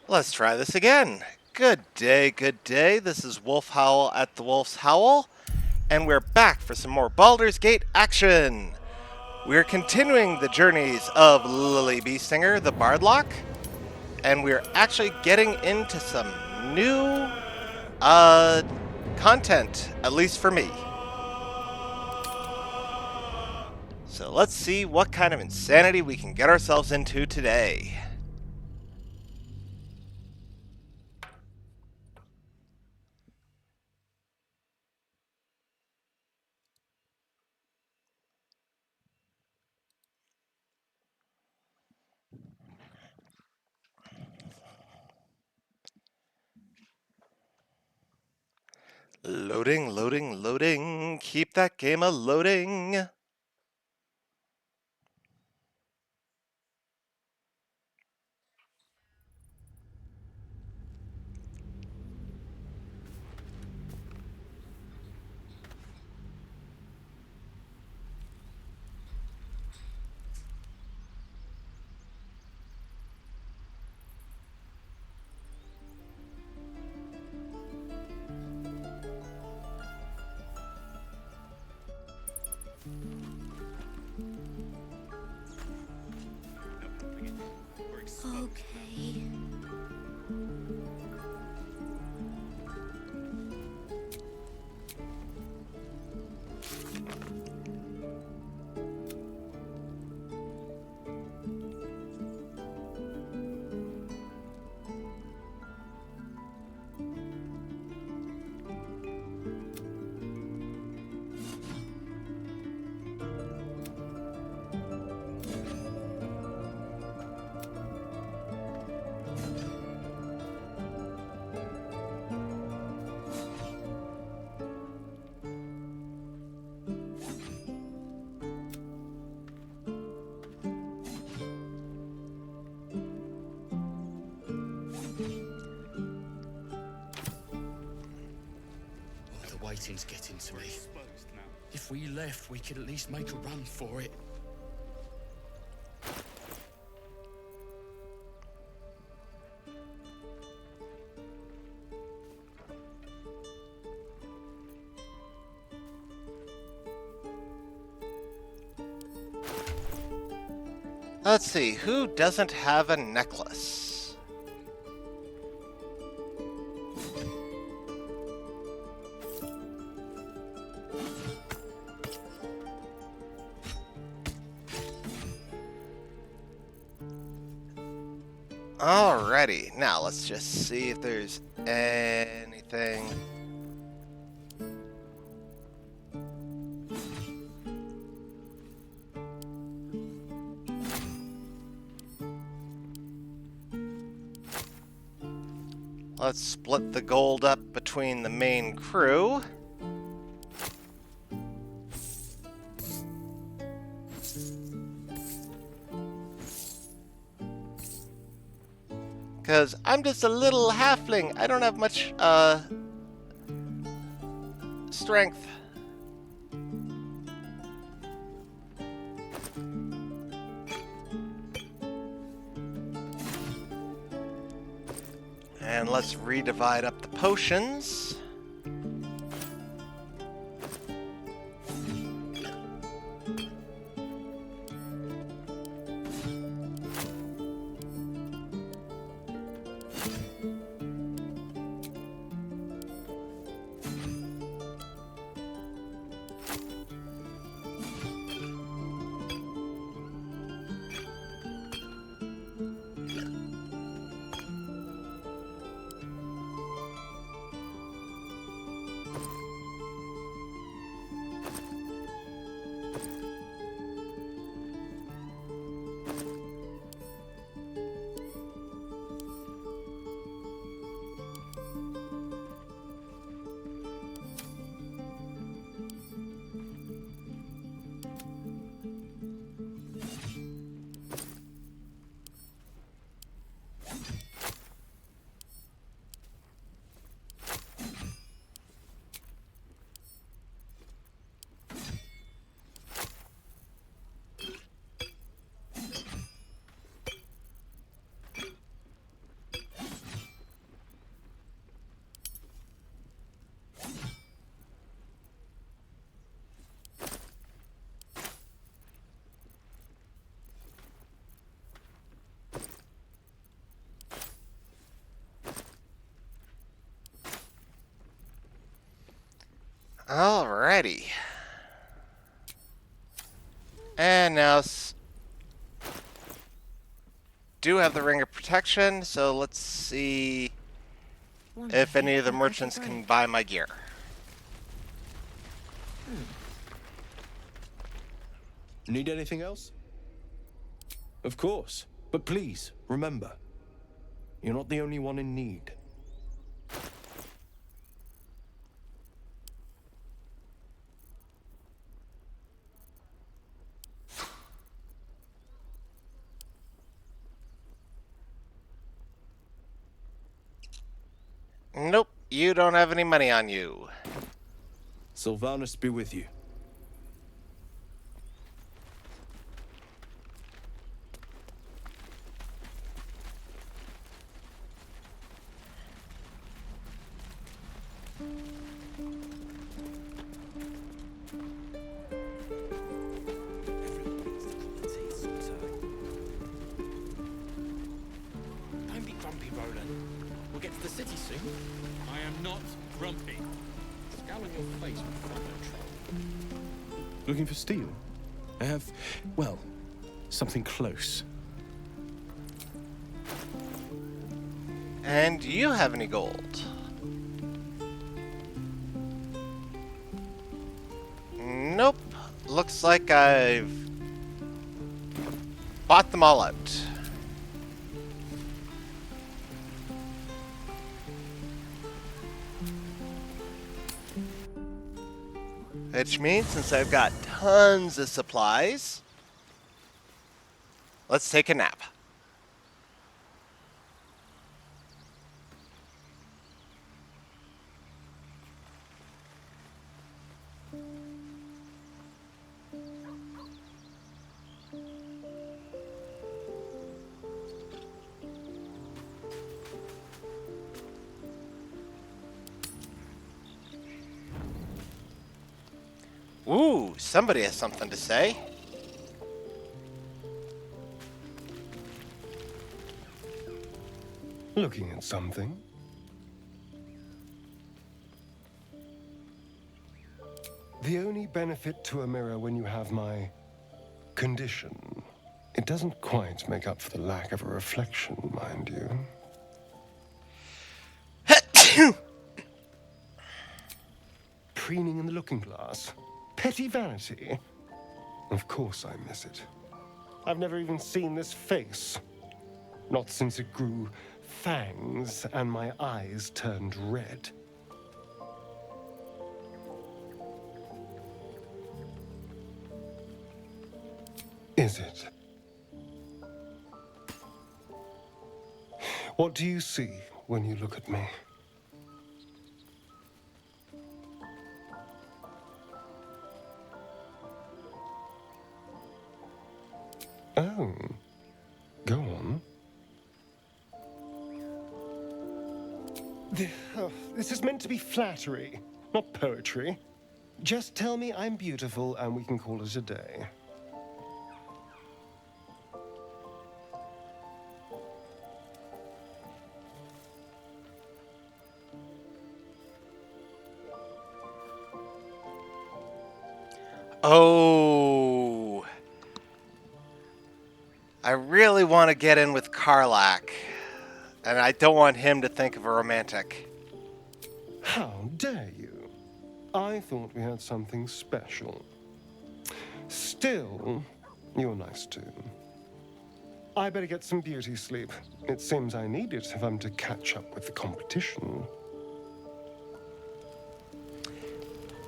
Let's try this again. Good day, good day. This is Wolf Howl at the Wolf's Howl, and we're back for some more Baldur's Gate action. We're continuing the journeys of Lily Beestinger, the Bardlock, and we're actually getting into some new uh content, at least for me. So let's see what kind of insanity we can get ourselves into today. Loading, loading, loading. Keep that game a loading. Okay. The waiting's getting to me. If we left, we could at least make a run for it. Let's see, who doesn't have a necklace? Alrighty, now let's just see if there's anything. Let's split the gold up between the main crew. Because I'm just a little halfling. I don't have much, strength. And let's redivide up the potions. Alrighty. And now do have the ring of protection, so let's see if any of the merchants can buy my gear. Need anything else? Of course. But please, remember, you're not the only one in need. Nope, you don't have any money on you. Sylvanus be with you. Don't be grumpy, Roland. We'll get to the city soon. I am not grumpy. Scowl on your face will find no trouble. Looking for steel? I have, well, something close. And do you have any gold? Nope. Looks like I've bought them all out. Which means since I've got tons of supplies, let's take a nap. Ooh, somebody has something to say. Looking at something? The only benefit to a mirror when you have my condition, it doesn't quite make up for the lack of a reflection, mind you. Preening in the looking glass? Petty vanity? Of course I miss it. I've never even seen this face. Not since it grew fangs and my eyes turned red. Is it? What do you see when you look at me? Oh, go on. This is meant to be flattery, not poetry. Just tell me I'm beautiful and we can call it a day. Oh, I really want to get in with Karlak, and I don't want him to think of a romantic. How dare you? I thought we had something special. Still, you're nice too. I better get some beauty sleep. It seems I need it if I'm to catch up with the competition.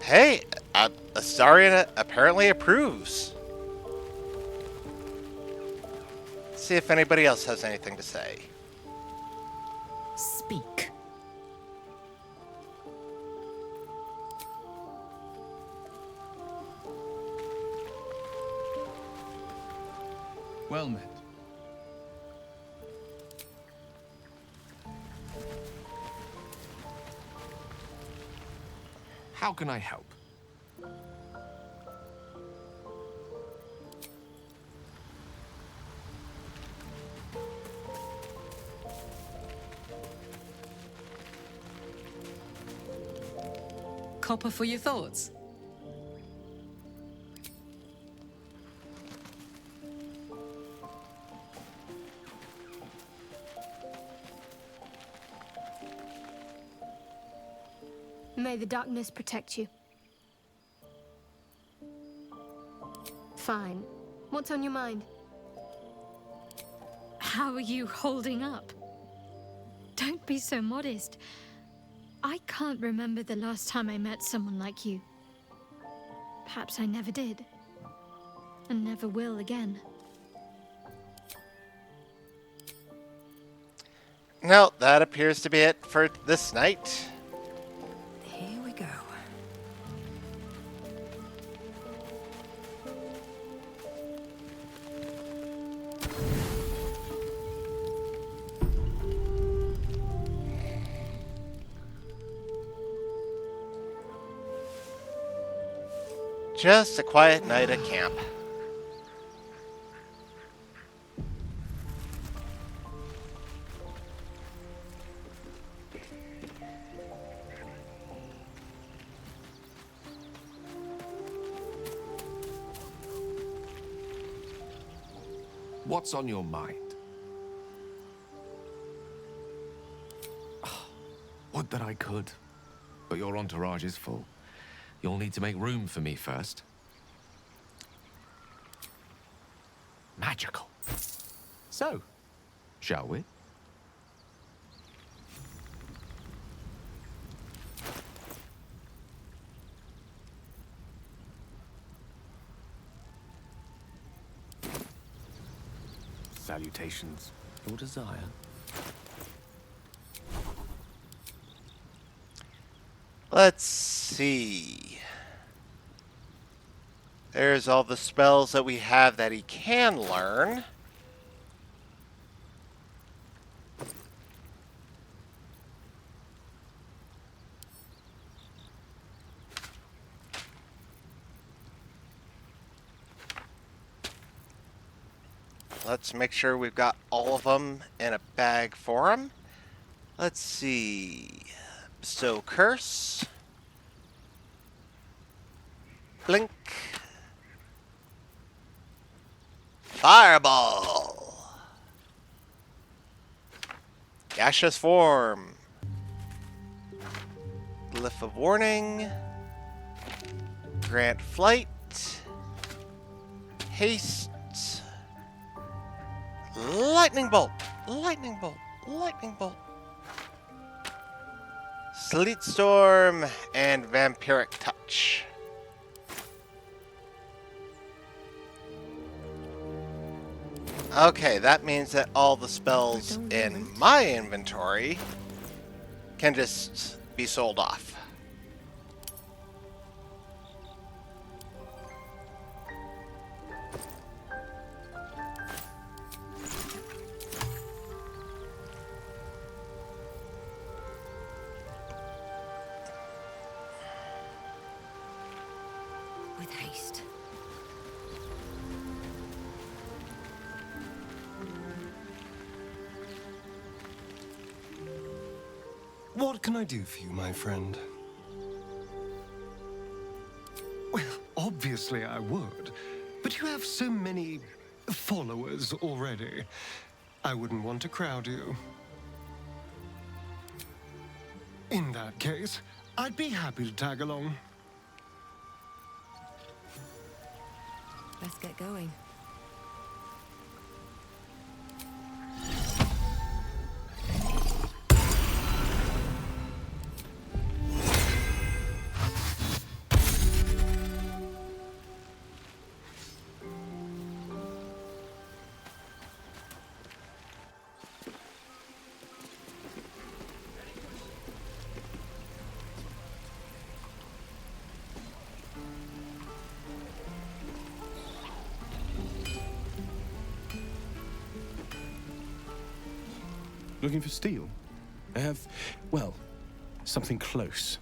Hey, Astarion apparently approves. Let's see if anybody else has anything to say. Speak. Well met. How can I help? copper for your thoughts. May the darkness protect you. Fine. What's on your mind? How are you holding up? Don't be so modest. I can't remember the last time I met someone like you. Perhaps I never did. And never will again. No, that appears to be it for this night. Here we go. Just a quiet night at camp. What's on your mind? Would that I could. But your entourage is full. You'll need to make room for me first. Magical. So, shall we? Salutations. Your desire. Let's see. There's all the spells that we have that he can learn. Let's make sure we've got all of them in a bag for him. Let's see. Bestow Curse. Blink. Fireball. Gaseous Form. Glyph of Warning. Grant Flight. Haste. Lightning Bolt. Lightning Bolt. Lightning Bolt. Sleet Storm and Vampiric Touch. Okay, that means that all the spells in my inventory can just be sold off. With haste. What can I do for you, my friend? Well, obviously I would, but you have so many followers already. I wouldn't want to crowd you. In that case, I'd be happy to tag along. Let's get going. Looking for steel? I have, well, something close.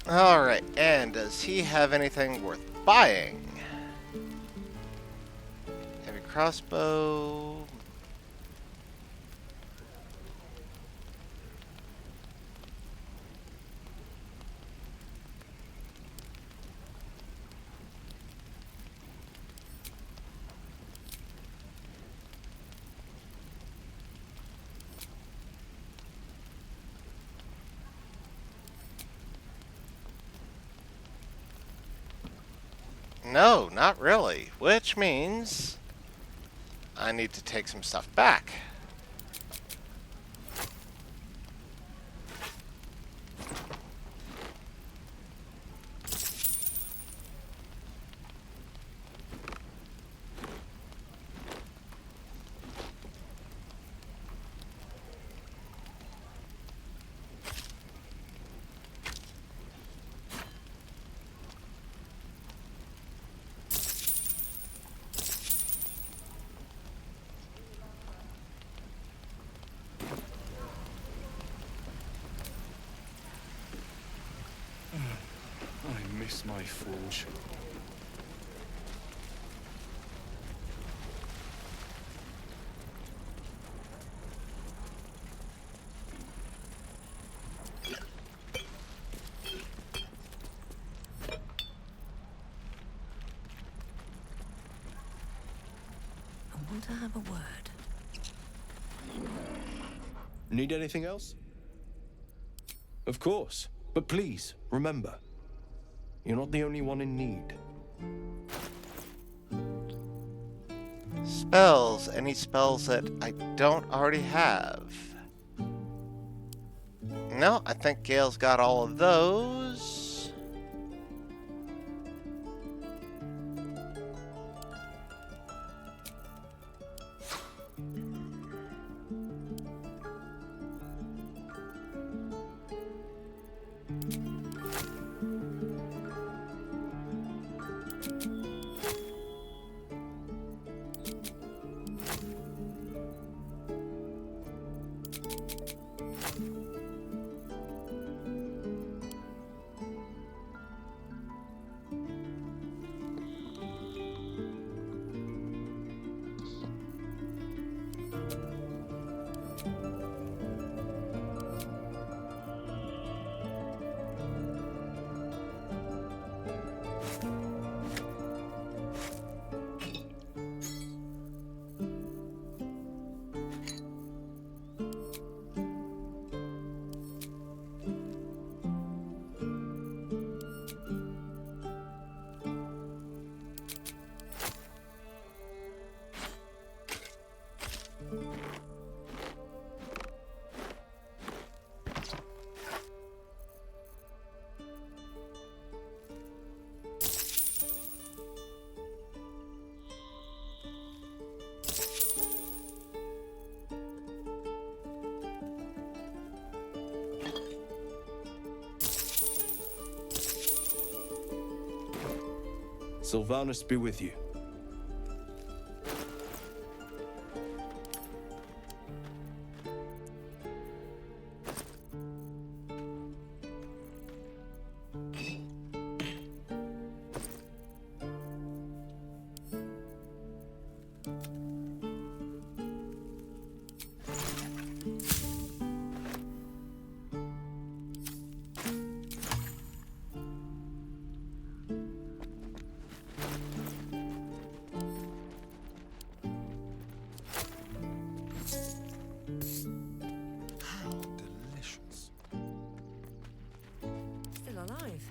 Alright, and does he have anything worth buying? Heavy crossbow. No, not really. Which means I need to take some stuff back. I miss my forge. I want to have a word. Need anything else? Of course. But please, remember, you're not the only one in need. Spells. Any spells that I don't already have? No, I think Gale's got all of those. Sylvanus be with you. Still alive.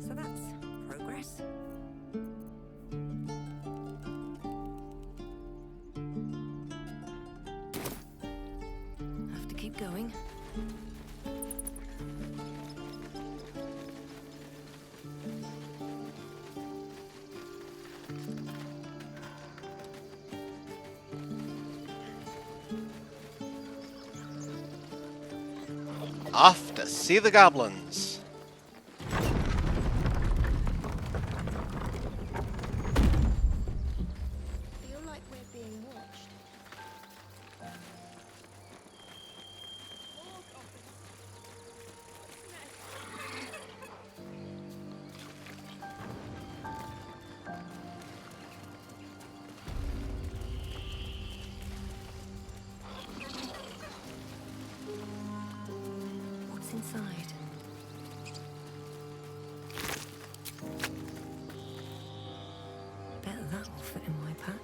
So that's progress. Have to keep going. Off to see the goblins. Feel like we're being watched. What's inside? Bet that will fit in my pack.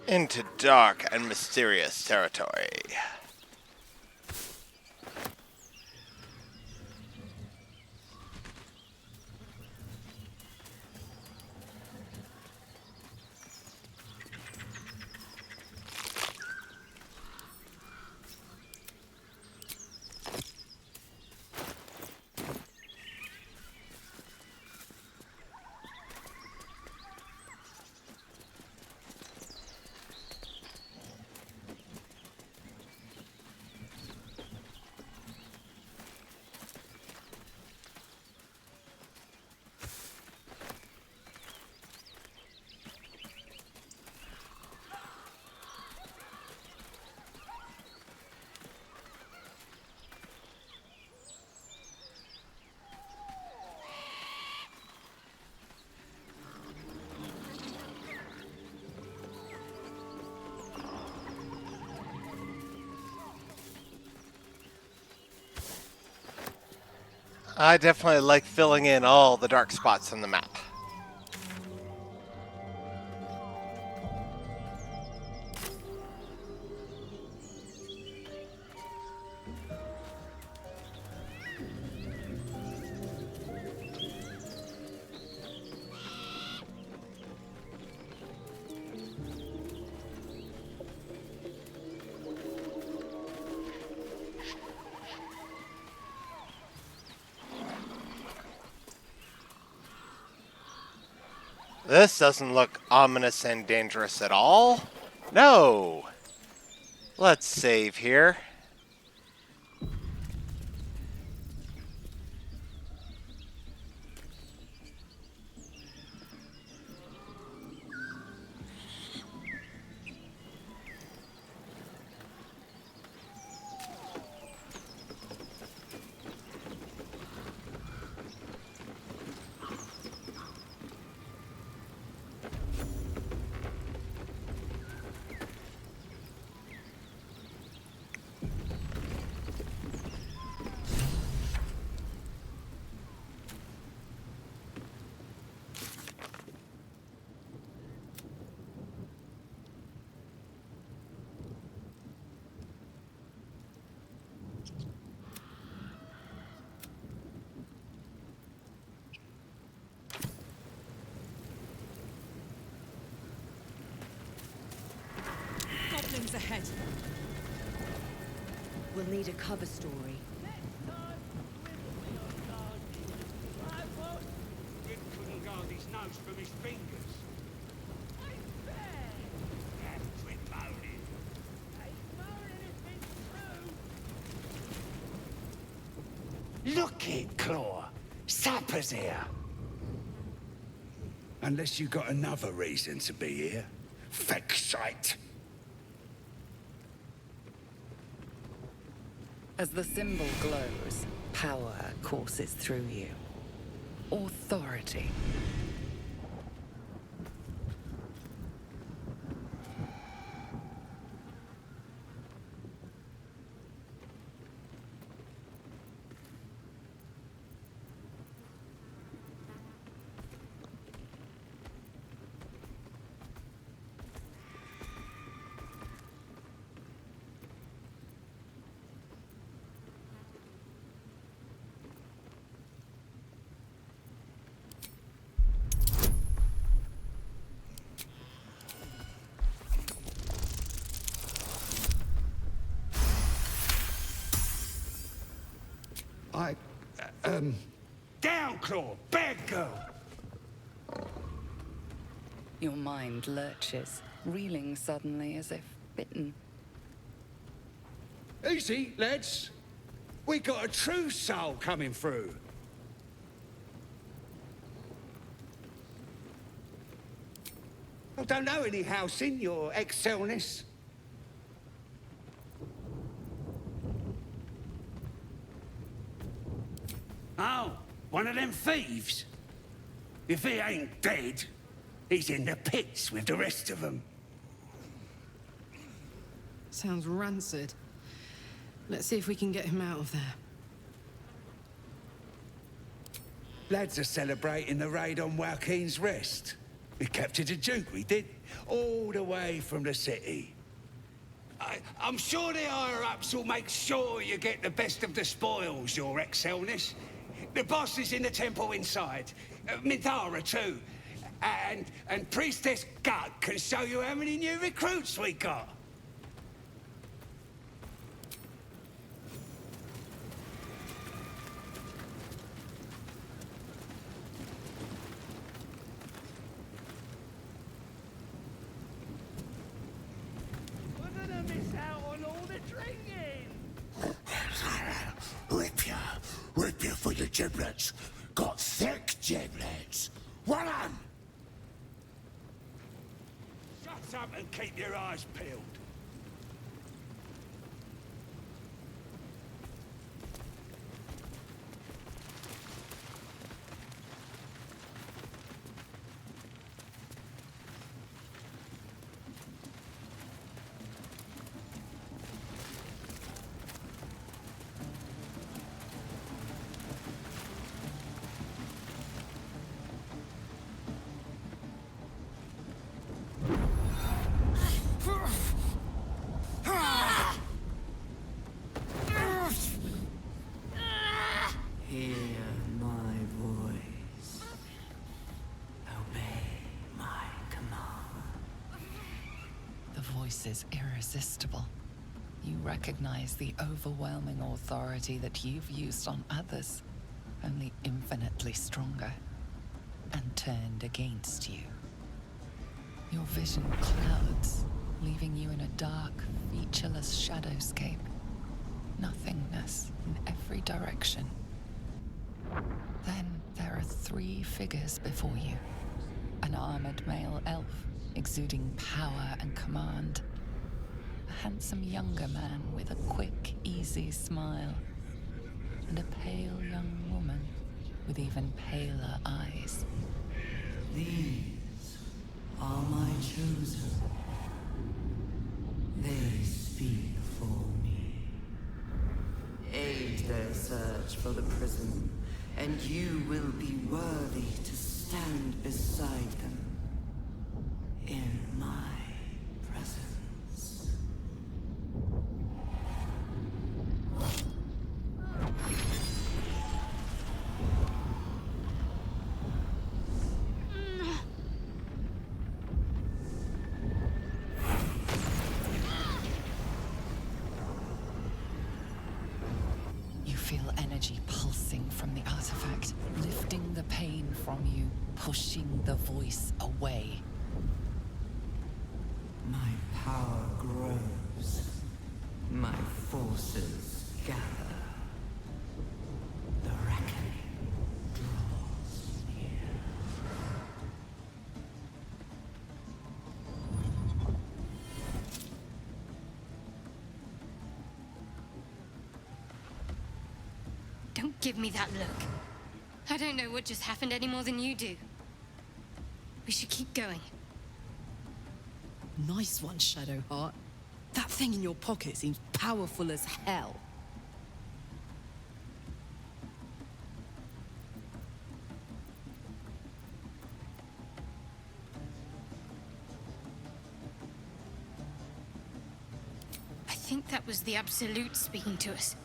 Into dark and mysterious territory. I definitely like filling in all the dark spots on the map. This doesn't look ominous and dangerous at all. No! Let's save here. Goblins ahead. We'll need a cover story. Jim couldn't guard his nose from his fingers. That's quit moaning. Look it, Claw. Sapper's here. Unless you got another reason to be here. Feck shite. As the symbol glows, power courses through you. Authority. Down, Claw! Bad girl! Your mind lurches, reeling suddenly as if bitten. Easy, lads. We got a true soul coming through. I don't know any house in your excelness. Oh, one of them thieves? If he ain't dead, he's in the pits with the rest of them. Sounds rancid. Let's see if we can get him out of there. Lads are celebrating the raid on Joaquin's Rest. We captured a Duke, we did, all the way from the city. I'm sure the higher-ups will make sure you get the best of the spoils, your excelness. The boss is in the temple inside. Minthara, too. And Priestess Gut can show you how many new recruits we got. We're gonna miss out on all the drinking! Whip you for your giblets. Got thick giblets. One on! Shut up and keep your eyes peeled. Hear my voice. Obey my command. The voice is irresistible. You recognize the overwhelming authority that you've used on others, only infinitely stronger, and turned against you. Your vision clouds, leaving you in a dark, featureless shadowscape. Nothingness in every direction. Then there are 3 figures before you. An armored male elf, exuding power and command. A handsome younger man with a quick, easy smile. And a pale young woman with even paler eyes. These are my chosen. They speak for me. Aid their search for the prison, and you will be worthy to stand beside them in my presence. You feel energy pulsing from the artifact, lifting the pain from you, pushing the voice away. My power grows. My forces gather. The reckoning draws near. Don't give me that look. I don't know what just happened any more than you do. We should keep going. Nice one, Shadowheart. That thing in your pocket seems powerful as hell. I think that was the Absolute speaking to us.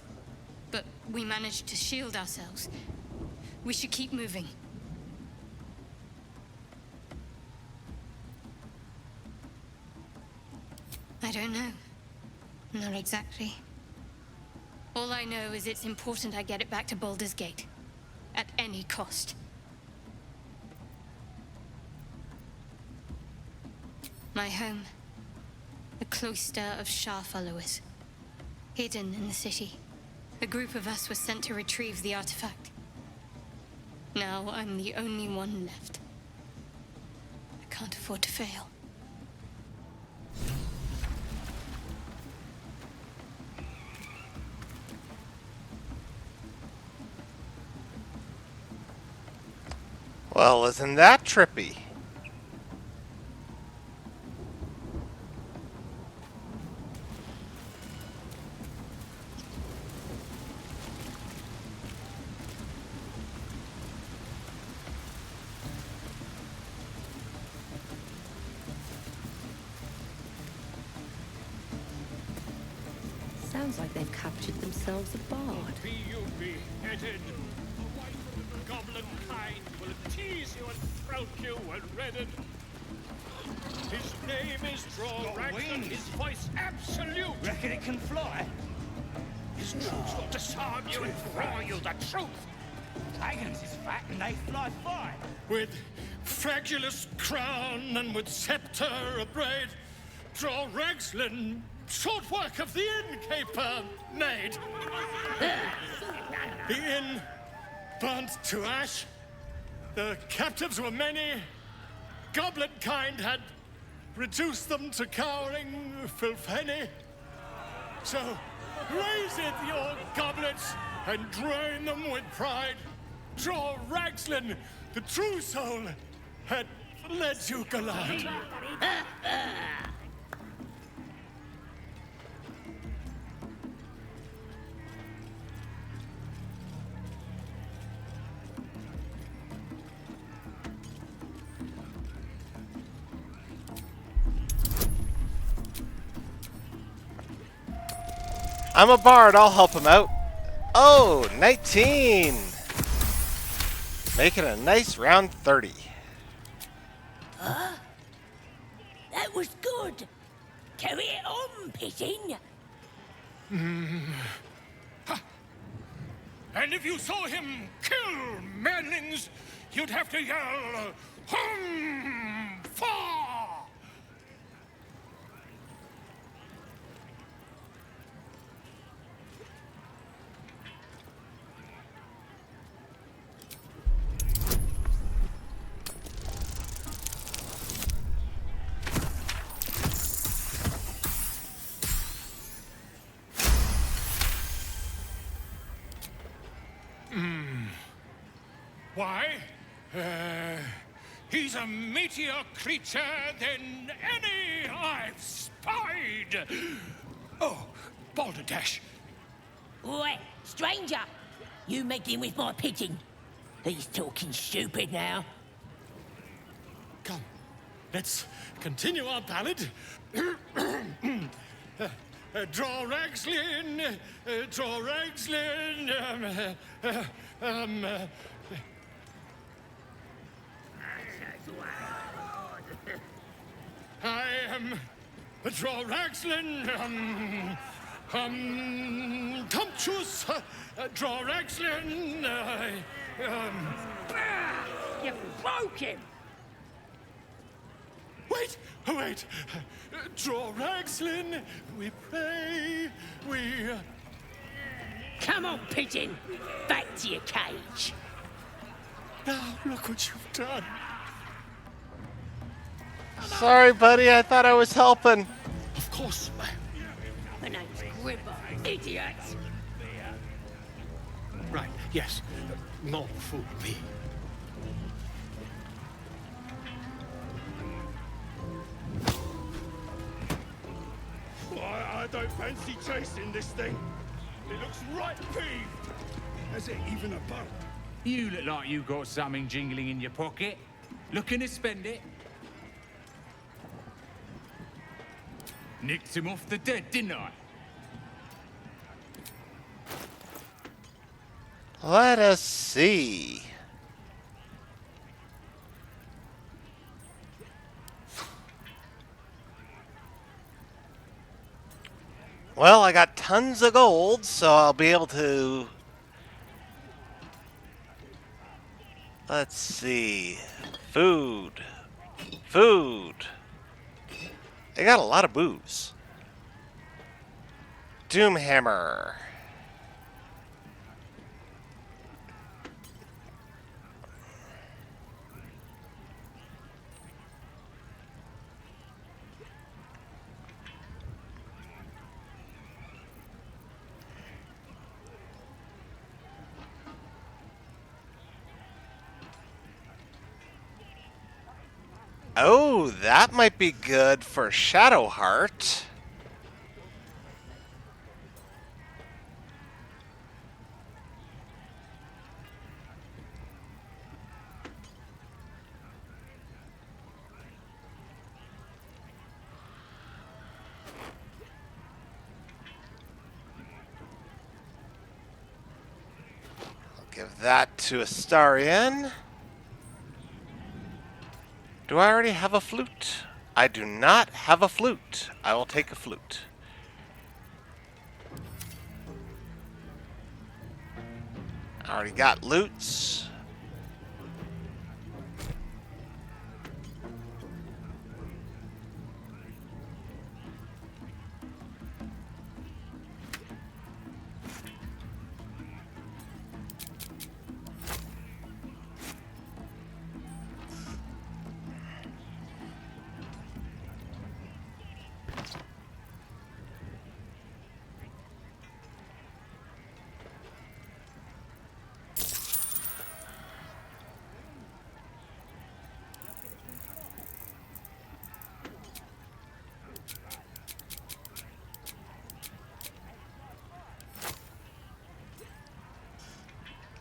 But we managed to shield ourselves. We should keep moving. I don't know. Not exactly. All I know is it's important I get it back to Baldur's Gate. At any cost. My home. The cloister of Shah followers. Hidden in the city. A group of us was sent to retrieve the artifact. Now I'm the only one left. I can't afford to fail. Well, isn't that trippy? Sounds like they've captured themselves a bard. You be headed. Away from the goblin kind will tease you and throat you and redden. His name is Drorax and his voice absolute. Reckon it can fly? His truth will disarm you and throw you the truth. Dragons is fat and they fly fine. With fragulous crown and with scepter abraid, Droraxlin, short work of the innkeeper made. The inn burnt to ash. The captives were many. Goblin kind had reduced them to cowering filfenny. So raise it, your goblets, and drain them with pride. Droraxlin, the true soul, had led you galad. I'm a bard, I'll help him out. Oh, 19! Making a nice round 30. That was good. Carry it on, Pigeon. And if you saw him kill manlings, you'd have to yell, hum, fa! Why? He's a meatier creature than any I've spied. Oh, Balderdash. Oi, stranger. You meddling with my pigeon. He's talking stupid now. Come, let's continue our ballad. Droraxlin, Droraxlin, I am Droraxlin, Tumptuous, Droraxlin, You broke him. Wait, Droraxlin, we pray, we... Come on, Pigeon. Back to your cage. Now, look what you've done. Sorry, buddy, I thought I was helping. Of course. My name's Gripper. Idiot. Right, yes. Not fool me. I don't fancy chasing this thing. It looks right peeved. Has it even a boat? You look like you got something jingling in your pocket. Looking to spend it? Nicked him off the dead, didn't I? Let us see. Well, I got tons of gold, so I'll be able to... Let's see. Food. Food. I got a lot of booze. Doomhammer. Oh, that might be good for Shadowheart. I'll give that to Astarion. Do I already have a flute? I do not have a flute. I will take a flute. I already got loots.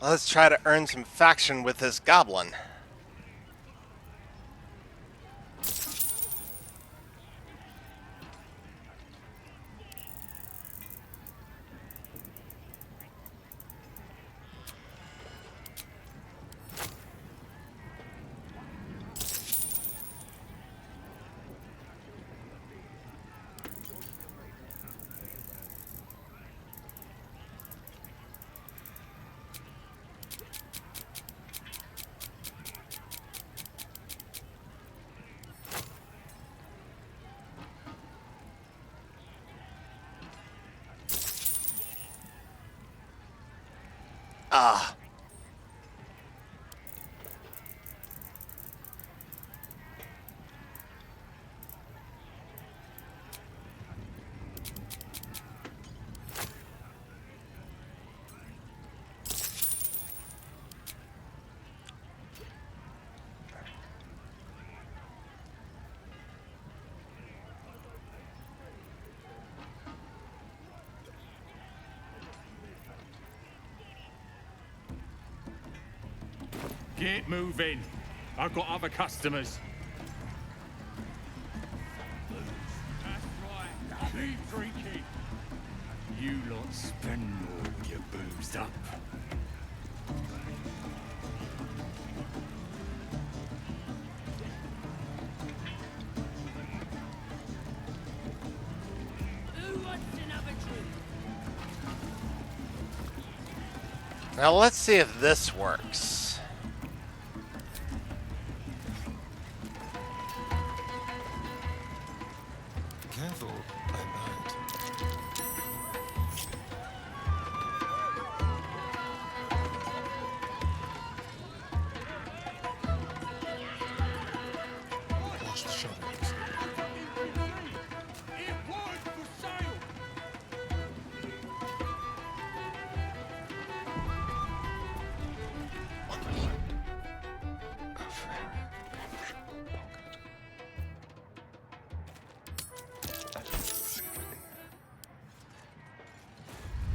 Let's try to earn some faction with this goblin. Ah. Get moving. I've got other customers. That's right. Keep drinking. You lot spend more with your boozed up. Who wants another drink? Now let's see if this works. Careful, I might. Watch the shadows.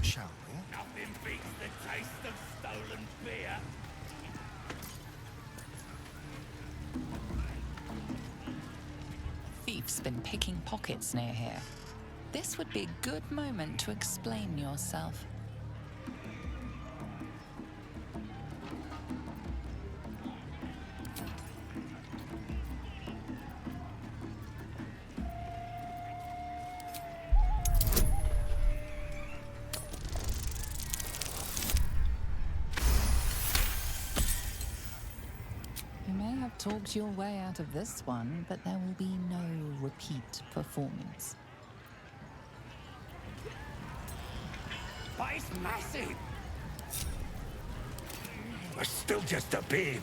Shall we? Nothing beats the taste of stolen beer. Thief's been picking pockets near here. This would be a good moment to explain yourself. talked your way out of this one, but there will be no repeat performance. But it's massive. I'm still just a babe.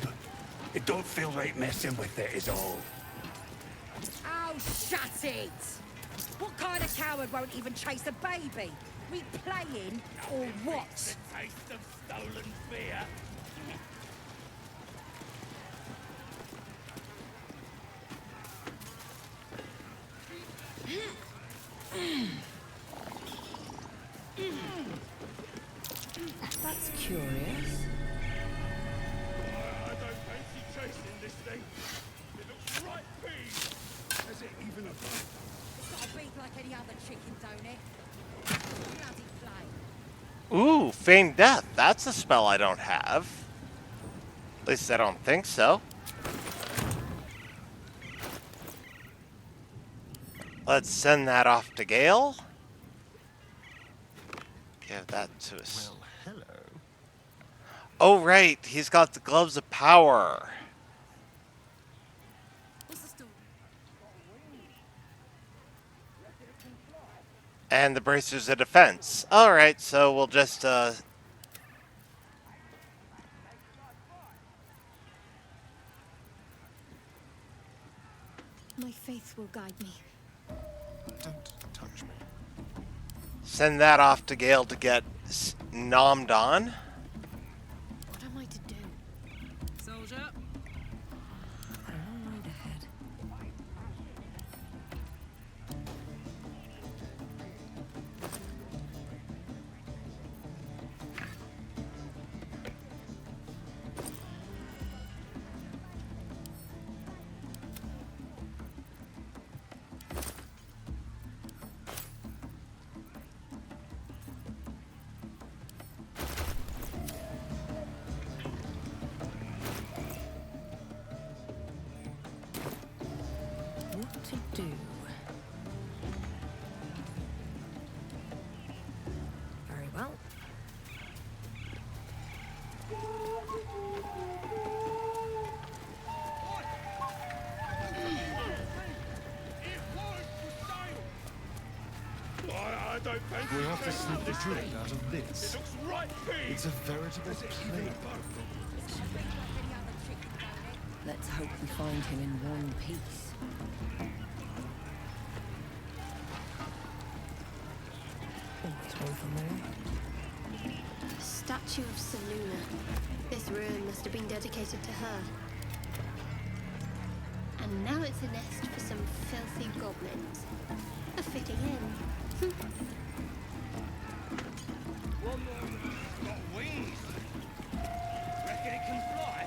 It don't feel right messing with it is all. Oh, shut it! What kind of coward won't even chase a baby? We playing or what? The taste of stolen fear. That's curious. I don't fancy chasing this thing. It looks right big. Is it even a bite? It's got a beak like any other chicken, don't it? Bloody flame. Ooh, feign death. That's a spell I don't have. At least I don't think so. Let's send that off to Gale. Give that to us. Well, hello. Oh, right. He's got the gloves of power. What's the story? And the bracers of defense. Alright, so we'll just, My faith will guide me. Don't touch me. send that off to Gale to get nommed on. What am I to do? Soldier. A long road ahead. What to do? Very well. I don't fancy We have to chasing slip the this druid thing. out of It this. looks right big. It's a veritable plague. Let's hope we find him in one piece. Always one for more. Statue of Seluna. This ruin must have been dedicated to her. And now it's a nest for some filthy goblins. A fitting end. Got wings. Reckon it can fly?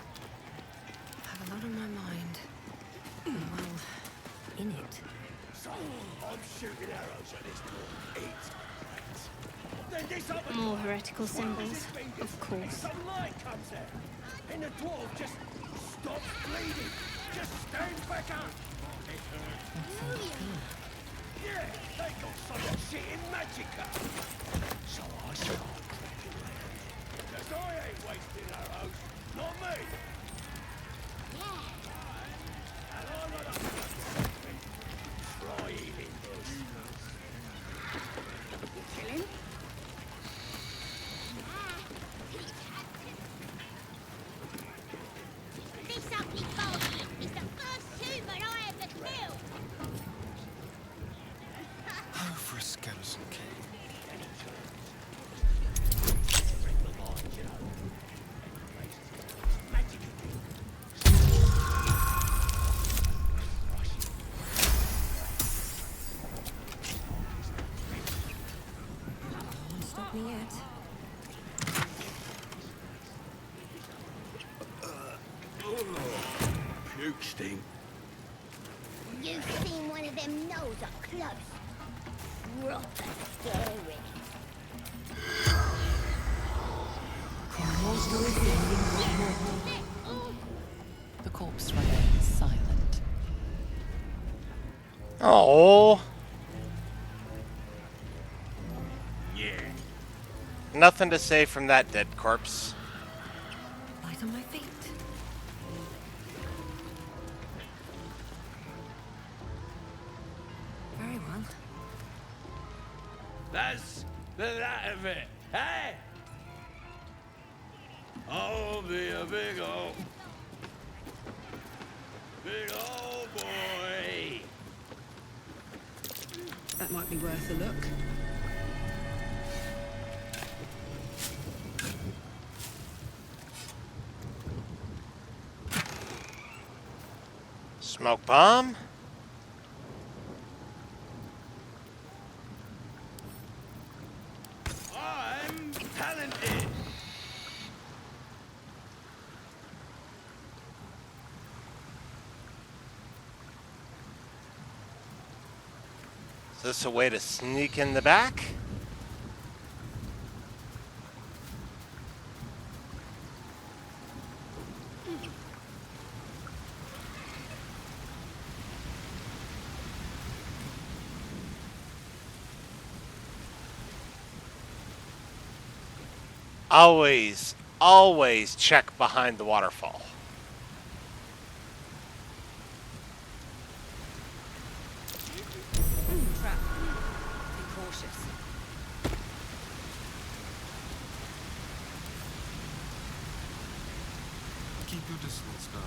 I have a lot on my mind. Well, in it. So, I'm shooting arrows at this dwarf. Eat. Then this other More heretical symbols, of course. some light comes out. And the dwarf just stops bleeding. Just stand back up. Yeah, they got some shit in magicka. So I start cracking round. 'Cause I ain't wasting arrows. Not me. And I'm not a try eating this. Kill him? This ugly bastard is the first human I ever killed! Oh, for a skeleton king. Won't stop me yet. Puke sting. You've seen one of them nose up close. Rot the story. The corpse remains silent. Oh. Yeah. Nothing to say from that dead corpse. Light on my feet. Very well. That's the that of it, hey? I'll be a big old boy. That might be worth a look. Smoke bomb? I'm talented. Is this a way to sneak in the back? Always check behind the waterfall. Trap. Be cautious. Keep your distance, girl.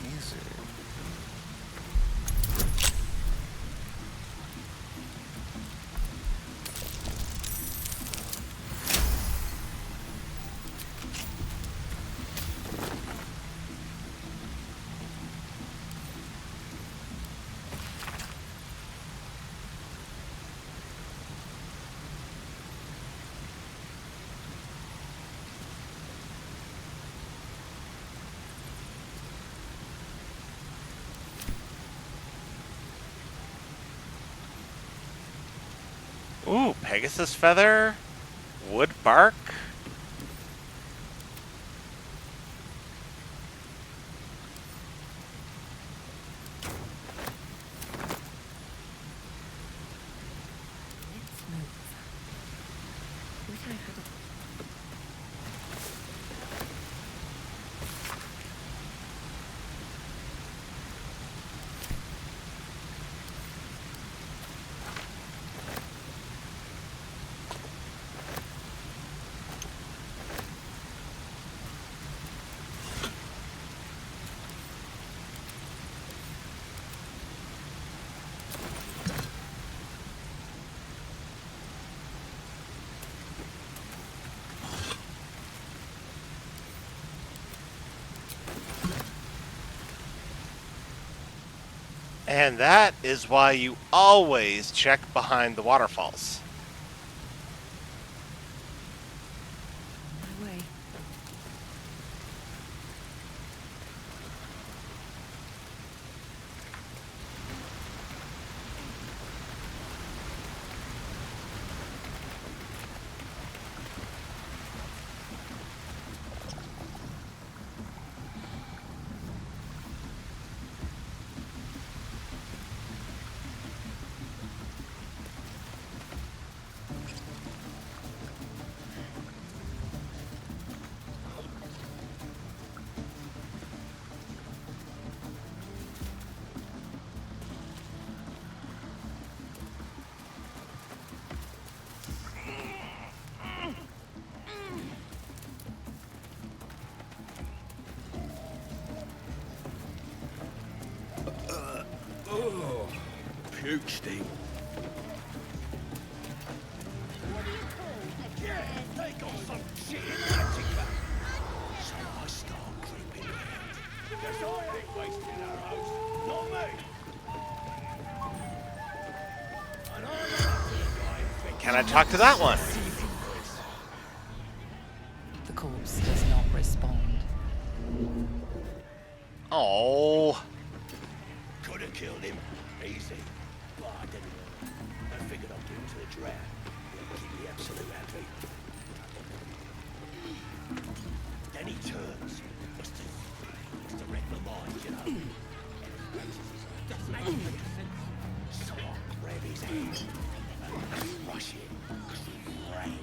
Easy. Ooh, Pegasus feather, wood bark. Let's move. Wish I had a... And that is why you always check behind the waterfalls. My way. Oh, puke steam. What do you call a 'Cause I ain't wasting arrows. Not me. And I'm not the guy who thinks Can I talk to that one? The corpse does not respond. Oh. could have killed him. Easy. But I didn't. I figured I'd give him to the drow. Keep the absolute happy. Then he turns. Must have read my mind, you know. Doesn't make any sense. So I grab his hand and crush it. Right.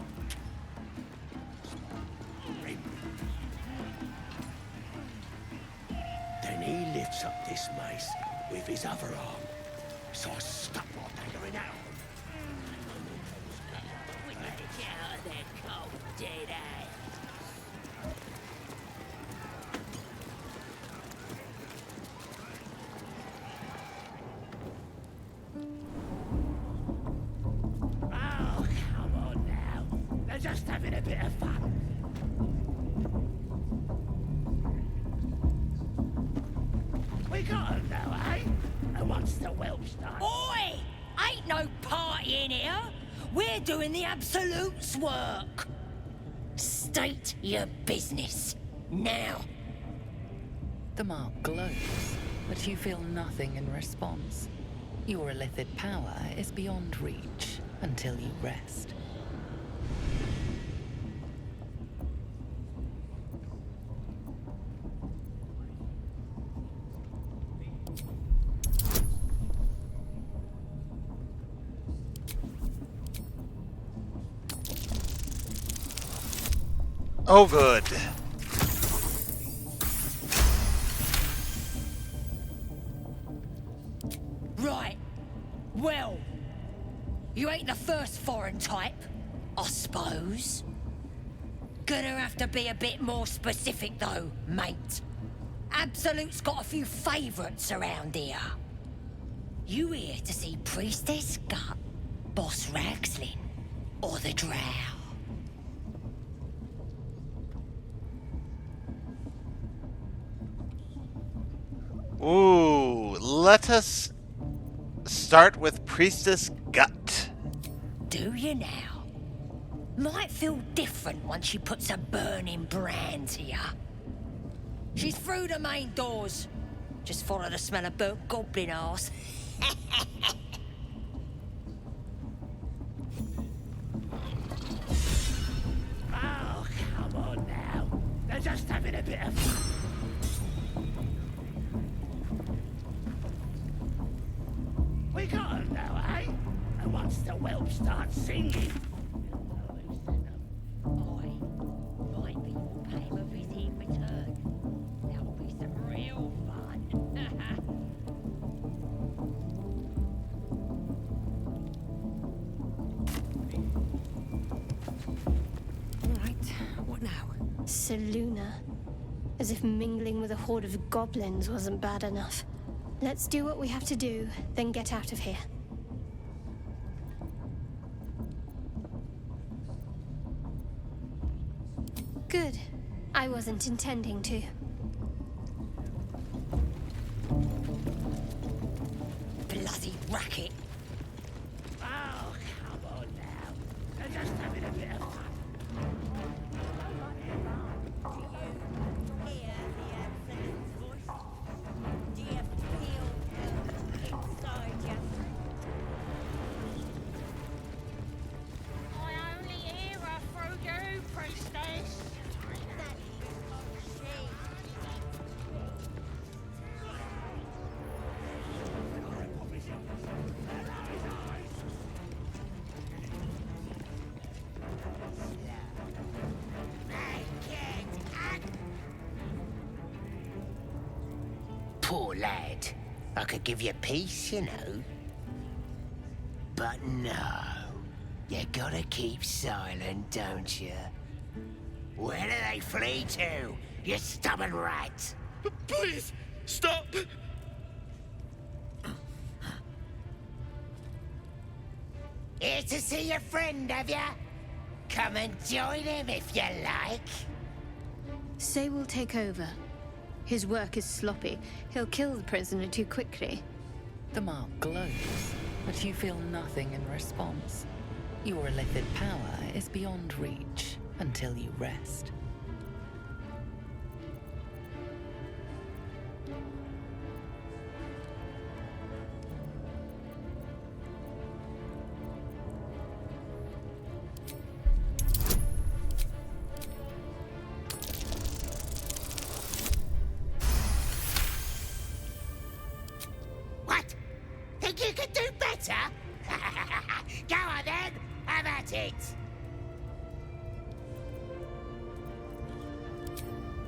Then he lifts up this mace with his other arm. So I stuck my dagger in that arm. We gotta get out of there, cold dead eye. Oh, come on now. They're just having a bit of fun. We got 'em now, eh? And once the whelp's done... Oi! Ain't no party in here. We're doing the Absolute's work. State your business. Now. The mark glows, but you feel nothing in response. Your illithid power is beyond reach until you rest. Oh, good. Right. Well, you ain't the first foreign type, I suppose. Gonna have to be a bit more specific though, mate. Absolute's got a few favourites around here. You here to see Priestess Gut, Boss Ragslin, or the Drow? Ooh, let us start with Priestess Gut. Do you now? Might feel different once she puts a burning brand here. She's through the main doors. Just follow the smell of burnt goblin arse. Oh, come on now. They're just having a bit of fun. We got 'em now, eh? And once the whelp starts singing... Oi, might be we'll pay him a visit in return. That'll be some real fun. Alright, what now? Seluna. As if mingling with a horde of goblins wasn't bad enough. Let's do what we have to do, then get out of here. Good. I wasn't intending to. Bloody racket. Oh, come on now. They're just having a bit of fun. Poor lad. I could give you peace, you know. But no. You gotta keep silent, don't you? Where do they flee to, you stubborn rat? Please, stop! Here to see your friend, have ya? Come and join him if you like. Say we'll take over. His work is sloppy. He'll kill the prisoner too quickly. The mark glows, but you feel nothing in response. Your illithid power is beyond reach until you rest. What? Think you can do better? Go on then, have at it!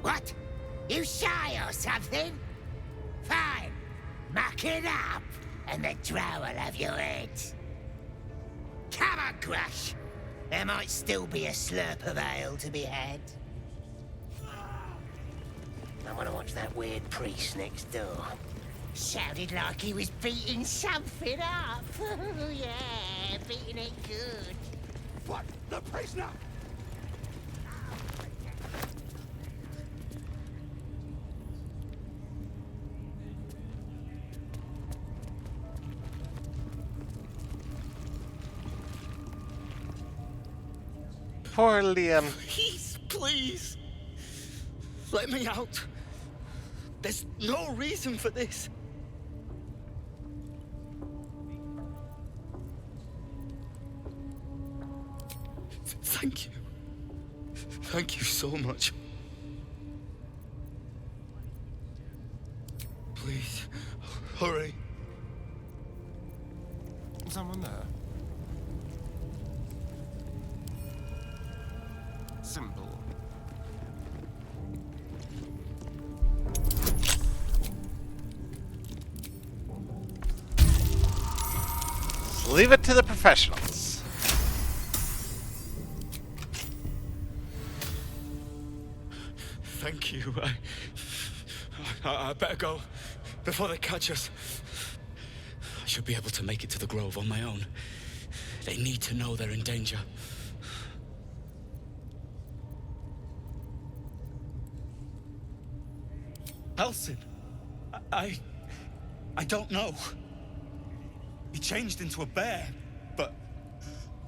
What? You shy or something? Fine, muck it up, and the drow will have your head. Come on, Crush. There might still be a slurp of ale to be had. I want to watch that weird priest next door. Sounded like he was beating something up. Yeah, beating it good. What? The prisoner? Poor Liam. Please, please. Let me out. There's no reason for this. Thank you. Thank you so much. Please, hurry. Someone there? Simple. Leave it to the professionals. Thank you. I better go before they catch us. I should be able to make it to the Grove on my own. They need to know they're in danger. Elsin, I don't know. He changed into a bear, but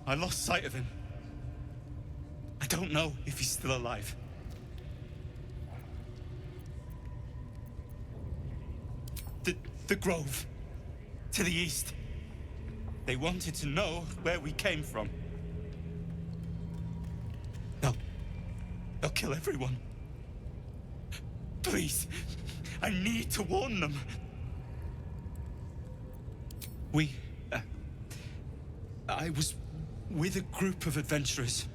I lost sight of him. I don't know if he's still alive. The Grove, to the east. They wanted to know where we came from. They'll kill everyone. Please, I need to warn them. I was with a group of adventurers.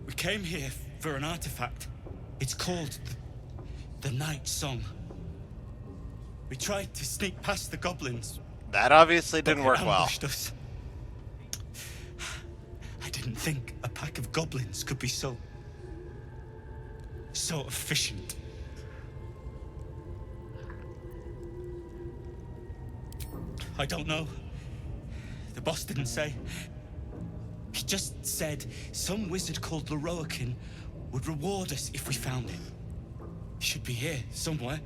We came here for an artifact. It's called the Night Song. We tried to sneak past the goblins. That obviously didn't work well. Us. I didn't think a pack of goblins could be so efficient. I don't know. The boss didn't say. He just said some wizard called Leroakin would reward us if we found it. It should be here, somewhere.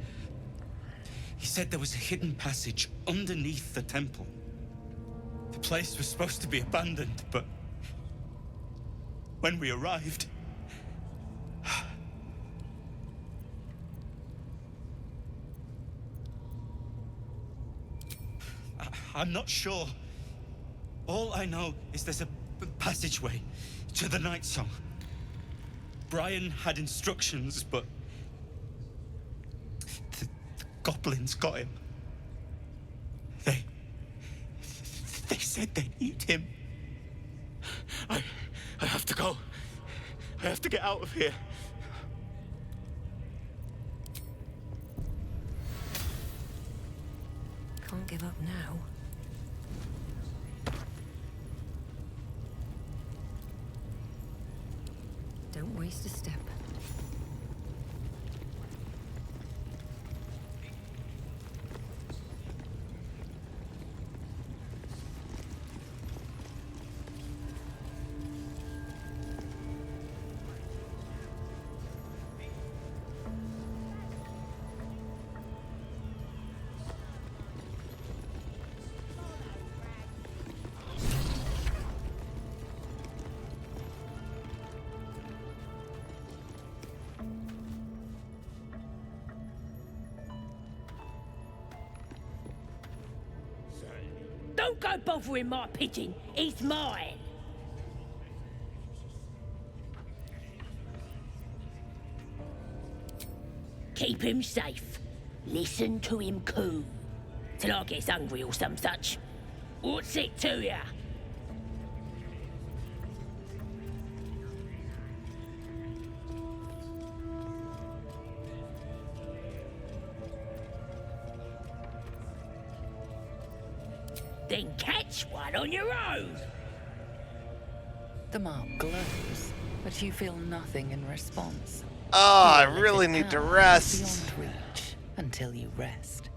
He said there was a hidden passage underneath the temple. The place was supposed to be abandoned, but when we arrived, I'm not sure. All I know is there's a passageway to the Night Song. Brian had instructions, but the goblins got him. They said they'd eat him. I have to go. I have to get out of here. Can't give up now. Don't waste a step. Don't go bothering my pigeon. He's mine. Keep him safe. Listen to him coo. Till I gets hungry or some such. What's it to ya? Then catch one on your own. The mark glows, but you feel nothing in response. Oh, I Your really limited need to power is rest. Beyond reach until you rest.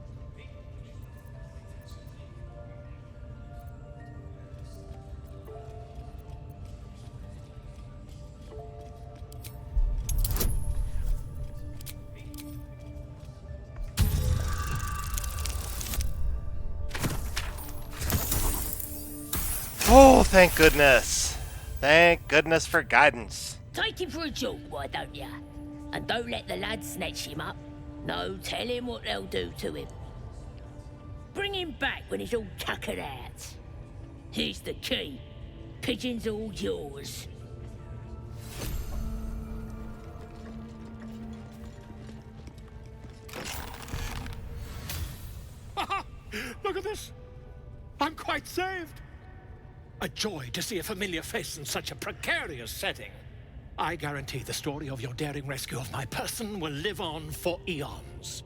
Oh, thank goodness. Thank goodness for guidance. Take him for a joke, why don't ya? And don't let the lads snatch him up. No telling what they'll do to him. Bring him back when he's all tuckered out. Here's the key. Pigeon's all yours. Look at this. I'm quite saved. A joy to see a familiar face in such a precarious setting. I guarantee the story of your daring rescue of my person will live on for eons.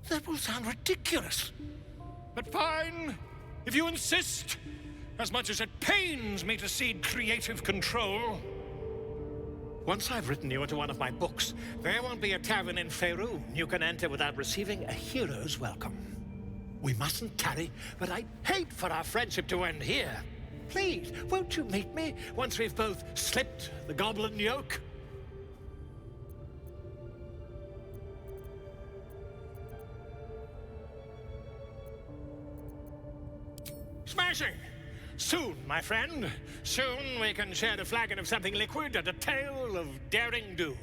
That will sound ridiculous. But fine, if you insist. As much as it pains me to cede creative control. Once I've written you into one of my books, there won't be a tavern in Faerun you can enter without receiving a hero's welcome. We mustn't tarry, but I'd hate for our friendship to end here. Please, won't you meet me once we've both slipped the goblin yoke? Smashing! Soon, my friend. Soon we can share a flagon of something liquid and a tale of daring do.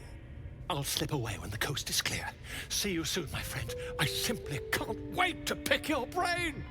I'll slip away when the coast is clear. See you soon, my friend. I simply can't wait to pick your brain!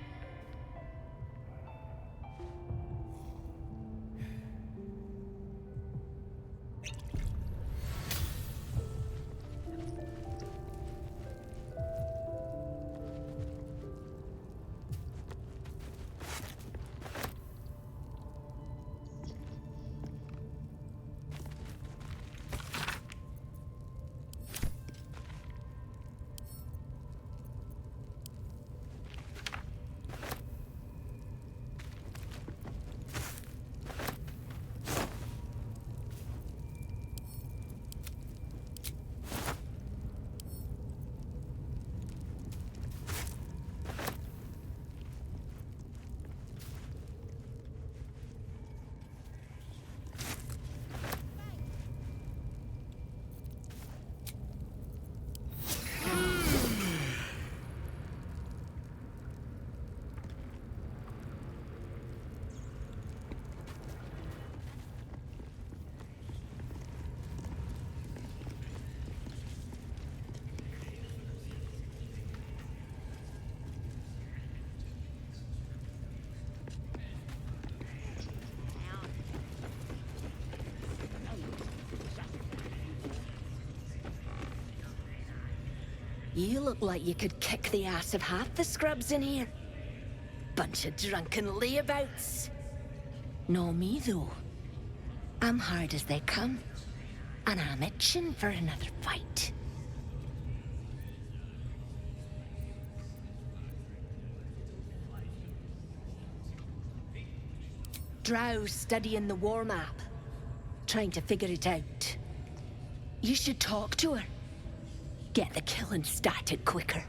You look like you could kick the ass of half the scrubs in here. Bunch of drunken layabouts. No me, though. I'm hard as they come. And I'm itching for another fight. Drow's studying the war map. Trying to figure it out. You should talk to her. Get the killing started quicker.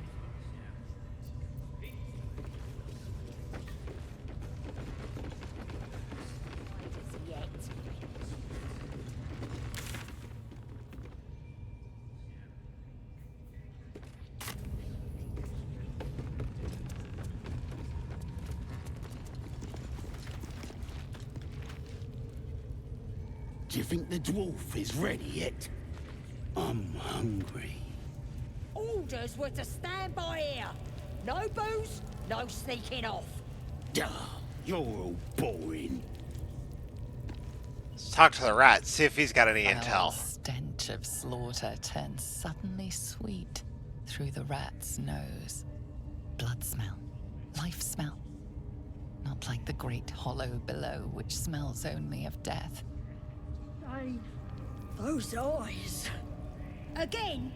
Do you think the dwarf is ready yet? I'm hungry. Orders were to stand by here. No booze, no sneaking off. Duh, you're all boring. Let's talk to the rat, see if he's got any The intel. stench of slaughter turns suddenly sweet through the rat's nose. Blood smell, life smell. Not like the great hollow below, which smells only of death. Those eyes. Again?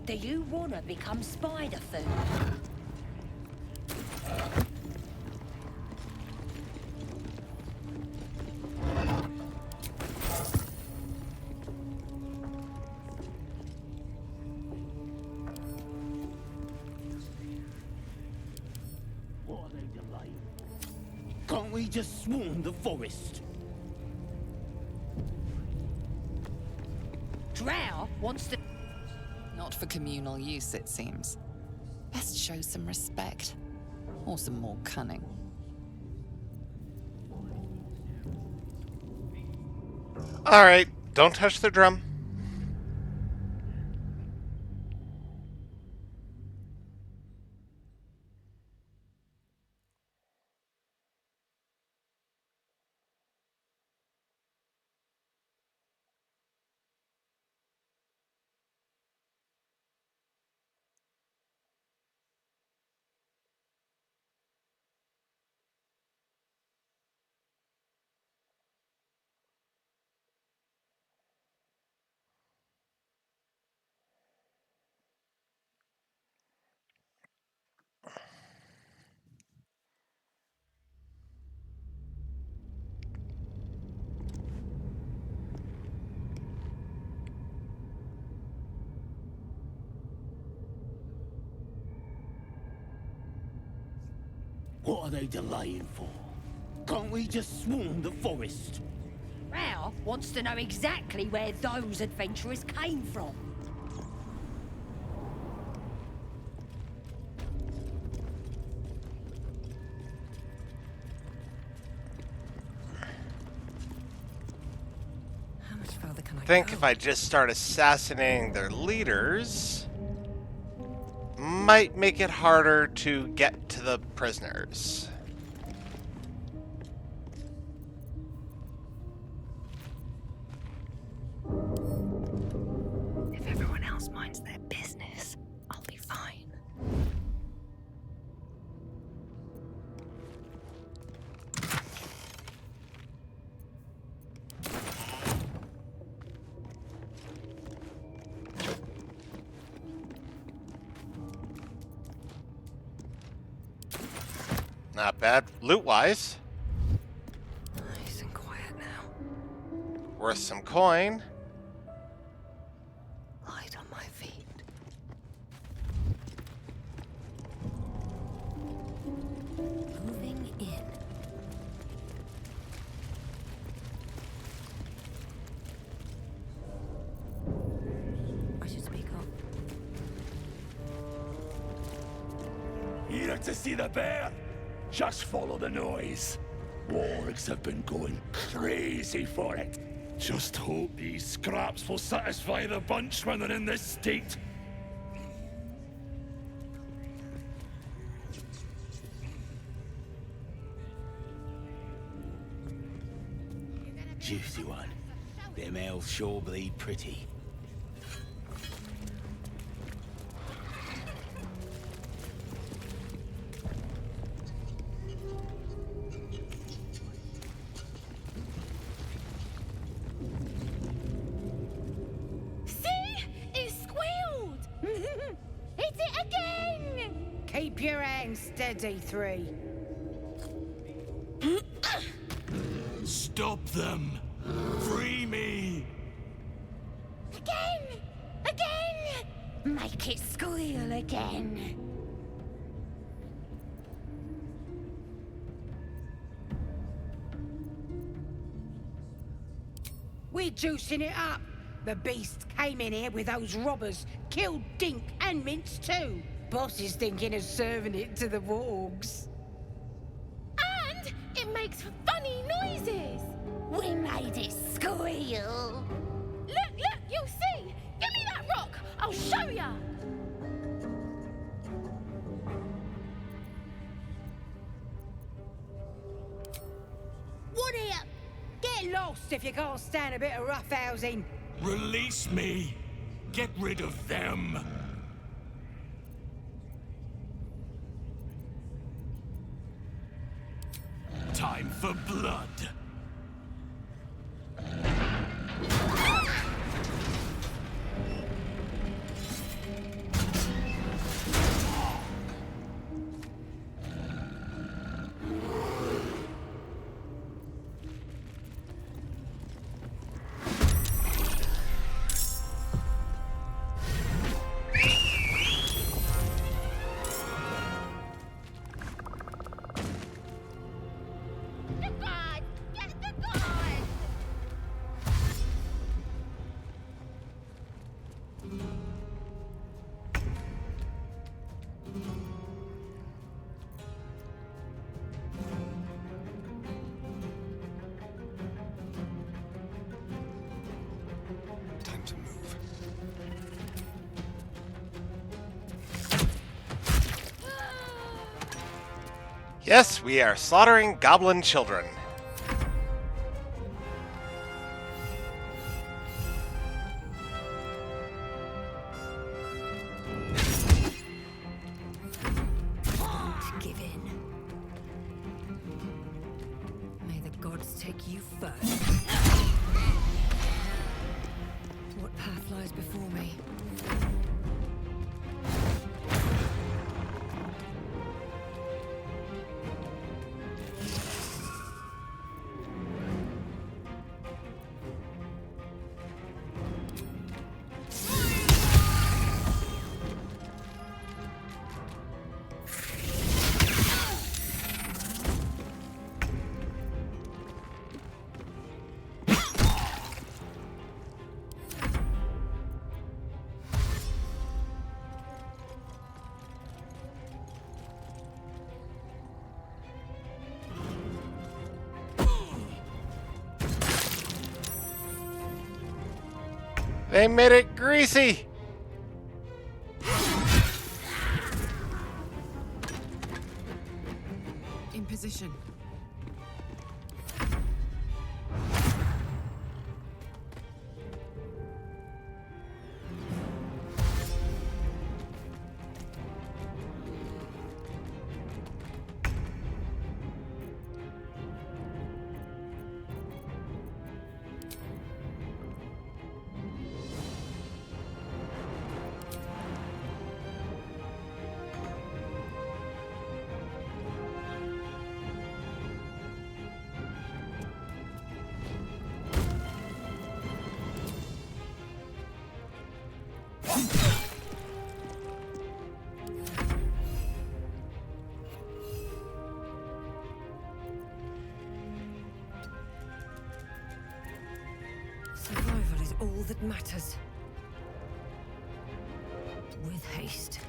Do you want to become spider food? What are they delaying? Can't we just swarm the forest? Drow wants to... Not for communal use, it seems. Best show some respect. Or some more cunning. Alright, don't touch the drum. What are they delaying for? Can't we just swarm the forest? Drow wants to know exactly where those adventurers came from. How much further can I I think go? if I just start assassinating their leaders, might make it harder to get to the prisoners. If everyone else minds their business, I'll be fine. Not bad, loot-wise. Nice and quiet now. Worth some coin. Light on my feet. Moving in. I should speak up. Here to see the bear? Just follow the noise. Wargs have been going crazy for it. Just hope these scraps will satisfy the bunch when they're in this state. Juicy one. Them ales sure bleed pretty. See? It squealed! Hit it again! Keep your hands steady, Three. Stop them! Free me! Again! Again! Make it squeal again. We're juicing it up. The beast came in here with those robbers, killed Dink and Mince too. Boss is thinking of serving it to the wargs. And it makes funny noises! We made it squeal. real. Look, you'll see! Give me that rock! I'll show ya! What here? Get lost if you can't stand a bit of roughhousing. Release me! Get rid of them! Time for blood! Time to move. Yes, we are slaughtering goblin children. Don't give in. May the gods take you first. What path lies before me? They made it greasy! In position. Survival is all that matters. With haste.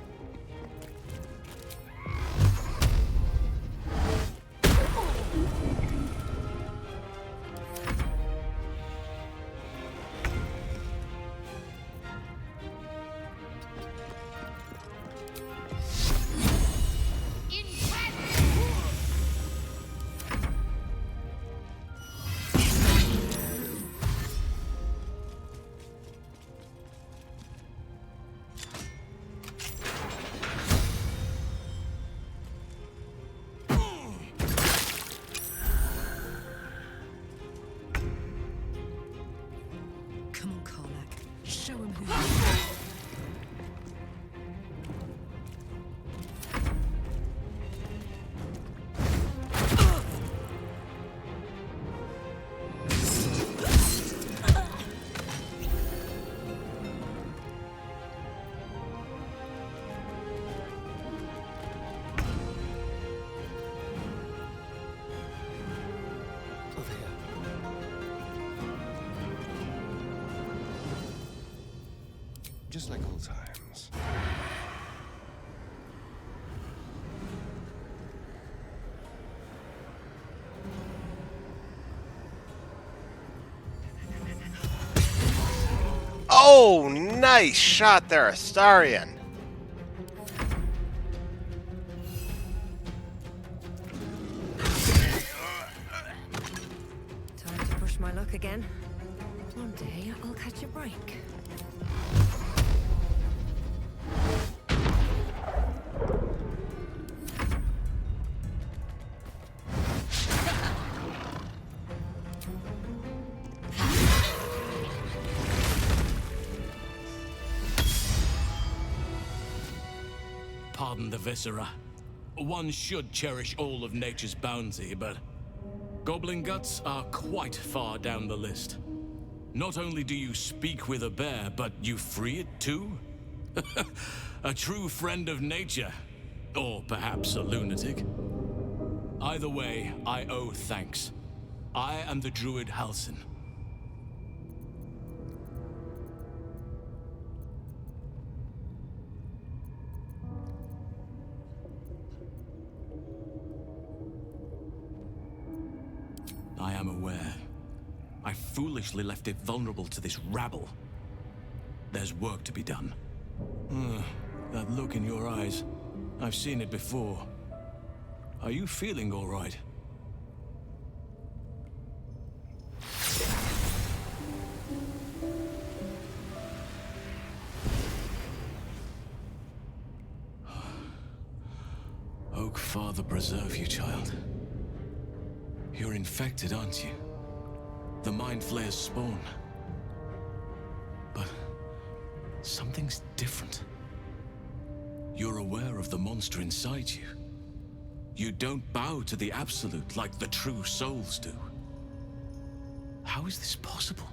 Come on, Karlak. Show him who you are. Over here. Just like old times. Oh, nice shot there, Astarion. Time to push my luck again. One day I'll catch a break. Pardon the viscera. One should cherish all of nature's bounty, but goblin guts are quite far down the list. Not only do you speak with a bear, but you free it too? A true friend of nature. Or perhaps a lunatic. Either way, I owe thanks. I am the druid Halsin. I am aware. I foolishly left it vulnerable to this rabble. There's work to be done. That look in your eyes. I've seen it before. Are you feeling all right? Oak Father preserve you, child. You're infected, aren't you? The Mind Flayer's spawn. But something's different. You're aware of the monster inside you. You don't bow to the Absolute like the true souls do. How is this possible?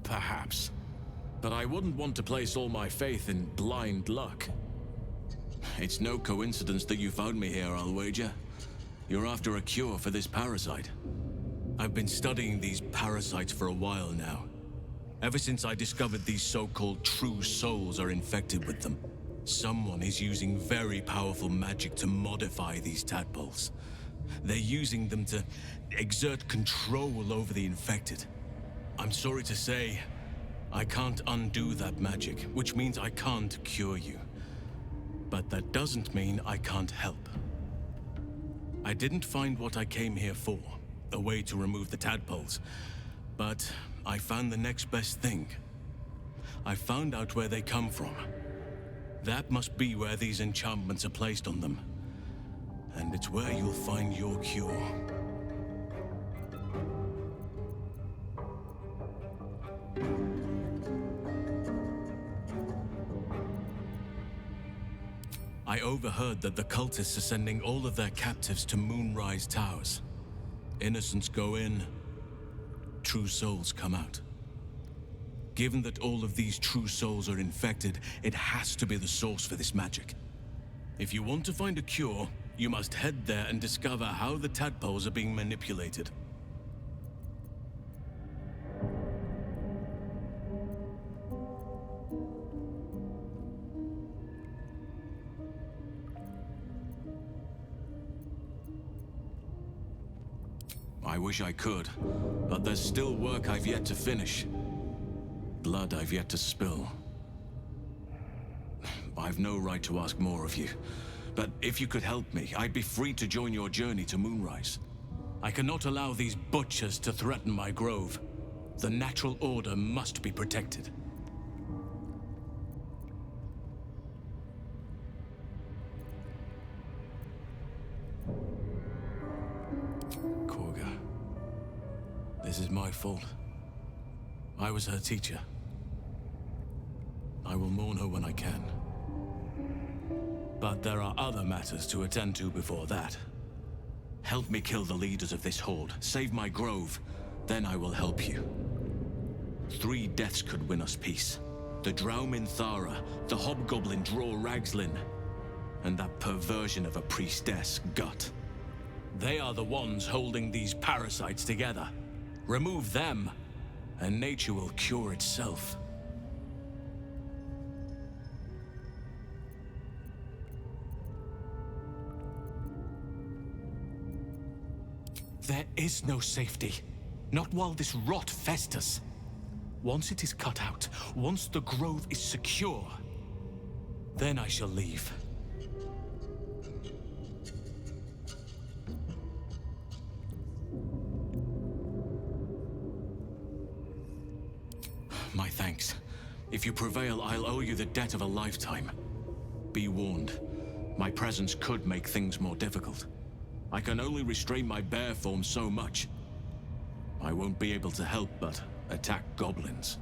Perhaps. But I wouldn't want to place all my faith in blind luck. It's no coincidence that you found me here, I'll wager. You're after a cure for this parasite. I've been studying these parasites for a while now. Ever since I discovered these so-called true souls are infected with them. Someone is using very powerful magic to modify these tadpoles. They're using them to exert control over the infected. I'm sorry to say, I can't undo that magic, which means I can't cure you. But that doesn't mean I can't help. I didn't find what I came here for, a way to remove the tadpoles, but I found the next best thing. I found out where they come from. That must be where these enchantments are placed on them. And it's where you'll find your cure. I overheard that the cultists are sending all of their captives to Moonrise Towers. Innocents go in, true souls come out. Given that all of these true souls are infected, it has to be the source for this magic. If you want to find a cure, you must head there and discover how the tadpoles are being manipulated. I wish I could, but there's still work I've yet to finish. Blood I've yet to spill. I've no right to ask more of you, but if you could help me, I'd be free to join your journey to Moonrise. I cannot allow these butchers to threaten my grove. The natural order must be protected. This is my fault. I was her teacher. I will mourn her when I can. But there are other matters to attend to before that. Help me kill the leaders of this horde, save my grove, then I will help you. 3 deaths could win us peace. The Drow Minthara, the Hobgoblin Draw Ragslin, and that perversion of a priestess, Gut. They are the ones holding these parasites together. Remove them, and nature will cure itself. There is no safety. Not while this rot festers. Once it is cut out, once the growth is secure, then I shall leave. My thanks. If you prevail, I'll owe you the debt of a lifetime. Be warned, my presence could make things more difficult. I can only restrain my bear form so much. I won't be able to help but attack goblins.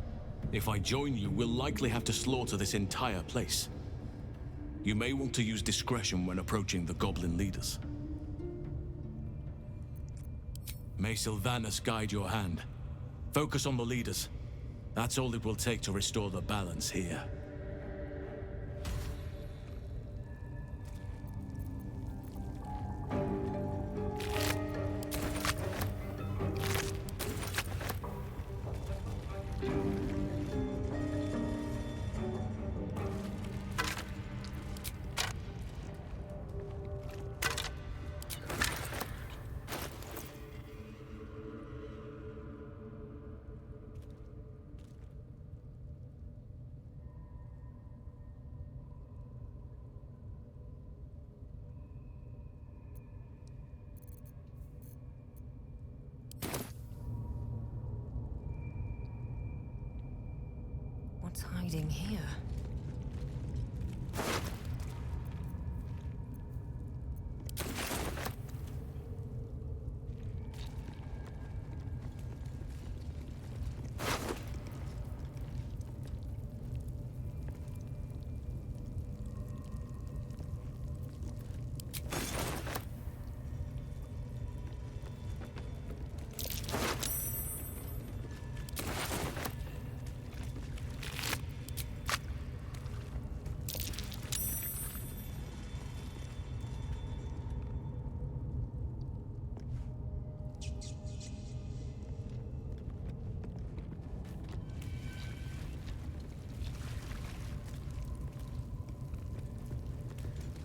If I join you, we'll likely have to slaughter this entire place. You may want to use discretion when approaching the goblin leaders. May Sylvanus guide your hand. Focus on the leaders. That's all it will take to restore the balance here. What's hiding here?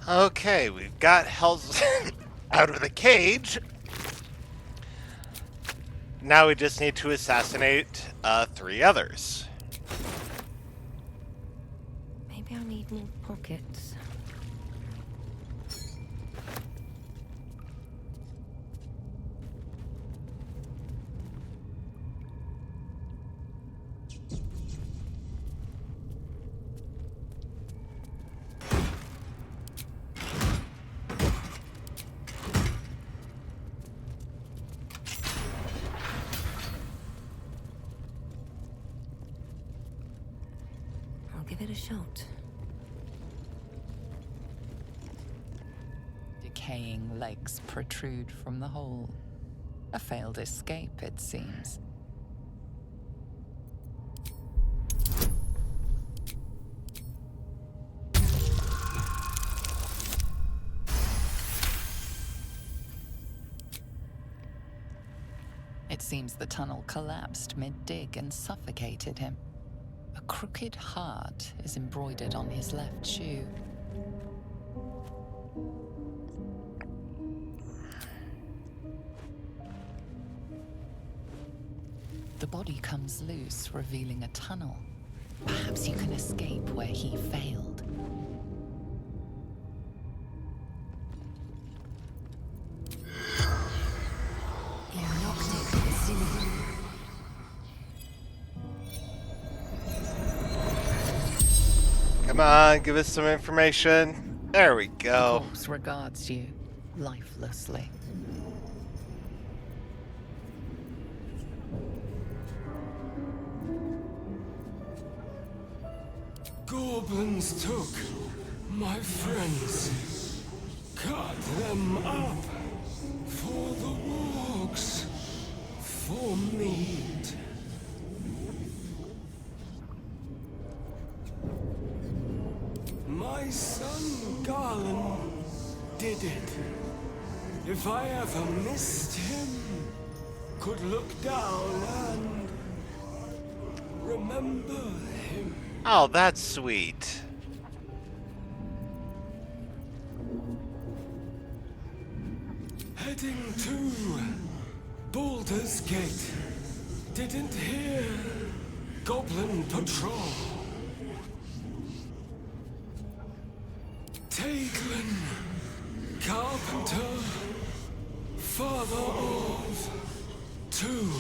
Okay, we've got Hell's out of the cage. Now we just need to assassinate 3 others. Maybe I'll need more pockets. Give it a shot. Decaying legs protrude from the hole. A failed escape, it seems. It seems the tunnel collapsed mid-dig and suffocated him. A crooked heart is embroidered on his left shoe. The body comes loose, revealing a tunnel. Perhaps you can escape where he failed. You knocked it, silly. Come on, give us some information. There we go. The corpse regards you lifelessly. Goblins took my friends, cut them up for the wargs, for meat. My son Garland did it. If I ever missed him, could look down and remember him. Oh, that's sweet. Heading to Baldur's Gate. Didn't hear. Goblin Patrol. Taglin. Carpenter. Father of 2.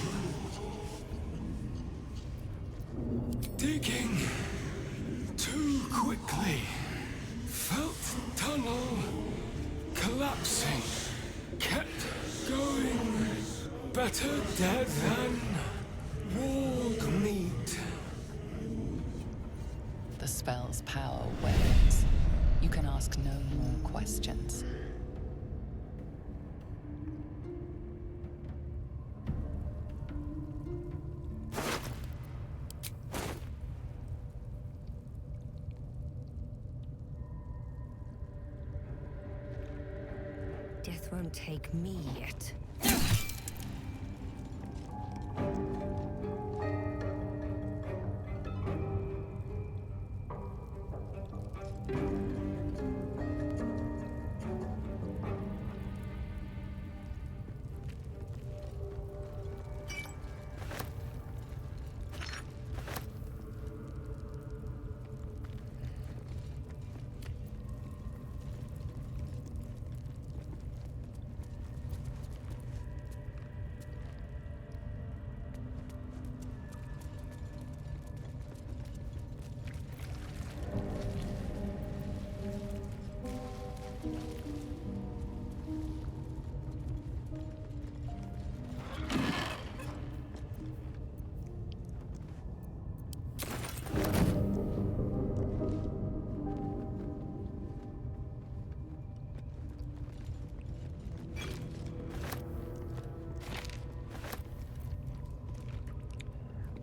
Digging. Too quickly. Felt tunnel. Collapsing. Kept going. Better dead than warg meat. The spell's power wanes. You can ask no more questions. Death won't take me yet.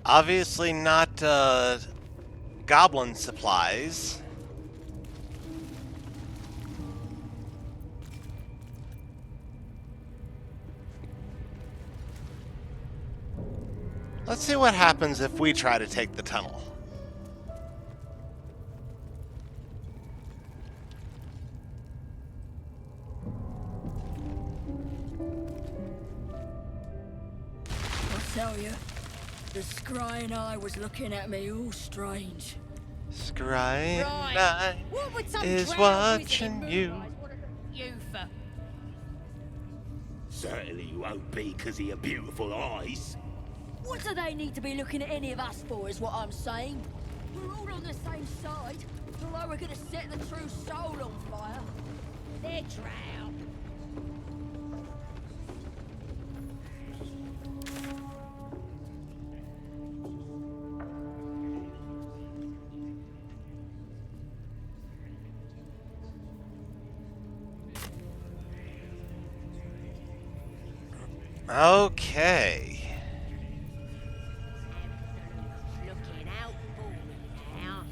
Obviously not goblin supplies. Let's see what happens if we try to take the tunnel. I tell you, the scrying eye was looking at me all strange. Scrying Right. eye What would some is drow watching wizard you. moonrise wanna look at you for? Certainly you won't be because of your beautiful eyes. What do they need to be looking at any of us for, is what I'm saying? We're all on the same side. Although we're gonna set the true soul on fire. They're drow. Okay. Looking out for me now.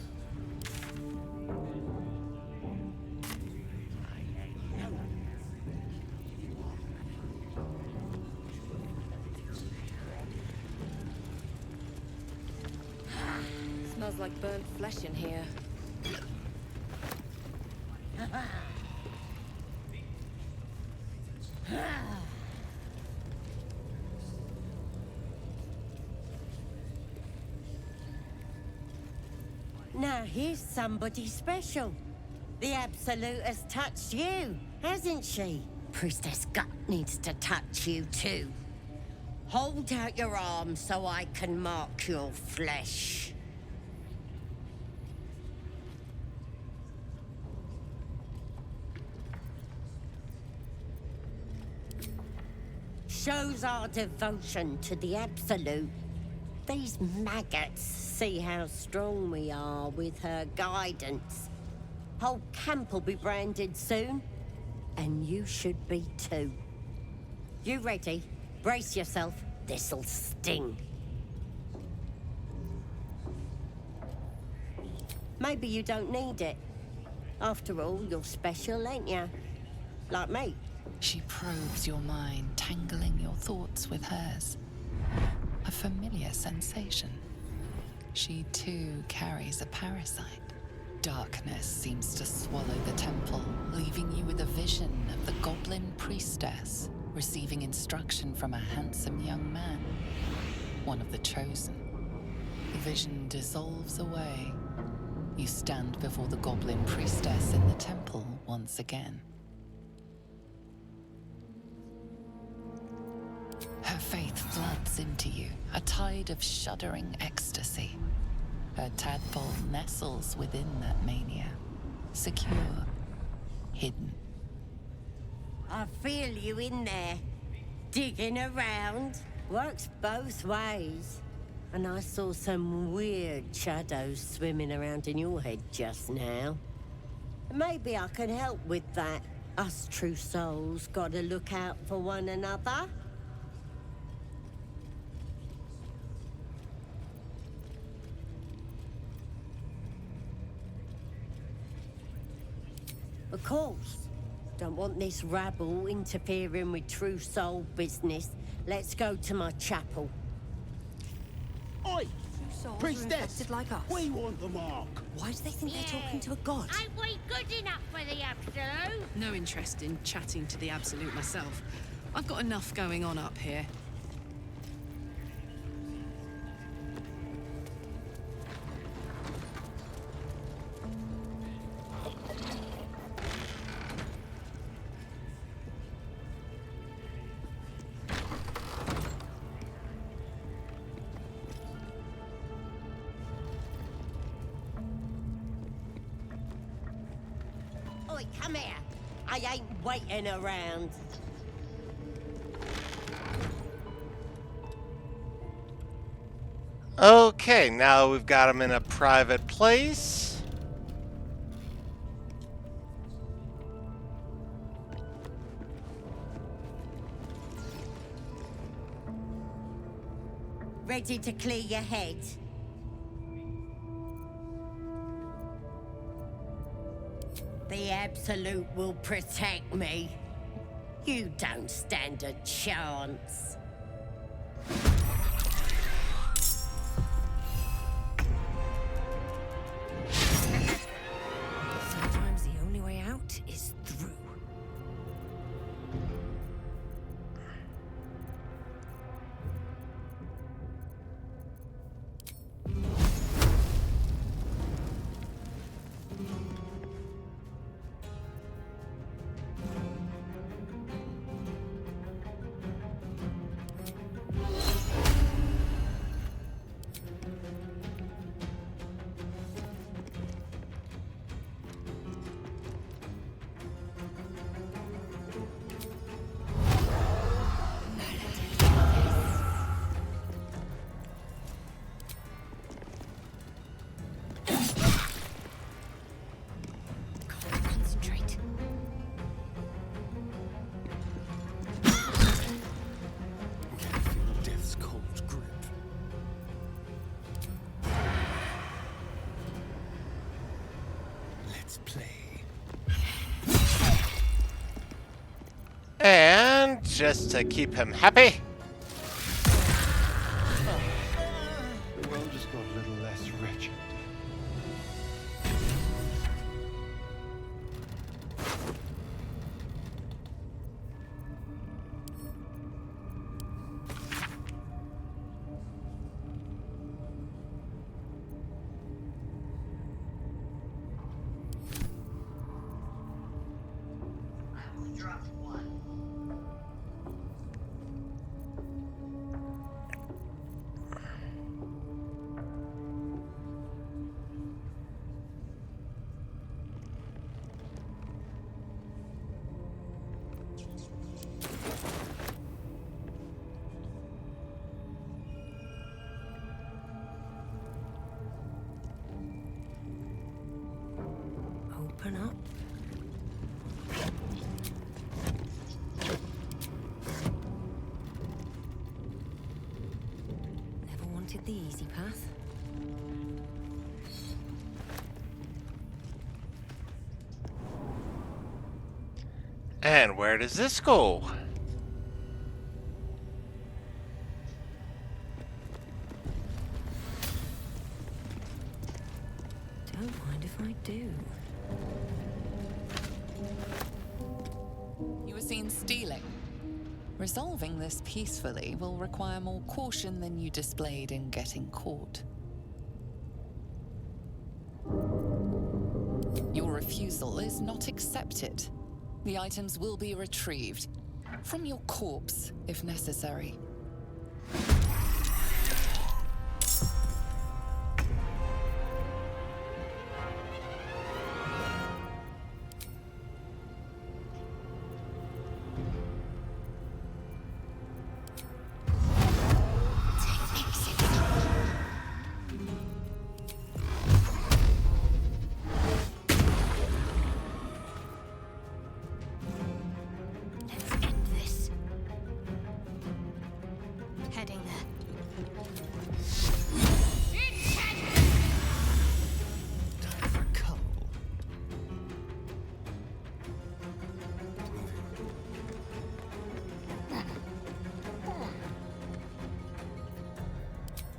Smells like burnt flesh in here. Now here's somebody special. The Absolute has touched you, hasn't she? Priestess Gut needs to touch you too. Hold out your arm so I can mark your flesh. Shows our devotion to the Absolute. These maggots see how strong we are with her guidance. Whole camp will be branded soon, and you should be too. You ready? Brace yourself. This'll sting. Maybe you don't need it. After all, you're special, ain't you? Like me. She probes your mind, tangling your thoughts with hers. A familiar sensation. She too carries a parasite. Darkness seems to swallow the temple, leaving you with a vision of the goblin priestess, receiving instruction from a handsome young man, one of the chosen. The vision dissolves away. You stand before the goblin priestess in the temple once again. Her faith floods into you, a tide of shuddering ecstasy. Her tadpole nestles within that mania, secure, hidden. I feel you in there, digging around. Works both ways. And I saw some weird shadows swimming around in your head just now. Maybe I can help with that. Us true souls gotta look out for one another. Of course. Don't want this rabble interfering with true soul business. Let's go to my chapel. Oi! Souls are Priestess! infected like us. We want the mark! Why do they think they're talking to a god? Ain't we good enough for the Absolute? No interest in chatting to the Absolute myself. I've got enough going on up here. Oi, come here. I ain't waiting around. Okay, now we've got him in a private place. Ready to clear your head? The Absolute will protect me. You don't stand a chance. Sometimes the only way out is through. Concentrate. Feel death's cold grip. Let's play. And just to keep him happy, The world just got a little less wretched. Open up. Never wanted the easy path. and where does this go? Don't mind if I do. You were seen stealing. Resolving this peacefully will require more caution than you displayed in getting caught. Your refusal is not accepted. The items will be retrieved from your corpse, if necessary. Heading there. Time for a cuddle.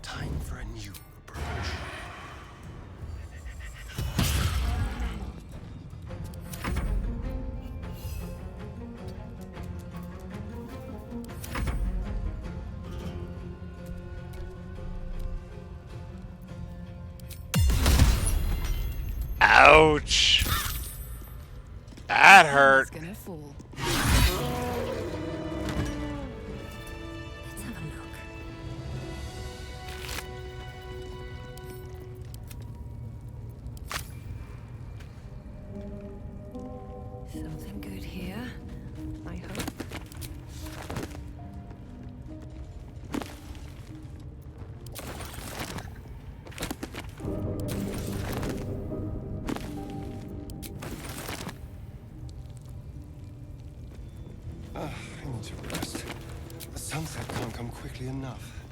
Time for a new approach. Ouch! That hurt. Gonna fall. Let's have a look. Something good here, I hope. I need to rest. The sunset can't come quickly enough.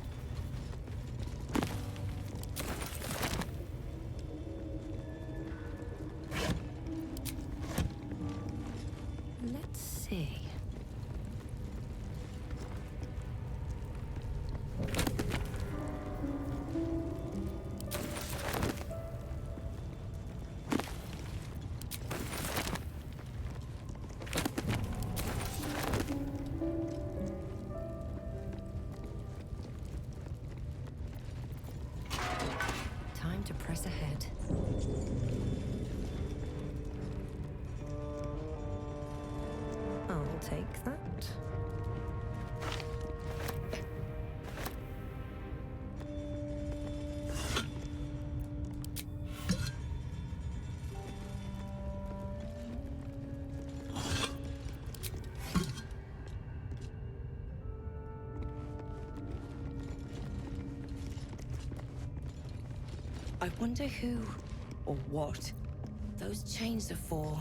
Let's see. Time to press ahead. I'll take that. I wonder who or what those chains are for.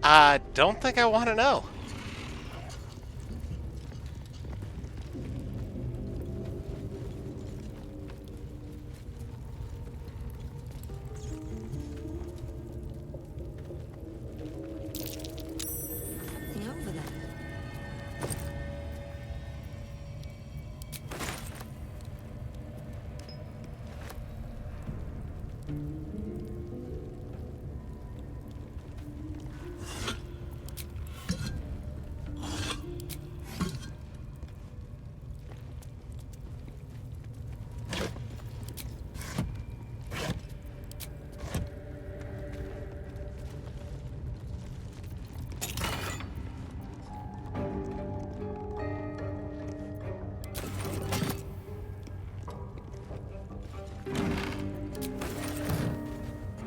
I don't think I want to know. Something over there.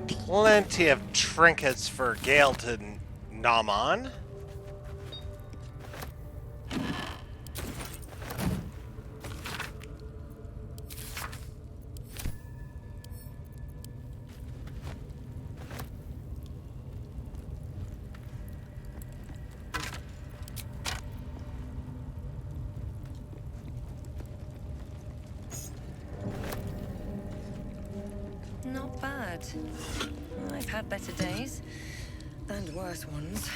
Plenty of trinkets for Gale to nom on. Not bad. I've had better days and worse ones.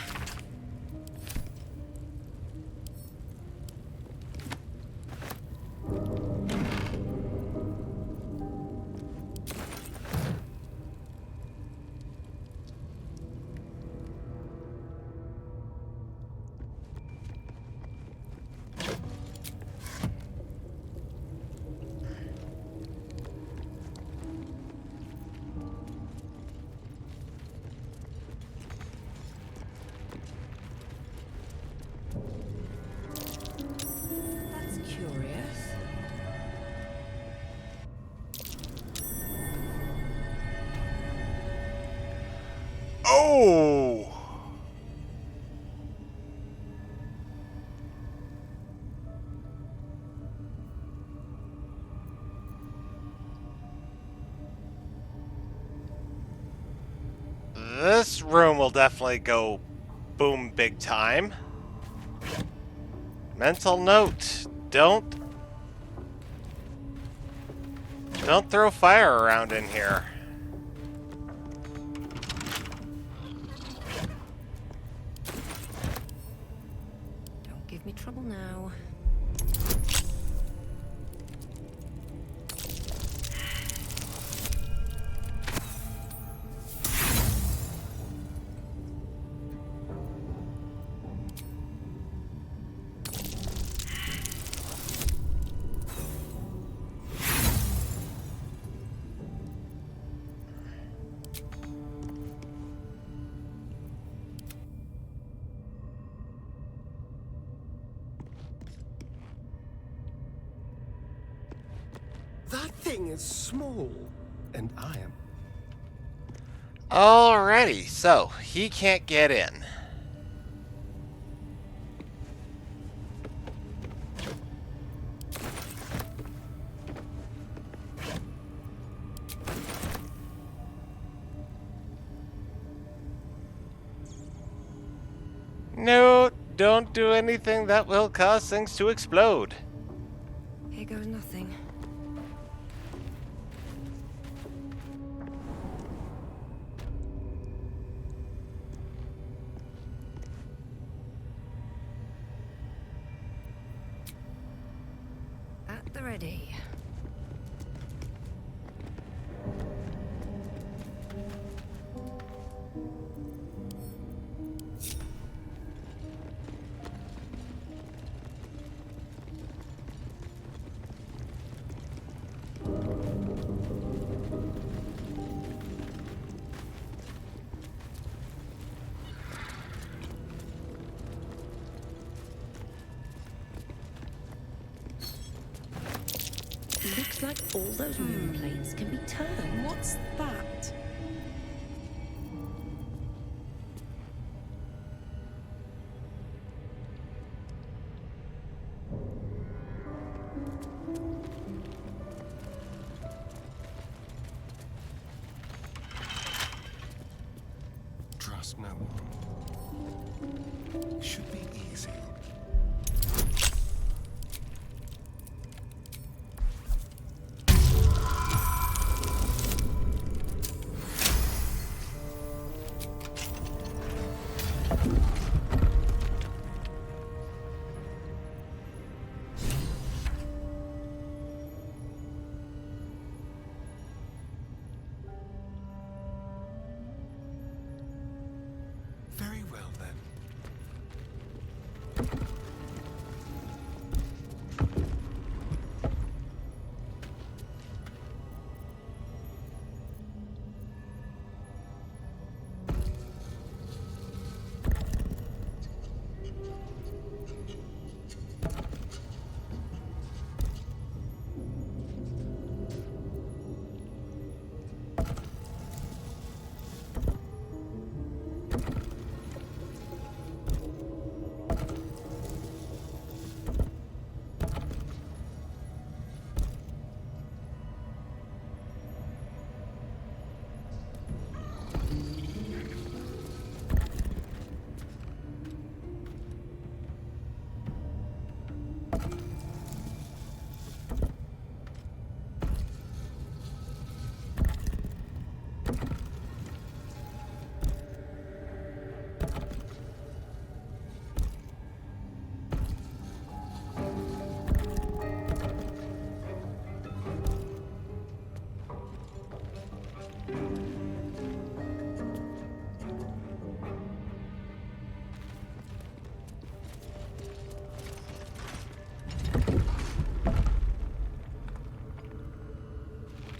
Oh! This room will definitely go boom big time. Mental note, don't throw fire around in here. Don't give me trouble now. That thing is small, and I am. Alrighty, so he can't get in. No, don't do anything that will cause things to explode. Here goes nothing. At the ready. Looks like all those moon plates can be turned. What's that? Trust no one. Should be easy. Very well then.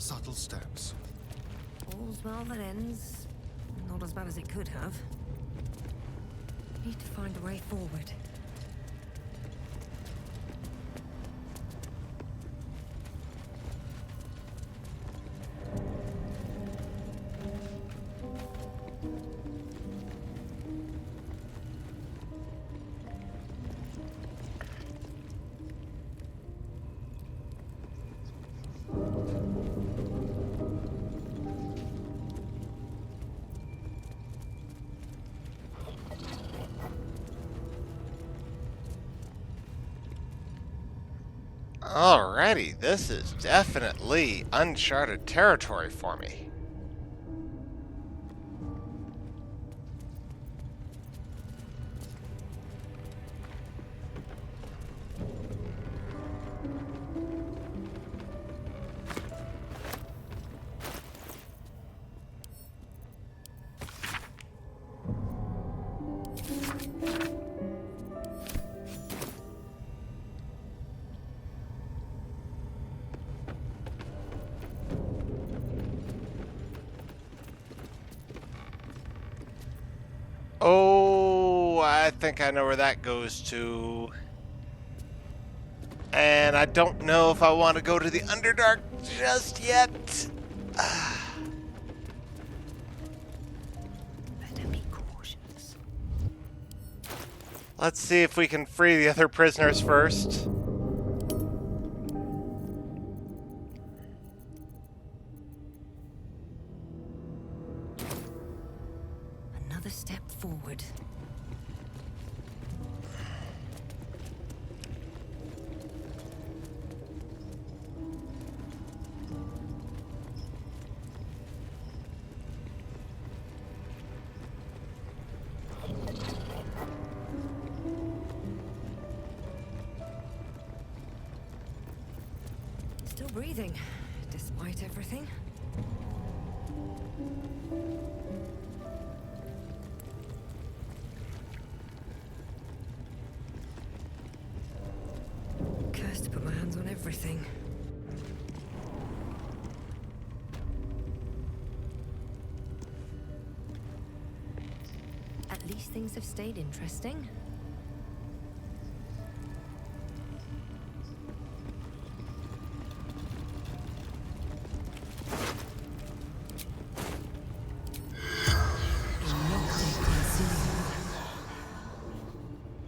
Subtle steps. All's well that ends. Not as bad as it could have. Need to find a way forward. Alrighty, this is definitely uncharted territory for me. Oh, I think I know where that goes to. And I don't know if I want to go to the Underdark just yet. Better be cautious. Let's see if we can free the other prisoners first. Another step forward. Still breathing, despite everything. Cursed to put my hands on everything. At least things have stayed interesting.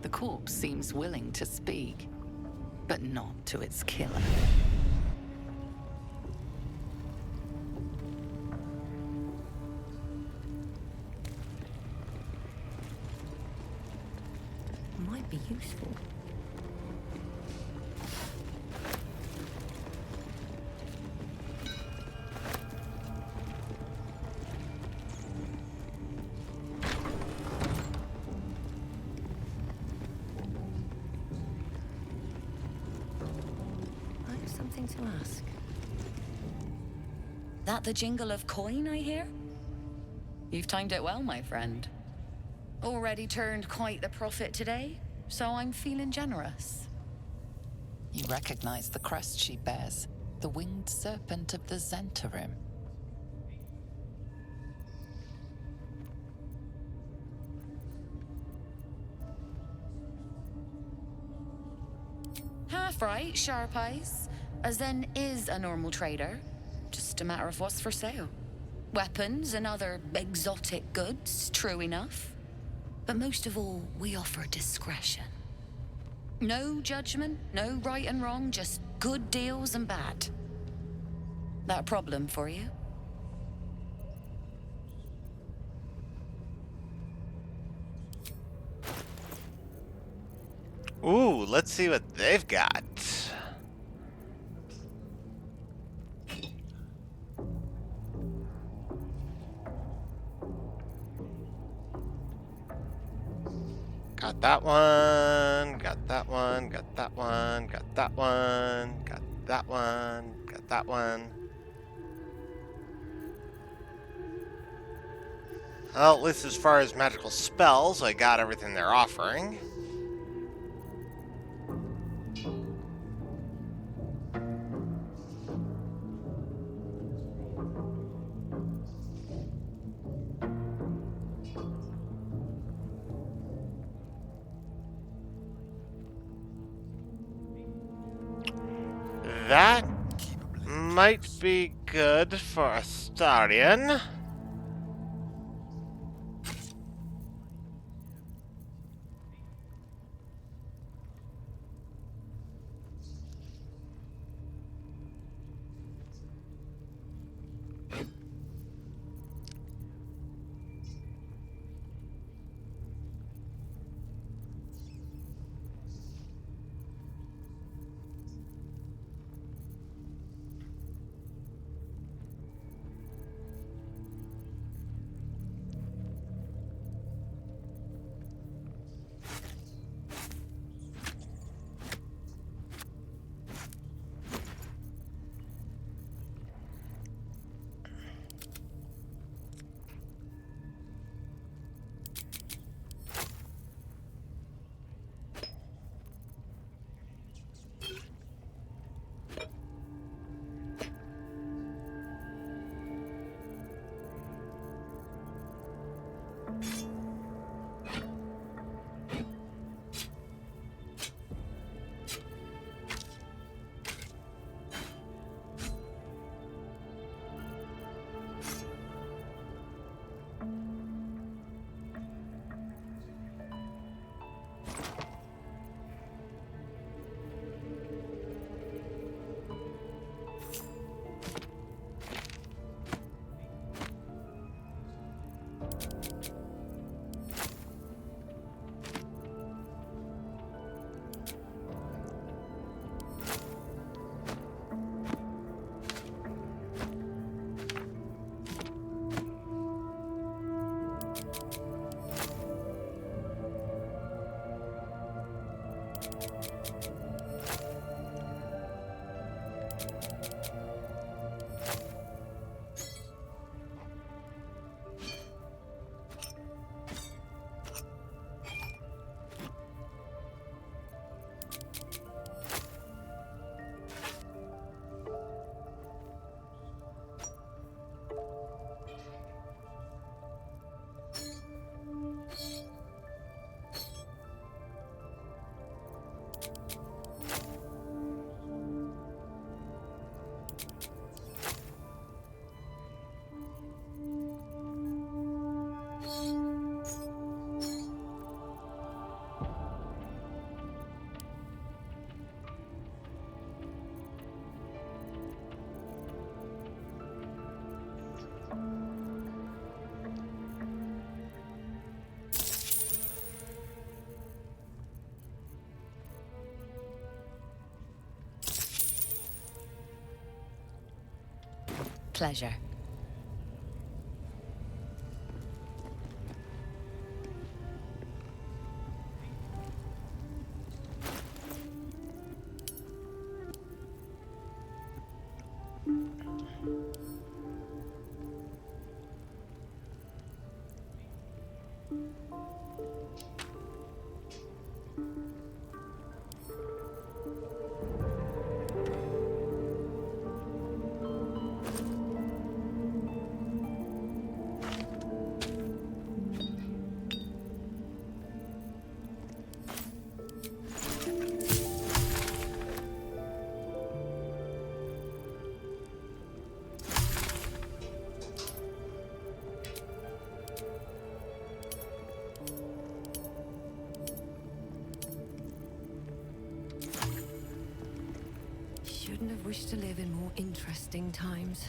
The corpse seems willing to speak, but not to its killer. Might be useful. I have something to ask. That the jingle of coin I hear? You've timed it well, my friend. Already turned quite the profit today, so I'm feeling generous. You recognize the crest she bears, the winged serpent of the Zentarim. Half right, sharp eyes. A Zen is a normal trader. Just a matter of what's for sale. Weapons and other exotic goods, true enough. But most of all, we offer discretion. No judgment, no right and wrong, just good deals and bad. That a problem for you? Ooh, let's see what they've got. Got that one, got that one, got that one, got that one, got that one, got that one. Well, at least as far as magical spells, I got everything they're offering. That might be good for Astarion. pleasure. Shouldn't have wished to live in more interesting times.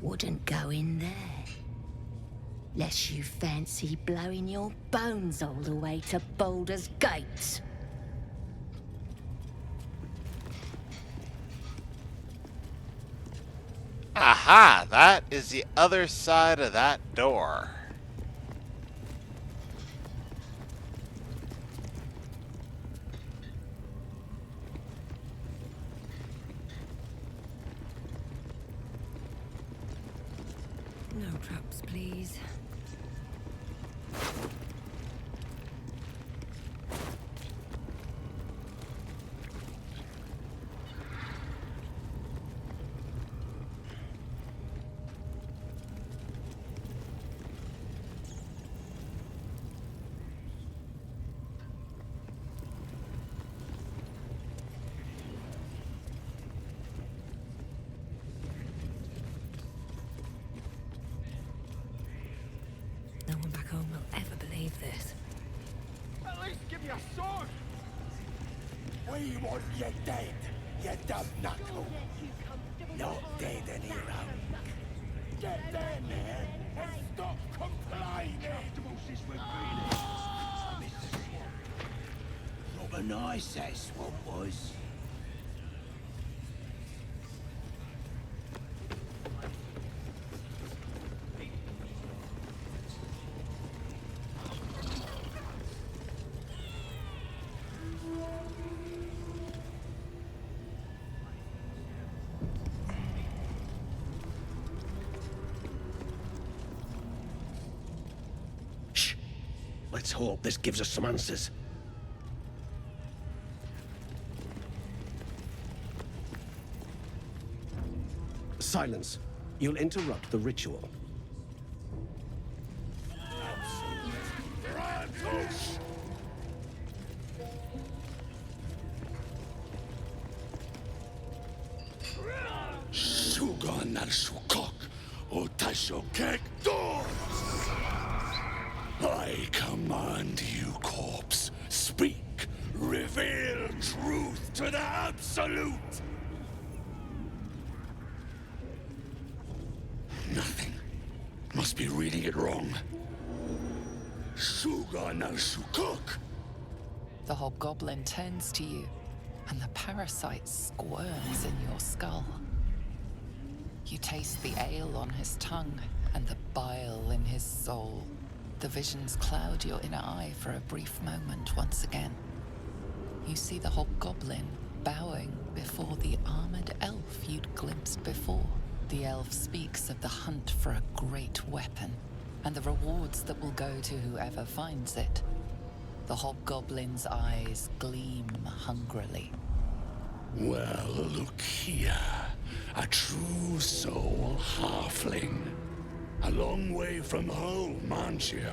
Wouldn't go in there. Lest you fancy blowing your bones all the way to Baldur's Gate. Aha! That is the other side of that door. No traps, please. No one back home will ever believe this. At least give me a sword! We want you dead, you dumb knuckle. Not dead any longer. Get there, man, and stop complaining! Rather nice that swamp was. Let's hope this gives us some answers. Silence. You'll interrupt the ritual. Sugan al Sukok, Otasho Kek Dor! I command you, corpse. Speak. Reveal truth to the Absolute. Nothing. Must be reading it wrong. Suga no Sukok. The hobgoblin turns to you, and the parasite squirms in your skull. You taste the ale on his tongue and the bile in his soul. The visions cloud your inner eye for a brief moment once again. You see the hobgoblin bowing before the armored elf you'd glimpsed before. The elf speaks of the hunt for a great weapon and the rewards that will go to whoever finds it. The hobgoblin's eyes gleam hungrily. Well, look here. A true soul halfling. A long way from home, aren't you?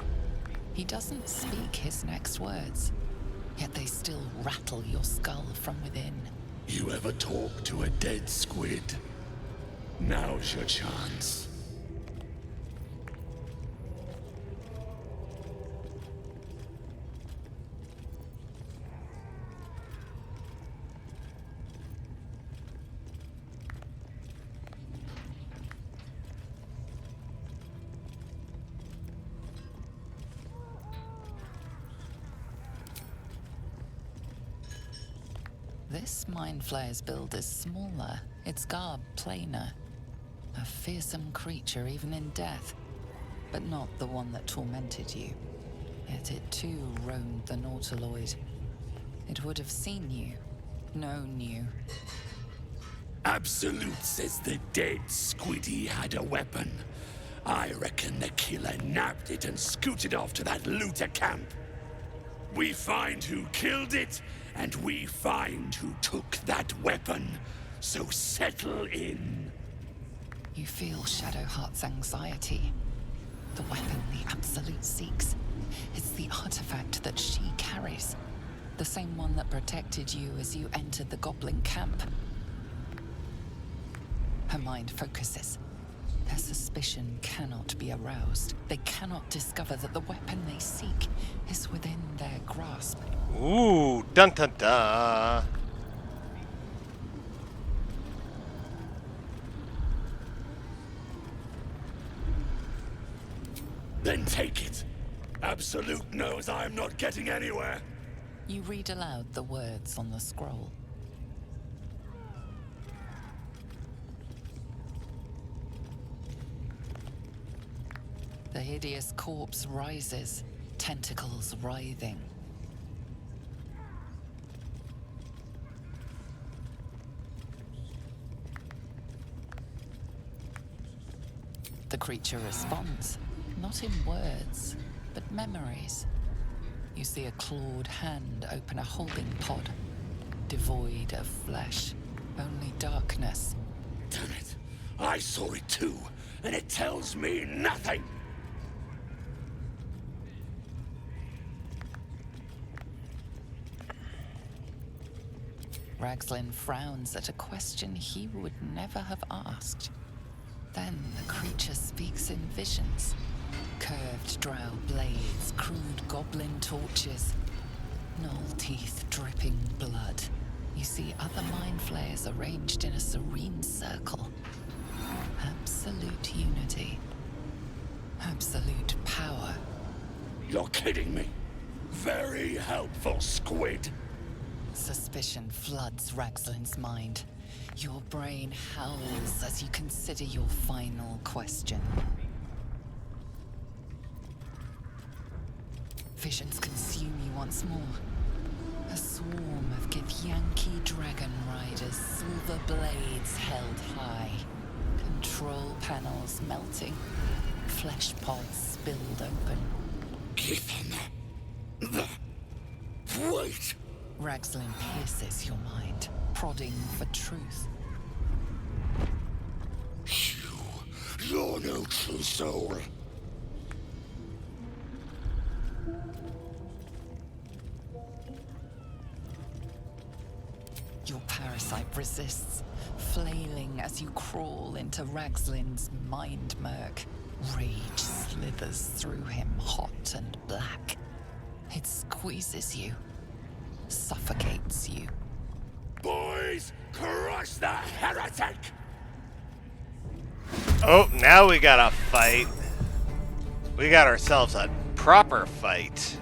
He doesn't speak his next words, yet they still rattle your skull from within. You ever talk to a dead squid? Now's your chance. This Mind Flayer's build is smaller, its garb plainer. A fearsome creature even in death, but not the one that tormented you. Yet it too roamed the Nautiloid. It would have seen you, known you. Absolute says the dead squiddy had a weapon. I reckon the killer nabbed it and scooted off to that looter camp. We find who killed it, and we find who took that weapon. So settle in. You feel Shadowheart's anxiety. The weapon the Absolute seeks. It's the artifact that she carries. The same one that protected you as you entered the goblin camp. Her mind focuses. Their suspicion cannot be aroused. They cannot discover that the weapon they seek is within their grasp. Ooh, dun dun dun. Then take it. Absolute knows I'm not getting anywhere. You read aloud the words on the scroll. The hideous corpse rises, tentacles writhing. The creature responds, not in words, but memories. You see a clawed hand open a holding pod, devoid of flesh, only darkness. Damn it. I saw it too, and it tells me nothing. Ragzlin frowns at a question he would never have asked. Then the creature speaks in visions. Curved drow blades, crude goblin torches, gnoll teeth dripping blood. You see other mind flayers arranged in a serene circle. Absolute unity. Absolute power. You're kidding me. Very helpful, squid. Suspicion floods Ragzlin's mind. Your brain howls as you consider your final question. Visions consume you once more. A swarm of Githyanki dragon riders, silver blades held high. Control panels melting. Flesh pods spilled open. Wait! Ragzlin pierces your mind, prodding for truth. You're no true soul. Your parasite resists, flailing as you crawl into Ragzlin's mind murk. Rage slithers through him, hot and black. It squeezes you, suffocates you. Boys, crush the heretic! Oh, now we gotta fight. We got ourselves a proper fight.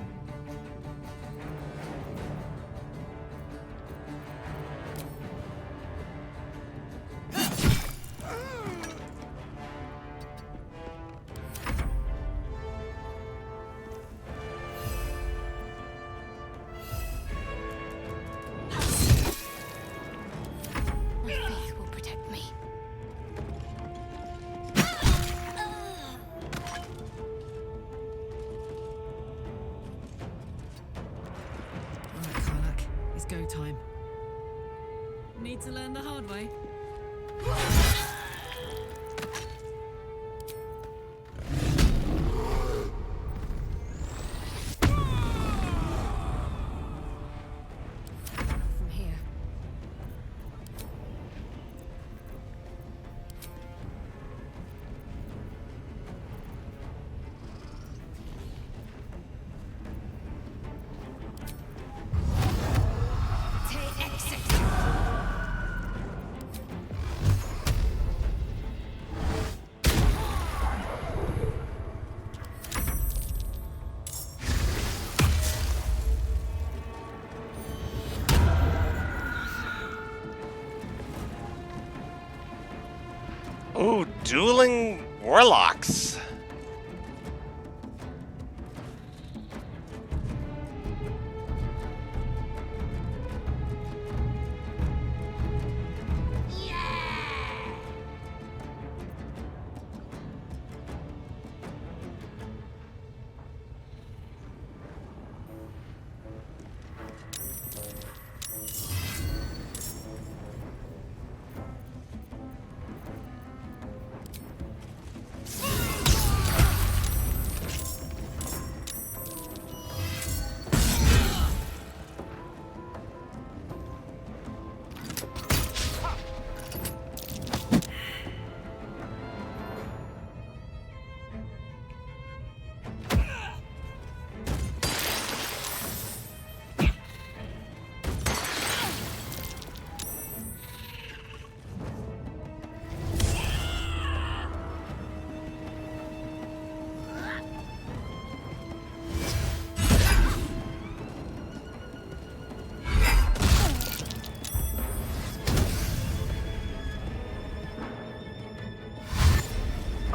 My faith will protect me. Alright, Karlak, it's go time. Need to learn the hard way? Ooh, dueling warlocks.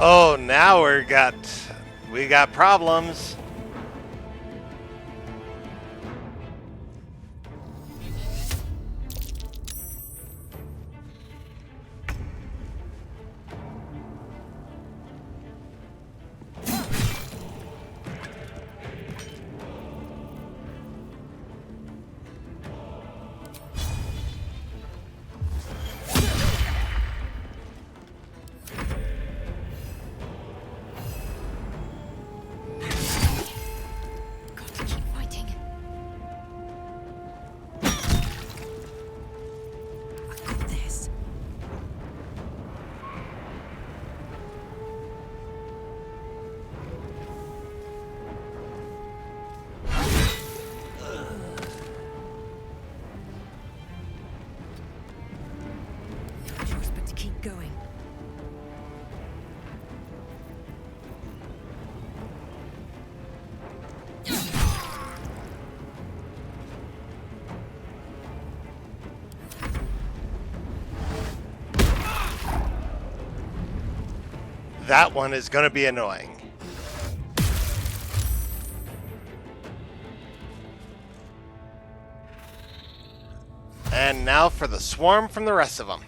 Oh, now we got problems. Going. That one is going to be annoying. And now for the swarm from the rest of them.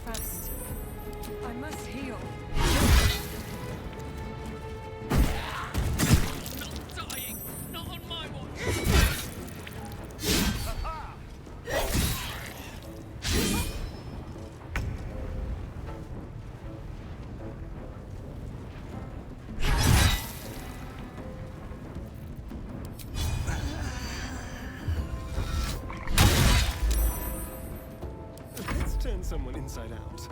Fast. I must heal. Not dying! Not on my watch! Let's turn someone inside out.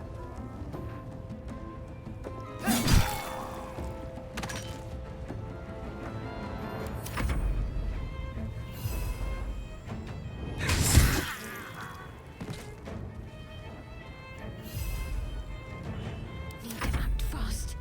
Need to act fast.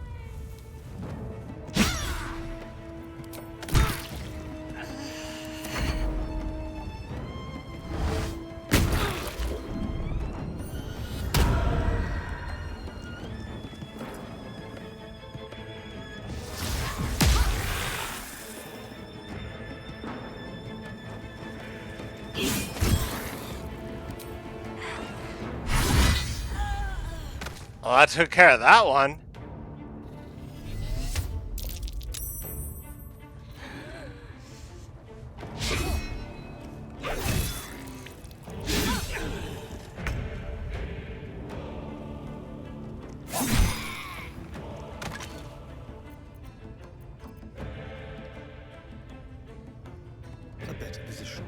Well, I took care of that one. A better position.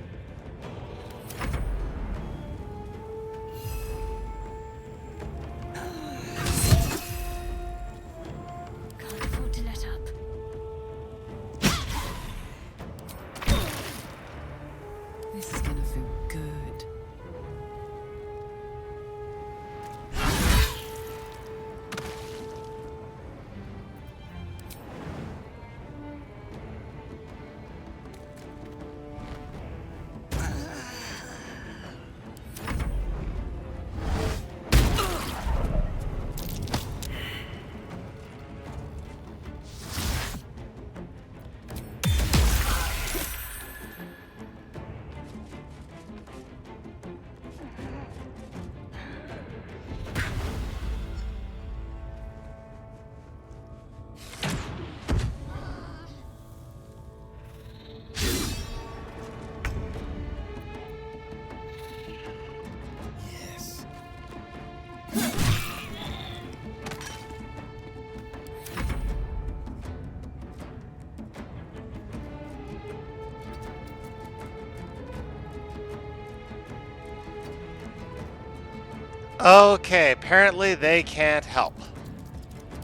Okay, apparently they can't help.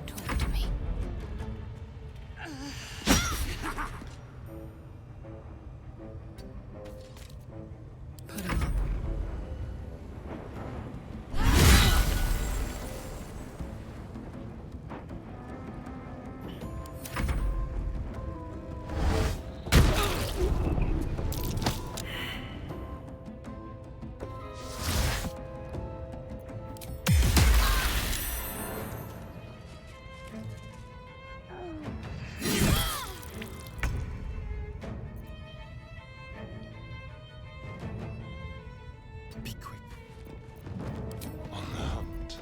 Talk to me. Put him up. Be quick. On the hunt.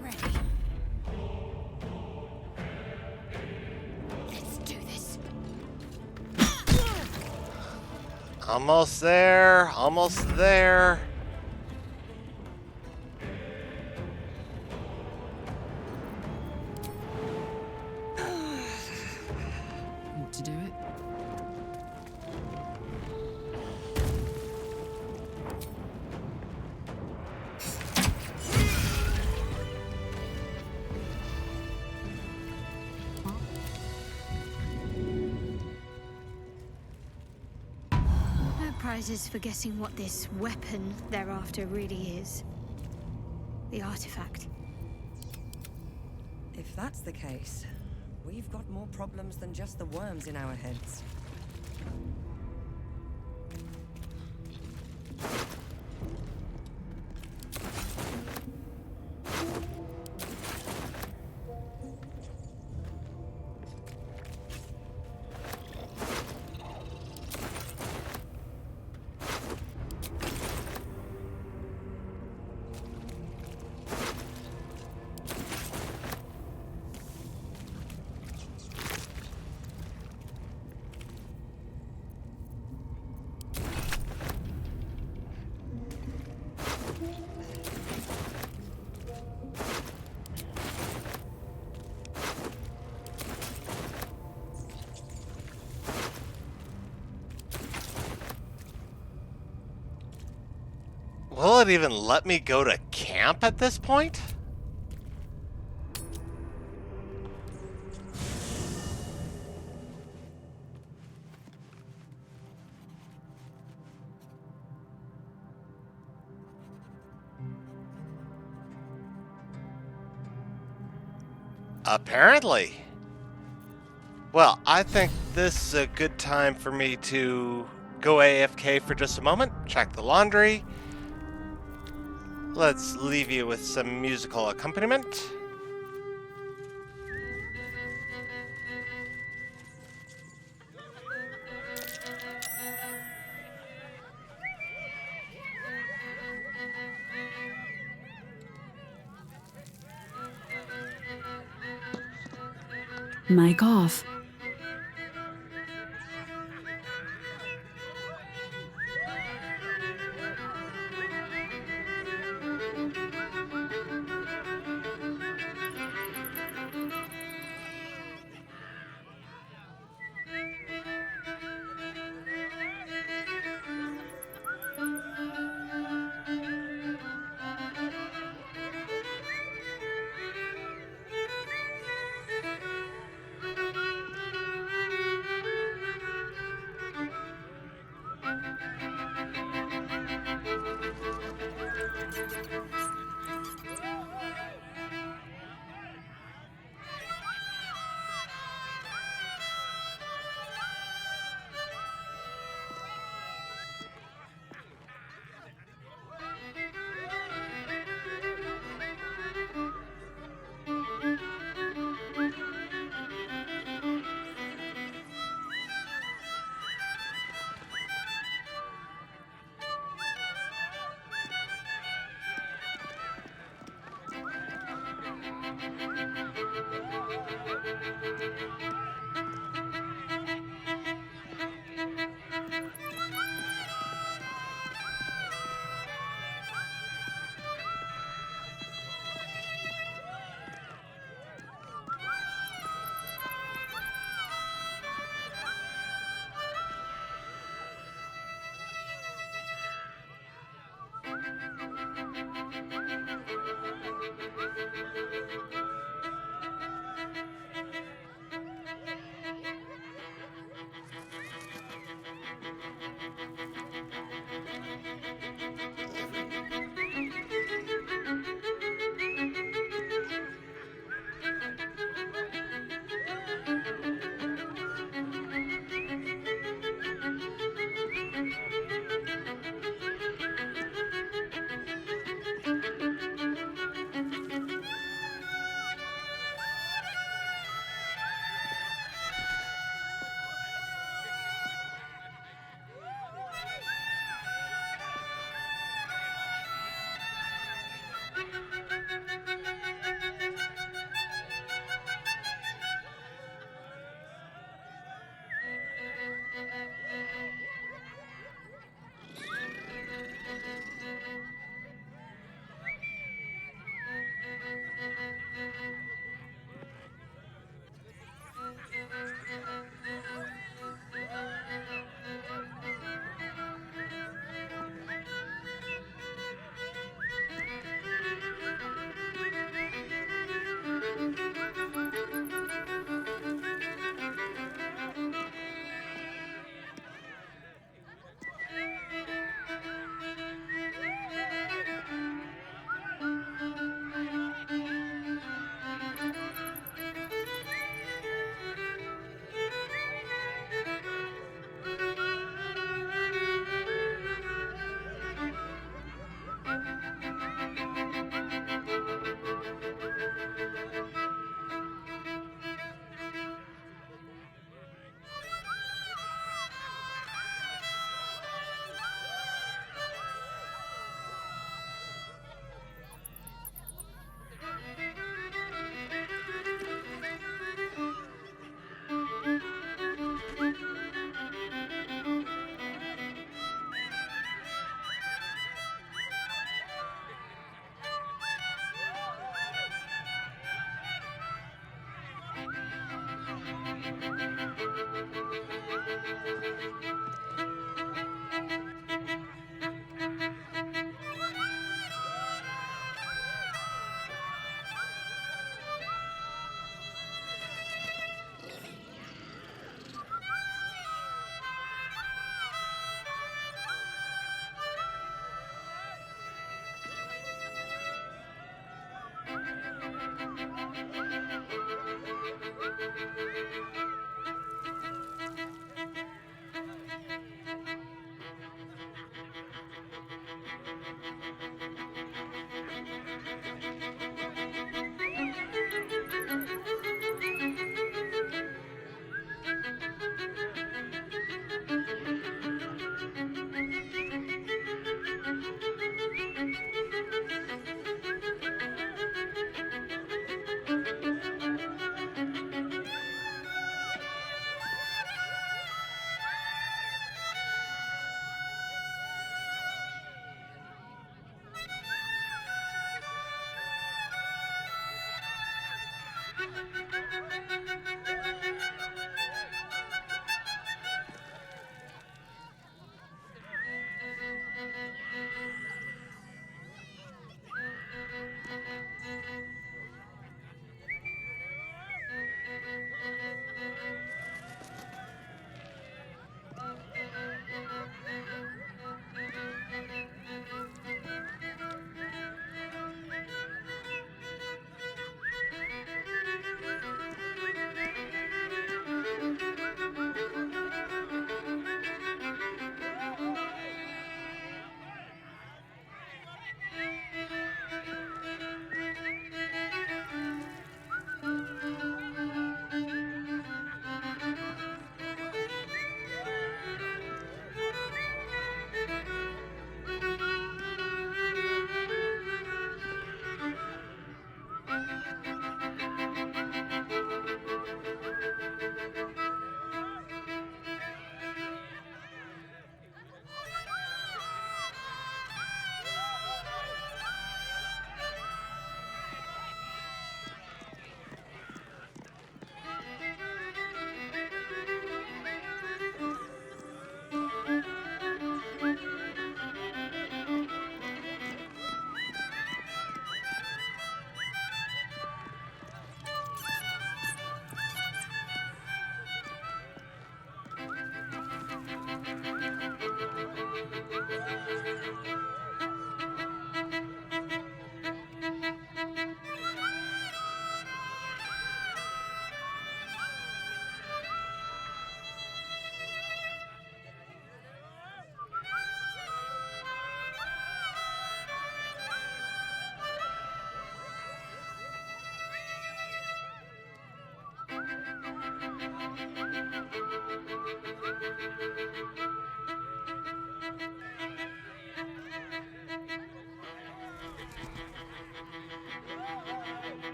Ready. Let's do this. Almost there, almost there. Want to do it? No prizes for guessing what this weapon thereafter really is. The artifact. If that's the case, we've got more problems than just the worms in our heads. Will it even let me go to camp at this point? Apparently. Well, I think this is a good time for me to go AFK for just a moment, check the laundry. Let's leave you with some musical accompaniment. Mic off.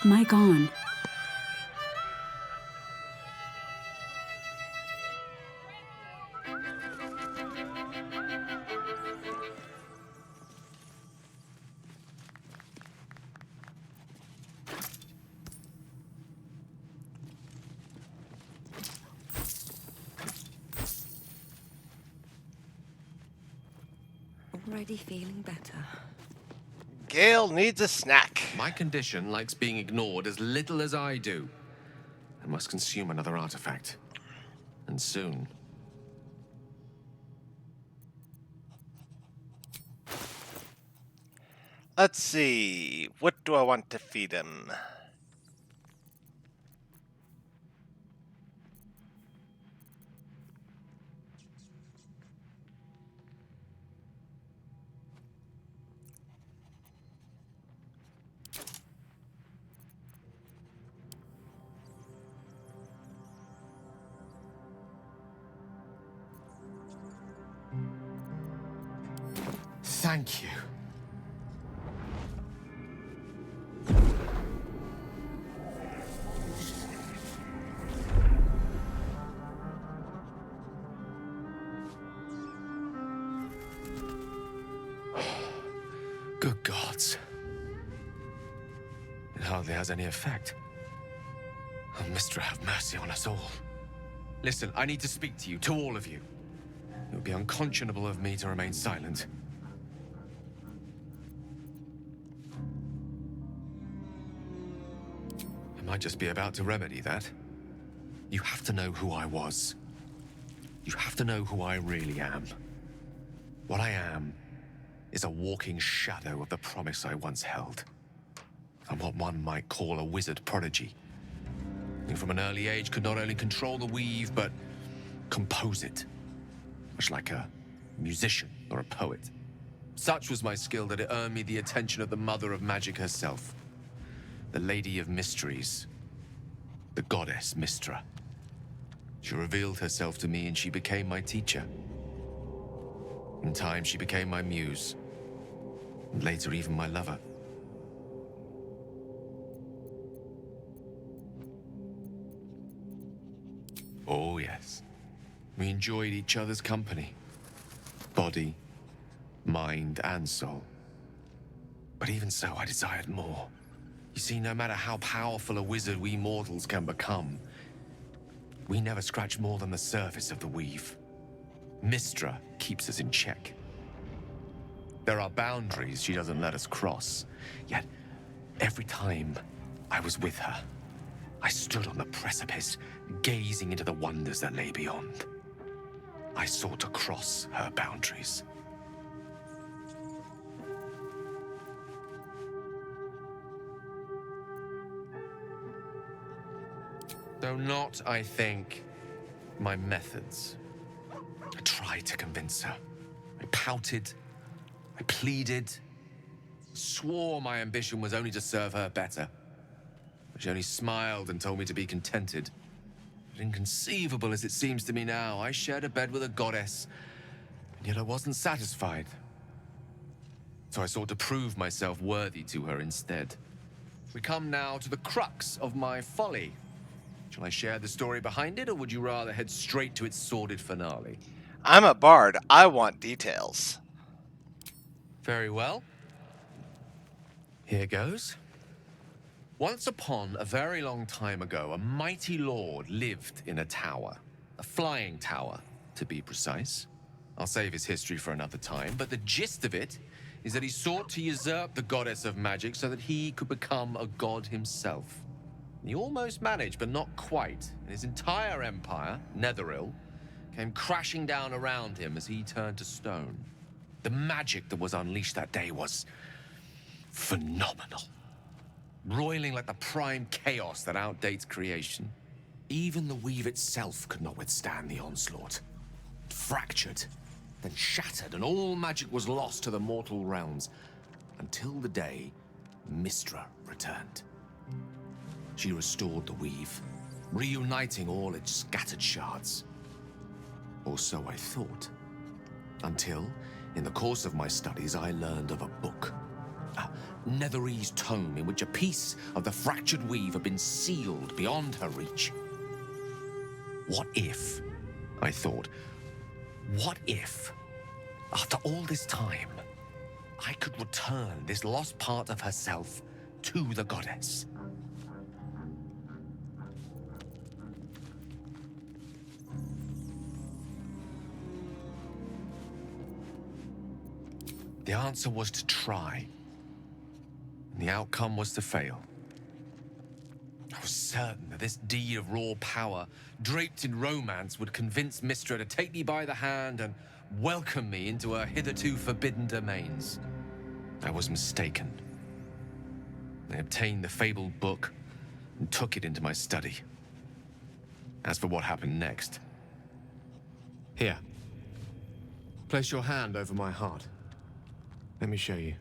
Mic on. Already feeling better. Gale needs a snack. My condition likes being ignored as little as I do. I must consume another artifact. And soon. Let's see. What do I want to feed him? Thank you. Good gods. It hardly has any effect. Oh, Mystra, have mercy on us all. Listen, I need to speak to you, to all of you. It would be unconscionable of me to remain silent. I might just be about to remedy that. You have to know who I was. You have to know who I really am. What I am is a walking shadow of the promise I once held. I'm what one might call a wizard prodigy, who from an early age could not only control the weave, but compose it, much like a musician or a poet. Such was my skill that it earned me the attention of the mother of magic herself, the Lady of Mysteries, the goddess Mystra. She revealed herself to me and she became my teacher. In time, she became my muse. And later, even my lover. Oh, yes. We enjoyed each other's company. Body, mind, and soul. But even so, I desired more. You see, no matter how powerful a wizard we mortals can become, we never scratch more than the surface of the weave. Mystra keeps us in check. There are boundaries she doesn't let us cross. Yet, every time I was with her, I stood on the precipice, gazing into the wonders that lay beyond. I sought to cross her boundaries. Though not, I think, my methods. I tried to convince her. I pouted. I pleaded. Swore my ambition was only to serve her better. But she only smiled and told me to be contented. But inconceivable as it seems to me now, I shared a bed with a goddess, and yet I wasn't satisfied. So I sought to prove myself worthy to her instead. We come now to the crux of my folly. Shall I share the story behind it, or would you rather head straight to its sordid finale? I'm a bard. I want details. Very well. Here goes. Once upon a very long time ago, a mighty lord lived in a tower. A flying tower, to be precise. I'll save his history for another time, but the gist of it is that he sought to usurp the goddess of magic so that he could become a god himself. He almost managed, but not quite. And his entire empire, Netheril, came crashing down around him as he turned to stone. The magic that was unleashed that day was phenomenal. Roiling like the prime chaos that outdates creation. Even the weave itself could not withstand the onslaught. It fractured, then shattered, and all magic was lost to the mortal realms. Until the day Mystra returned. She restored the weave, reuniting all its scattered shards. Or so I thought. Until, in the course of my studies, I learned of a book. A Netherese tome in which a piece of the fractured weave had been sealed beyond her reach. What if, I thought, what if, after all this time, I could return this lost part of herself to the goddess? The answer was to try. And the outcome was to fail. I was certain that this deed of raw power, draped in romance, would convince Mystra to take me by the hand and welcome me into her hitherto forbidden domains. I was mistaken. I obtained the fabled book and took it into my study. As for what happened next... Here. Place your hand over my heart. Let me show you.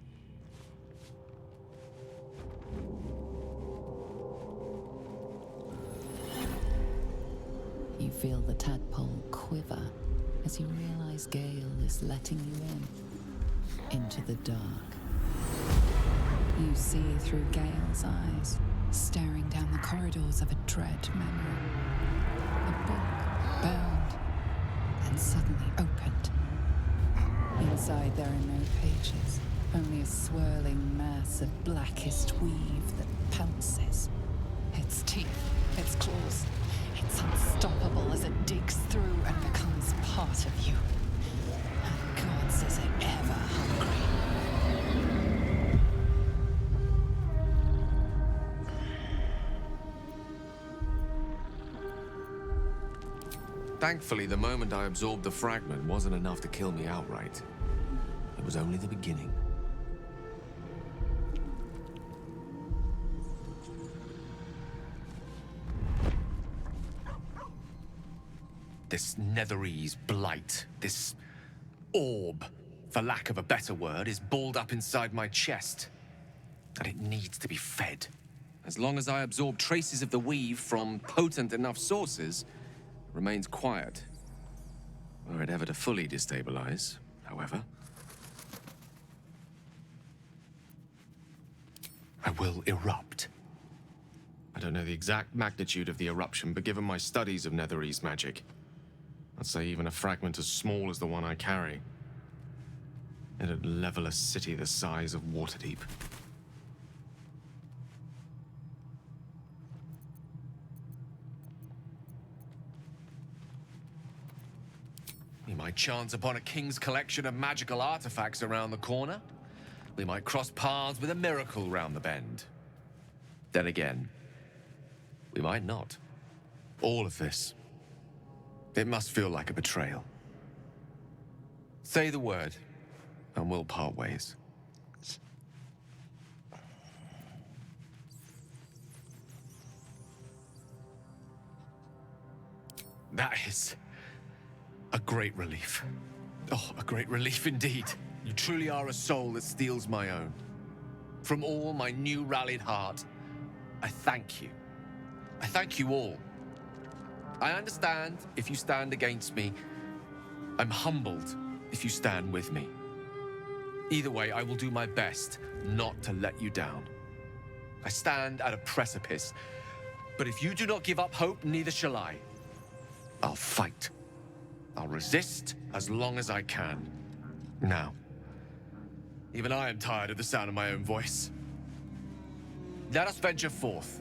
You feel the tadpole quiver as you realize Gale is letting you into the dark. You see through Gale's eyes, staring down the corridors of a dread memory. A book bound and suddenly opened. Inside there are no pages, only a swirling mass of blackest weave that pounces. Its teeth, its claws, it's unstoppable as it digs through and becomes part of you. And gods, is it ever hungry. Thankfully, the moment I absorbed the fragment wasn't enough to kill me outright. It was only the beginning. This Netherese blight, this orb, for lack of a better word, is balled up inside my chest. And it needs to be fed. As long as I absorb traces of the weave from potent enough sources, remains quiet. Were it ever to fully destabilize, however, I will erupt. I don't know the exact magnitude of the eruption, but given my studies of Netherese magic, I'd say even a fragment as small as the one I carry, it'd level a city the size of Waterdeep. We might chance upon a king's collection of magical artifacts around the corner. We might cross paths with a miracle round the bend. Then again, we might not. All of this, it must feel like a betrayal. Say the word, and we'll part ways. That is a great relief. Oh, a great relief indeed. You truly are a soul that steals my own. From all my new rallied heart, I thank you. I thank you all. I understand if you stand against me. I'm humbled if you stand with me. Either way, I will do my best not to let you down. I stand at a precipice, but if you do not give up hope, neither shall I. I'll fight. I'll resist as long as I can. Now, even I am tired of the sound of my own voice. Let us venture forth.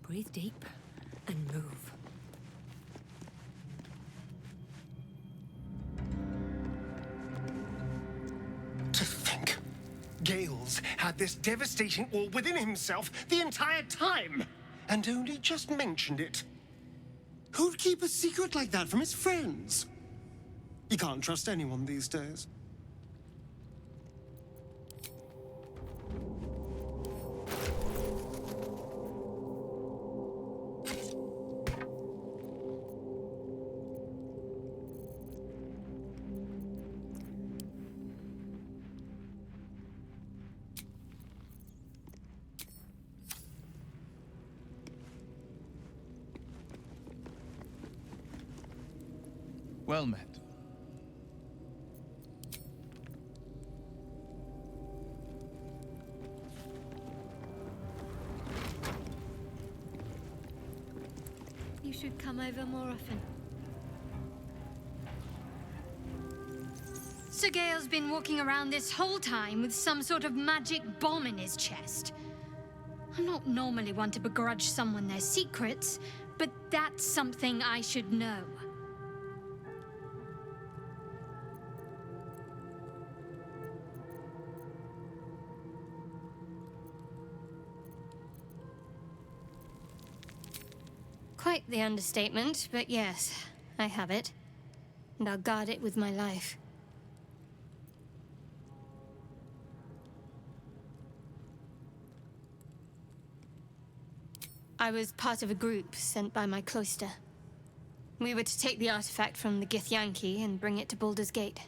Breathe deep and move. To think, Gales had this devastating war within himself the entire time, and only just mentioned it. Who'd keep a secret like that from his friends? You can't trust anyone these days. Well met. You should come over more often. Sir Gale's been walking around this whole time with some sort of magic bomb in his chest. I'm not normally one to begrudge someone their secrets, but that's something I should know. Quite the understatement, but yes, I have it. And I'll guard it with my life. I was part of a group sent by my cloister. We were to take the artifact from the Githyanki and bring it to Baldur's Gate,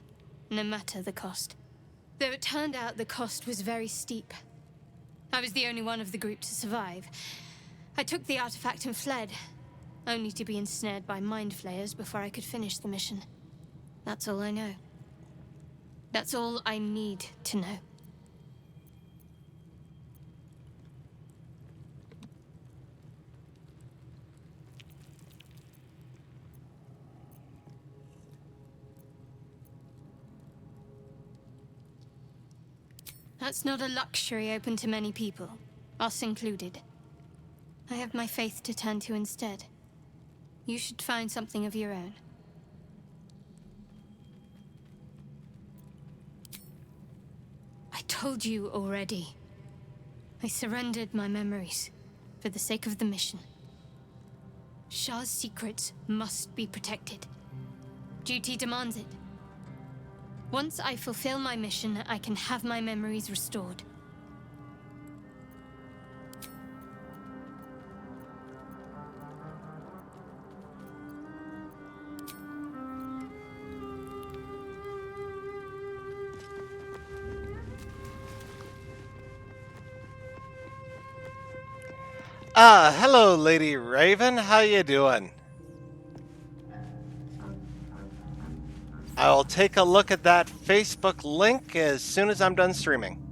no matter the cost. Though it turned out the cost was very steep. I was the only one of the group to survive. I took the artifact and fled, only to be ensnared by mind flayers before I could finish the mission. That's all I know. That's all I need to know. That's not a luxury open to many people, us included. I have my faith to turn to instead. You should find something of your own. I told you already. I surrendered my memories for the sake of the mission. Shah's secrets must be protected. Duty demands it. Once I fulfill my mission, I can have my memories restored. Hello, Lady Raven. How you doing? I'll take a look at that Facebook link as soon as I'm done streaming.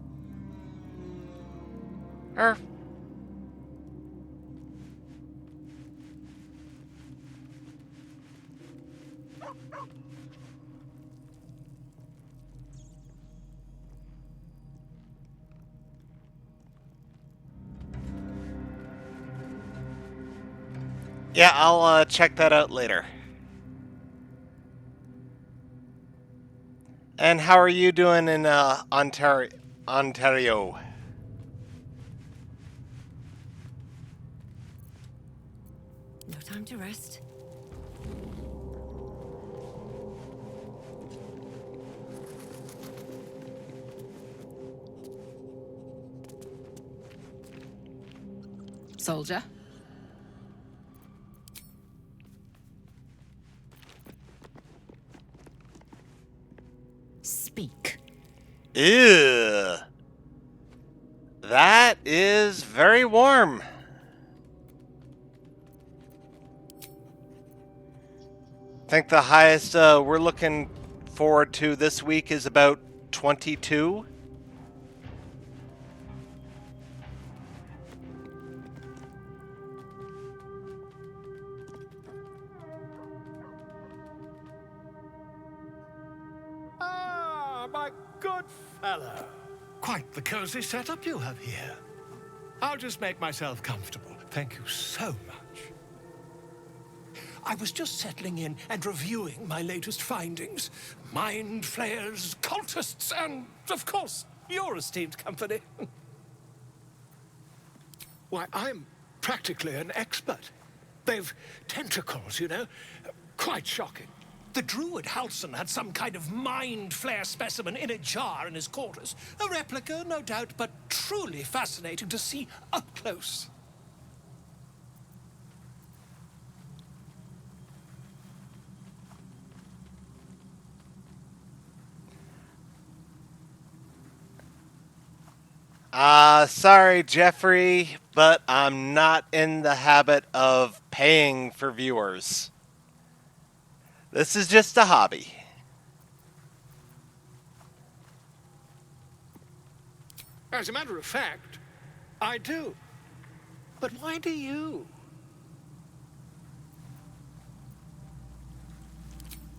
Yeah, I'll check that out later. And how are you doing in Ontario? No time to rest. Soldier? Speak. Ew. That is very warm. I think the highest we're looking forward to this week is about 22. Ah, my good fellow. Quite the cozy setup you have here. I'll just make myself comfortable. Thank you so much. I was just settling in and reviewing my latest findings. Mind flayers, cultists, and, of course, your esteemed company. Why, I'm practically an expert. They've tentacles, you know. Quite shocking. The druid Halson had some kind of mind flare specimen in a jar in his quarters. A replica, no doubt, but truly fascinating to see up close. Sorry, Jeffrey, but I'm not in the habit of paying for viewers. This is just a hobby. As a matter of fact, I do. But why do you?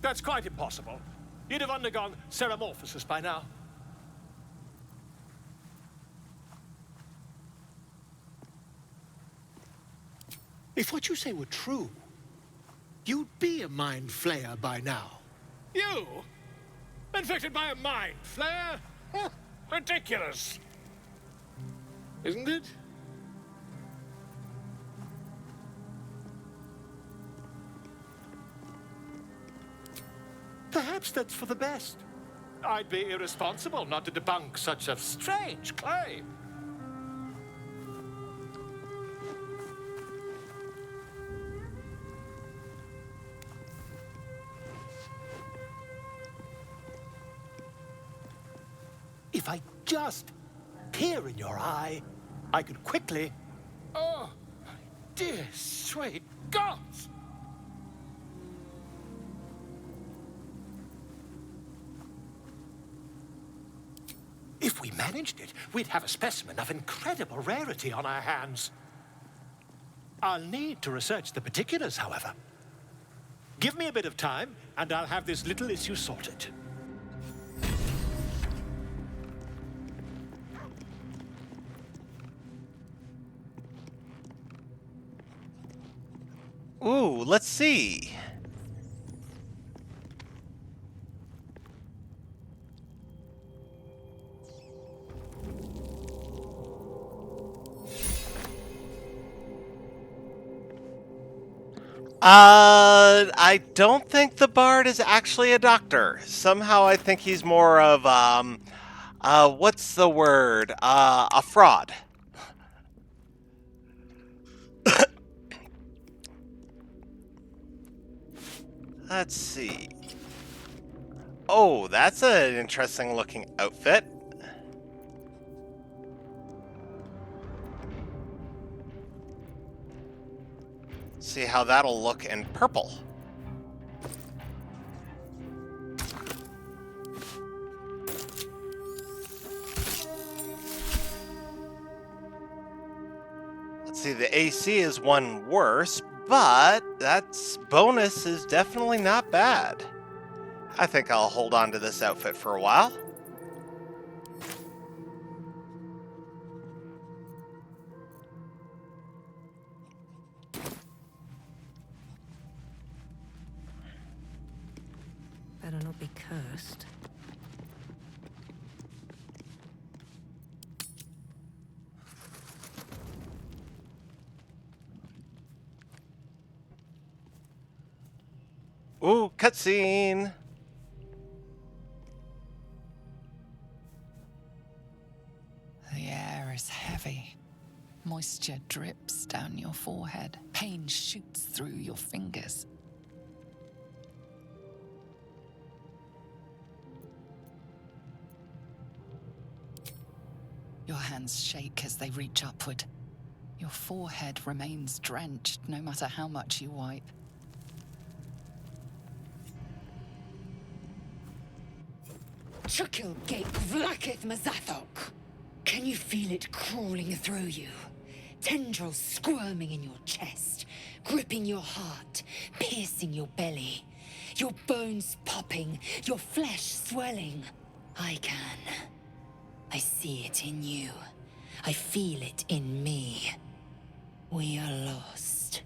That's quite impossible. You'd have undergone ceramorphosis by now. If what you say were true, you'd be a mind flayer by now. You? Infected by a mind flayer? Huh, ridiculous. Isn't it? Perhaps that's for the best. I'd be irresponsible not to debunk such a strange claim. If I just peer in your eye, I could quickly... Oh, my dear, sweet gods! If we managed it, we'd have a specimen of incredible rarity on our hands. I'll need to research the particulars, however. Give me a bit of time, and I'll have this little issue sorted. Ooh, let's see. I don't think the Bard is actually a doctor. Somehow I think he's more of, what's the word? A fraud. Let's see. Oh, that's an interesting looking outfit. See how that'll look in purple. Let's see, the AC is one worse, but that's bonus is definitely not bad. I think I'll hold on to this outfit for a while. Better not be cursed. Ooh, cutscene! The air is heavy. Moisture drips down your forehead. Pain shoots through your fingers. Your hands shake as they reach upward. Your forehead remains drenched no matter how much you wipe. Chukil gate vlakith mazathok. Can you feel it crawling through you? Tendrils squirming in your chest, gripping your heart, piercing your belly. Your bones popping, your flesh swelling. I can. I see it in you. I feel it in me. We are lost.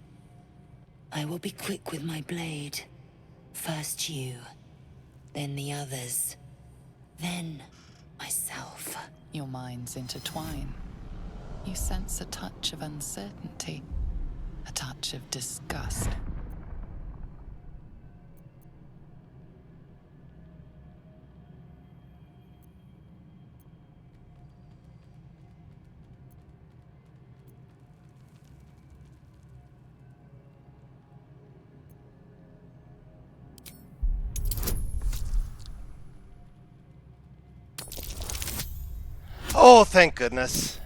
I will be quick with my blade. First you, then the others, then myself. Your minds intertwine. You sense a touch of uncertainty, a touch of disgust. Oh, thank goodness.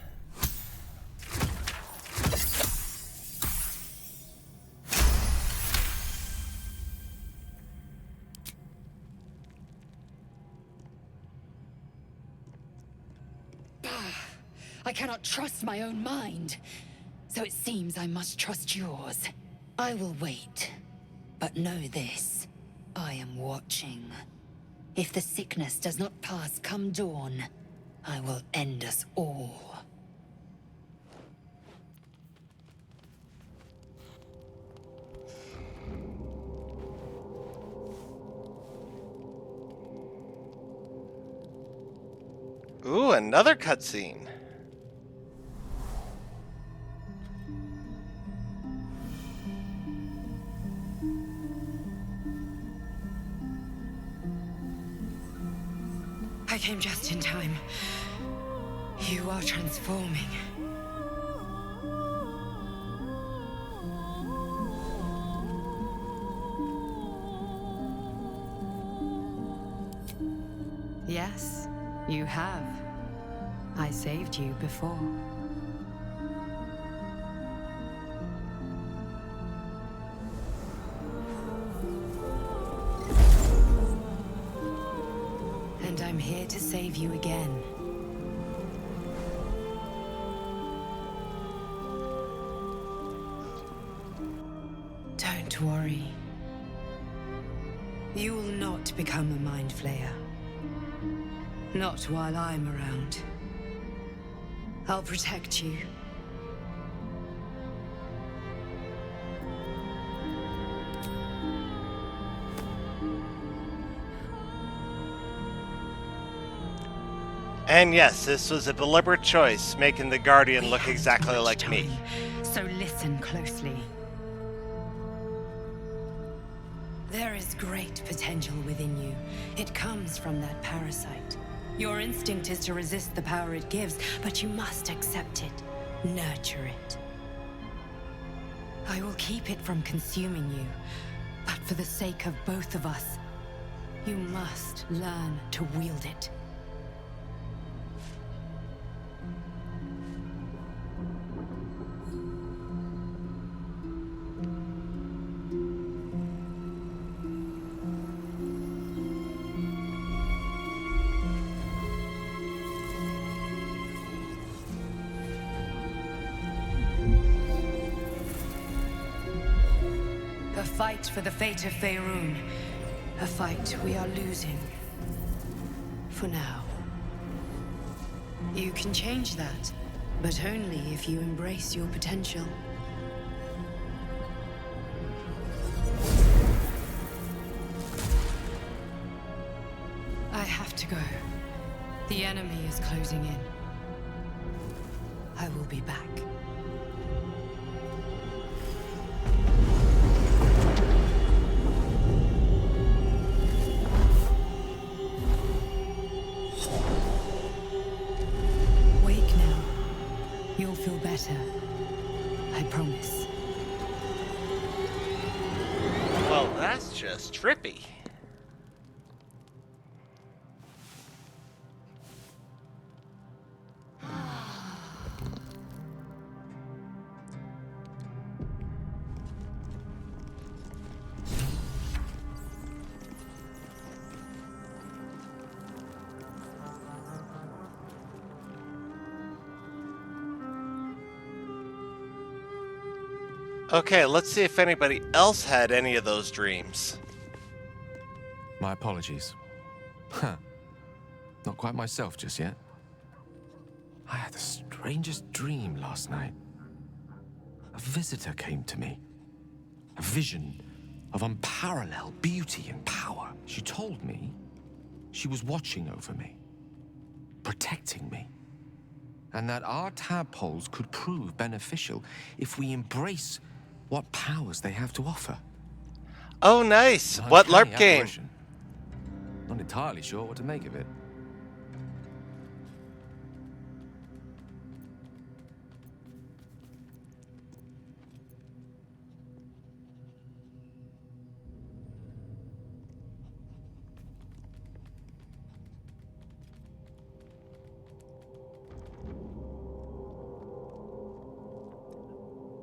I cannot trust my own mind, so it seems I must trust yours. I will wait, but know this. I am watching. If the sickness does not pass come dawn, I will end us all. Ooh, another cutscene. I came just in time. You are transforming. Yes, you have. I saved you before. And I'm here to save you again. Don't worry. You will not become a Mind Flayer. Not while I'm around. I'll protect you. And yes, this was a deliberate choice, making the Guardian look exactly like me. So listen closely. There is great potential within you. It comes from that parasite. Your instinct is to resist the power it gives, but you must accept it, nurture it. I will keep it from consuming you, but for the sake of both of us, you must learn to wield it. fight for the fate of Faerun. A fight we are losing. For now. You can change that, but only if you embrace your potential. I have to go. The enemy is closing in. I will be back. Wake now. You'll feel better. I promise. Well, that's just trippy. Okay, let's see if anybody else had any of those dreams. My apologies. Huh. Not quite myself just yet. I had the strangest dream last night. A visitor came to me. A vision of unparalleled beauty and power. She told me she was watching over me, protecting me, and that our tadpoles could prove beneficial if we embrace what powers they have to offer. Oh, nice. What LARP game? Not entirely sure what to make of it.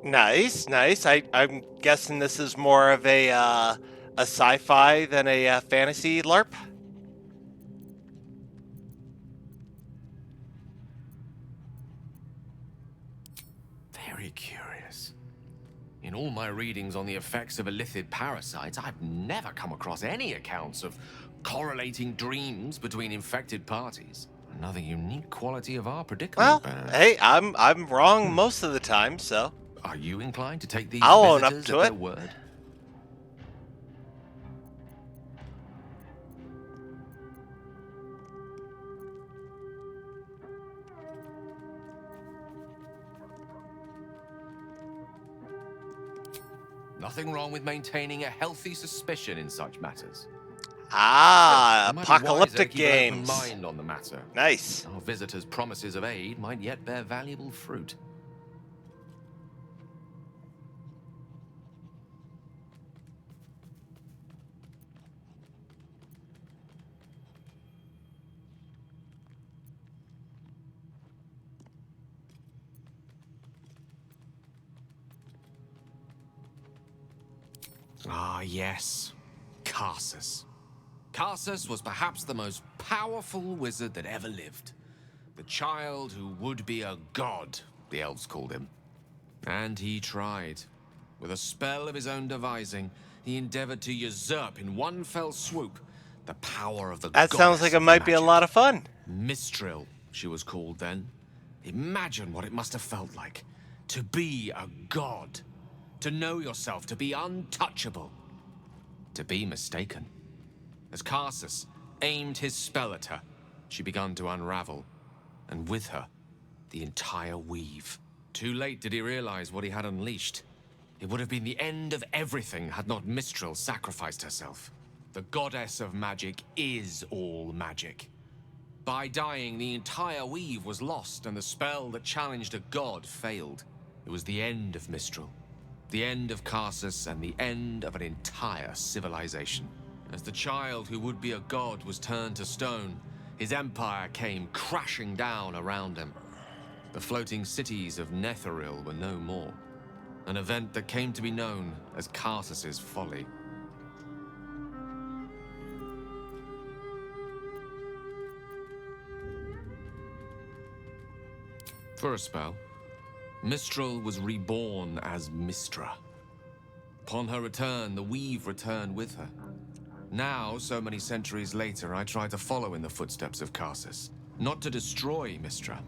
Nice, nice. I'm guessing this is more of a sci-fi than a fantasy LARP. Very curious. In all my readings on the effects of illithid parasites, I've never come across any accounts of correlating dreams between infected parties. Another unique quality of our predicament. Well, hey, I'm wrong most of the time, so. Are you inclined to take these I'll own visitors up to at it. their word? Nothing wrong with maintaining a healthy suspicion in such matters. Ah, It might be wiser to apocalyptic keep an open games. mind on the matter. Nice. Our visitors' promises of aid might yet bear valuable fruit. Ah, yes. Karsus. Karsus was perhaps the most powerful wizard that ever lived. The child who would be a god, the elves called him. And he tried. With a spell of his own devising, he endeavored to usurp in one fell swoop the power of the That sounds like it might be a lot of fun. Mistral, she was called then. Imagine what it must have felt like to be a god. To know yourself, to be untouchable. To be mistaken. As Karsus aimed his spell at her, she began to unravel. And with her, the entire weave. Too late did he realize what he had unleashed. It would have been the end of everything had not Mistral sacrificed herself. The goddess of magic is all magic. By dying, the entire weave was lost, and the spell that challenged a god failed. It was the end of Mistral. The end of Karsus, and the end of an entire civilization. As the child who would be a god was turned to stone, his empire came crashing down around him. The floating cities of Netheril were no more. An event that came to be known as Karsus's folly. For a spell, Mistral was reborn as Mistra. Upon her return, the weave returned with her. Now, so many centuries later, I try to follow in the footsteps of Karsus. Not to destroy Mystra,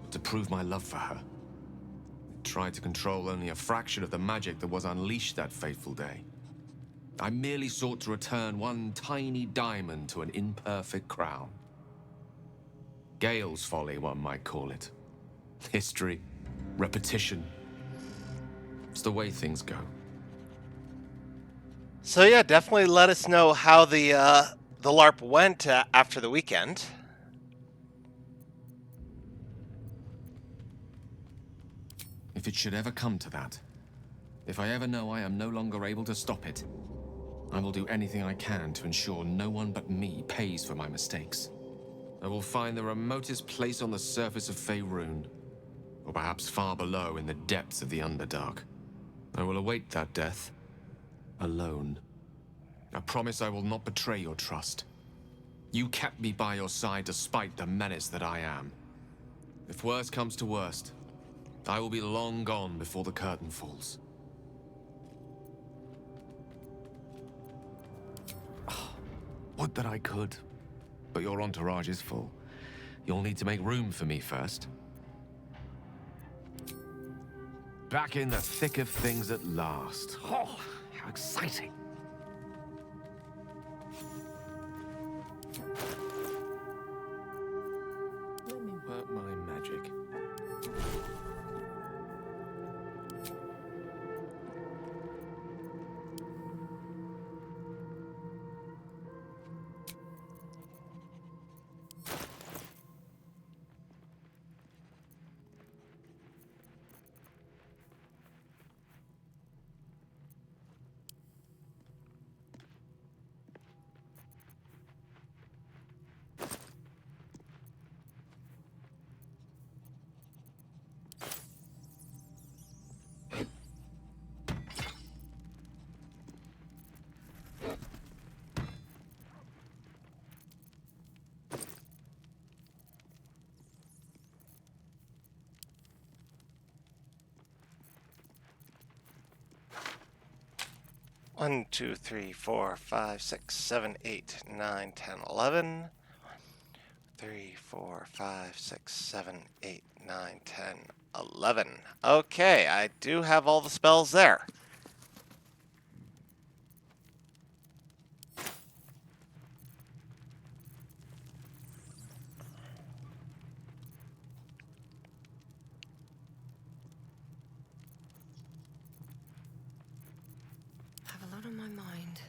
but to prove my love for her. I tried to control only a fraction of the magic that was unleashed that fateful day. I merely sought to return one tiny diamond to an imperfect crown. Gale's folly, one might call it. History, repetition. It's the way things go. So yeah, definitely let us know how the LARP went after the weekend. If it should ever come to that, if I ever know I am no longer able to stop it, I will do anything I can to ensure no one but me pays for my mistakes. I will find the remotest place on the surface of Faerun, or perhaps far below in the depths of the Underdark. I will await that death, alone. I promise I will not betray your trust. You kept me by your side despite the menace that I am. If worst comes to worst, I will be long gone before the curtain falls. Would that I could, but your entourage is full. You'll need to make room for me first. Back in the thick of things at last. Oh, how exciting. Let me work my magic. One, 2, 3, 4, 5, 6, 7, 8, 9, 10, 11. 3, 4, 5, 6, 7, 8, 9, 10, 11. Okay, I do have all the spells there. I have a lot on my mind.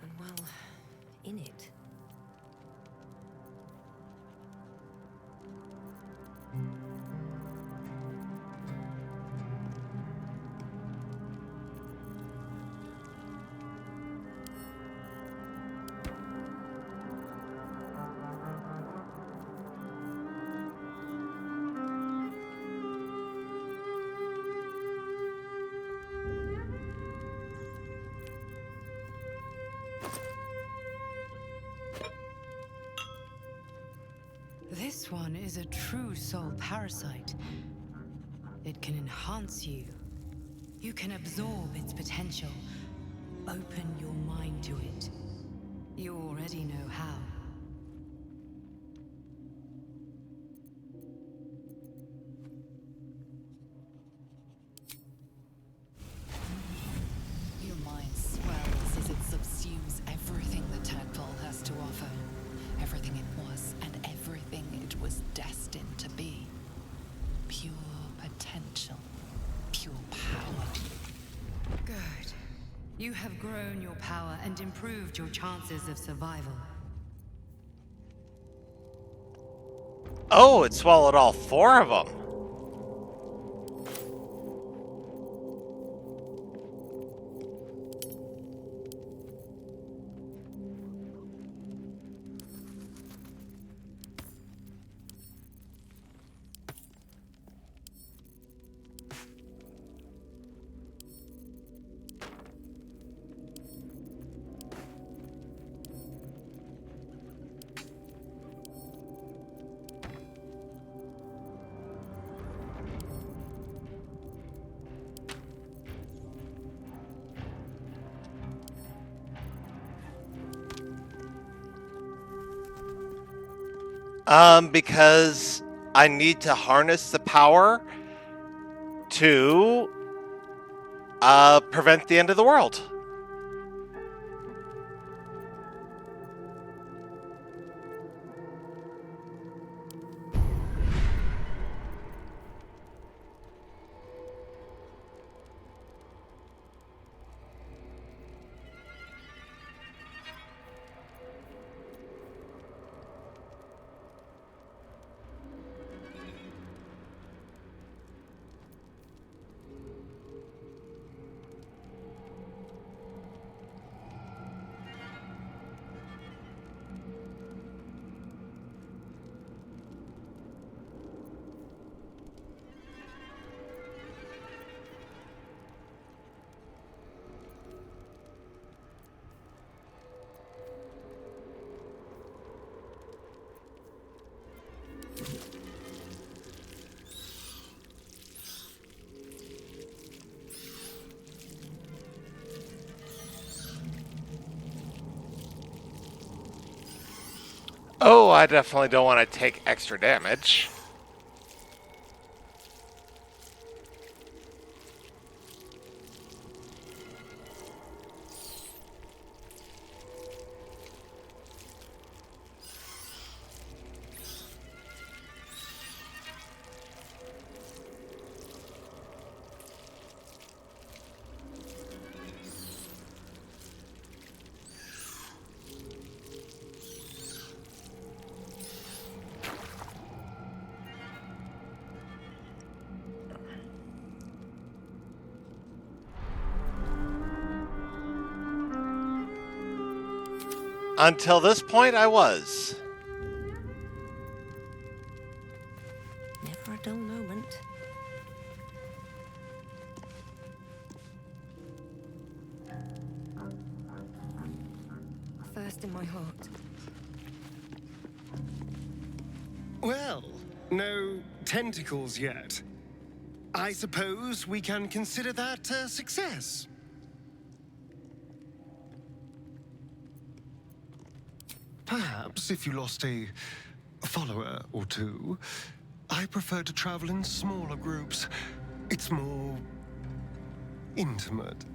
And well, in it. This one is a true soul parasite. It can enhance you. You can absorb its potential. Open your mind to it. You already know how. Your mind swells as it subsumes everything the tadpole has to offer. Everything it was and everything it was destined to be. Pure potential. Pure power. Good. You have grown your power and improved your chances of survival. Oh, it swallowed all 4 of them. Because I need to harness the power to prevent the end of the world. Oh, I definitely don't want to take extra damage. Until this point, I was. Never a dull moment. First in my heart. Well, no tentacles yet. I suppose we can consider that a success. Perhaps if you lost a follower or two, I prefer to travel in smaller groups. It's more intimate.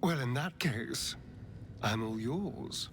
Well, in that case, I'm all yours.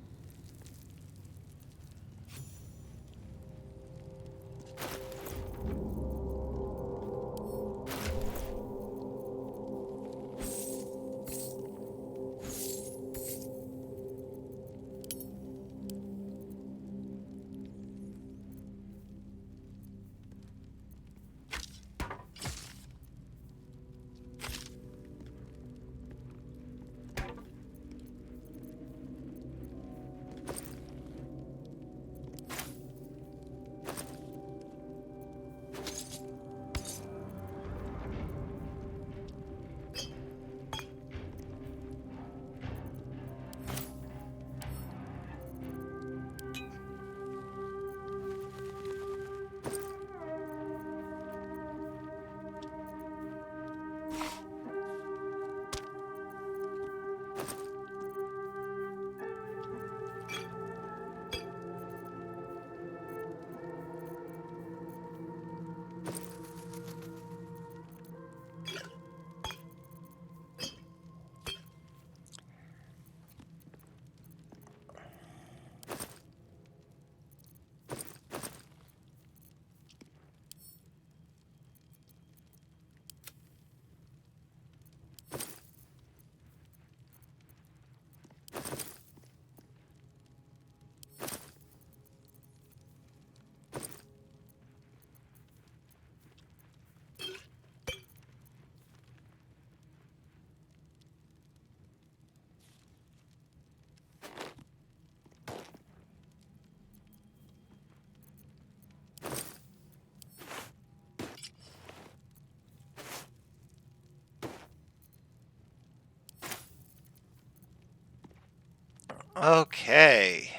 Okay.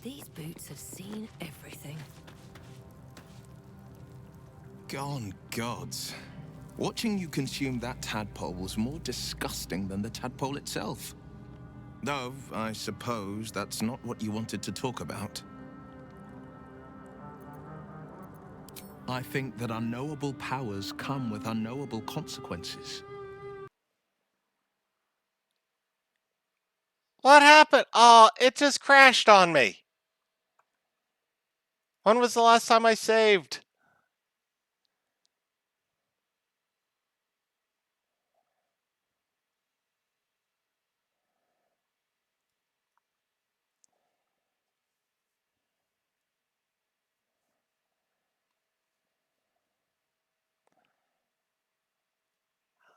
These boots have seen everything. Gone gods. Watching you consume that tadpole was more disgusting than the tadpole itself. Though, I suppose that's not what you wanted to talk about. I think that unknowable powers come with unknowable consequences. What happened? Oh, it just crashed on me. When was the last time I saved?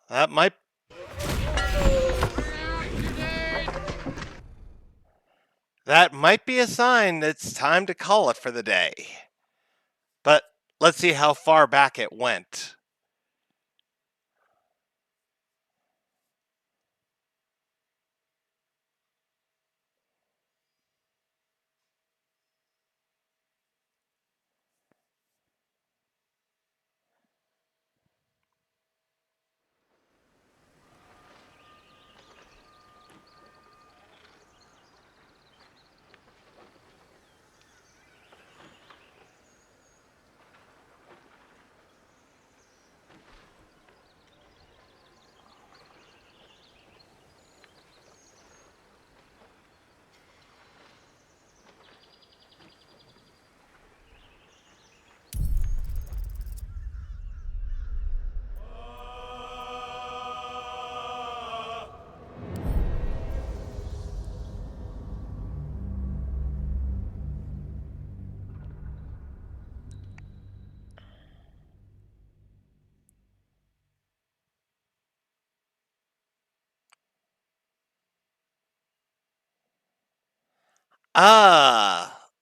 That might... That might be a sign that it's time to call it for the day. But let's see how far back it went.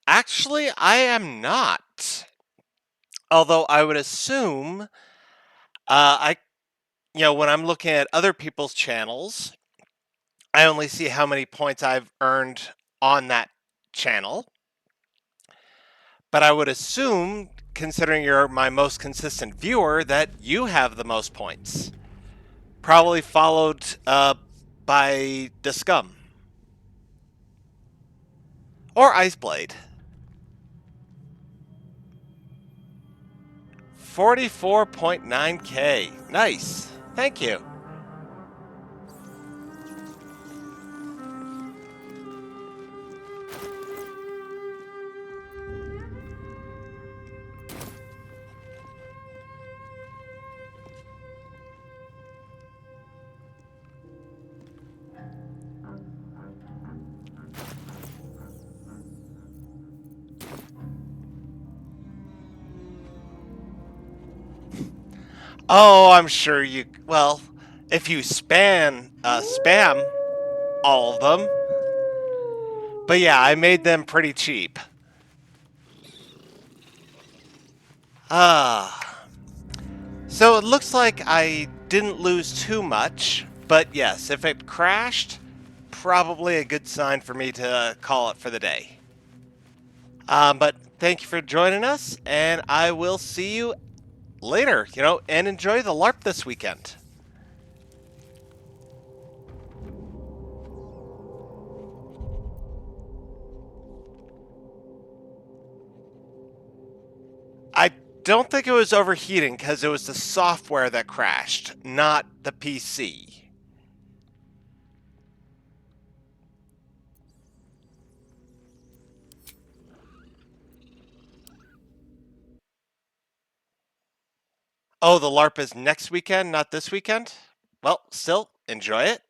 Actually, I am not. Although I would assume, when I'm looking at other people's channels, I only see how many points I've earned on that channel. But I would assume, considering you're my most consistent viewer, that you have the most points. Probably followed by the Scum. Or Iceblade. 44.9k. Nice. Thank you. Oh, I'm sure you... Well, if you spam all of them. But yeah, I made them pretty cheap. So it looks like I didn't lose too much. But yes, if it crashed, probably a good sign for me to call it for the day. But thank you for joining us, and I will see you later, and enjoy the LARP this weekend. I don't think it was overheating because it was the software that crashed, not the PC. Oh, the LARP is next weekend, not this weekend? Well, still, enjoy it.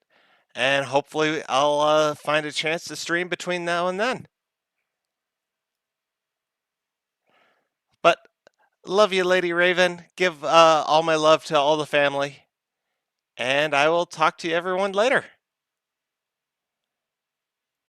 And hopefully I'll find a chance to stream between now and then. But love you, Lady Raven. Give all my love to all the family. And I will talk to you everyone later.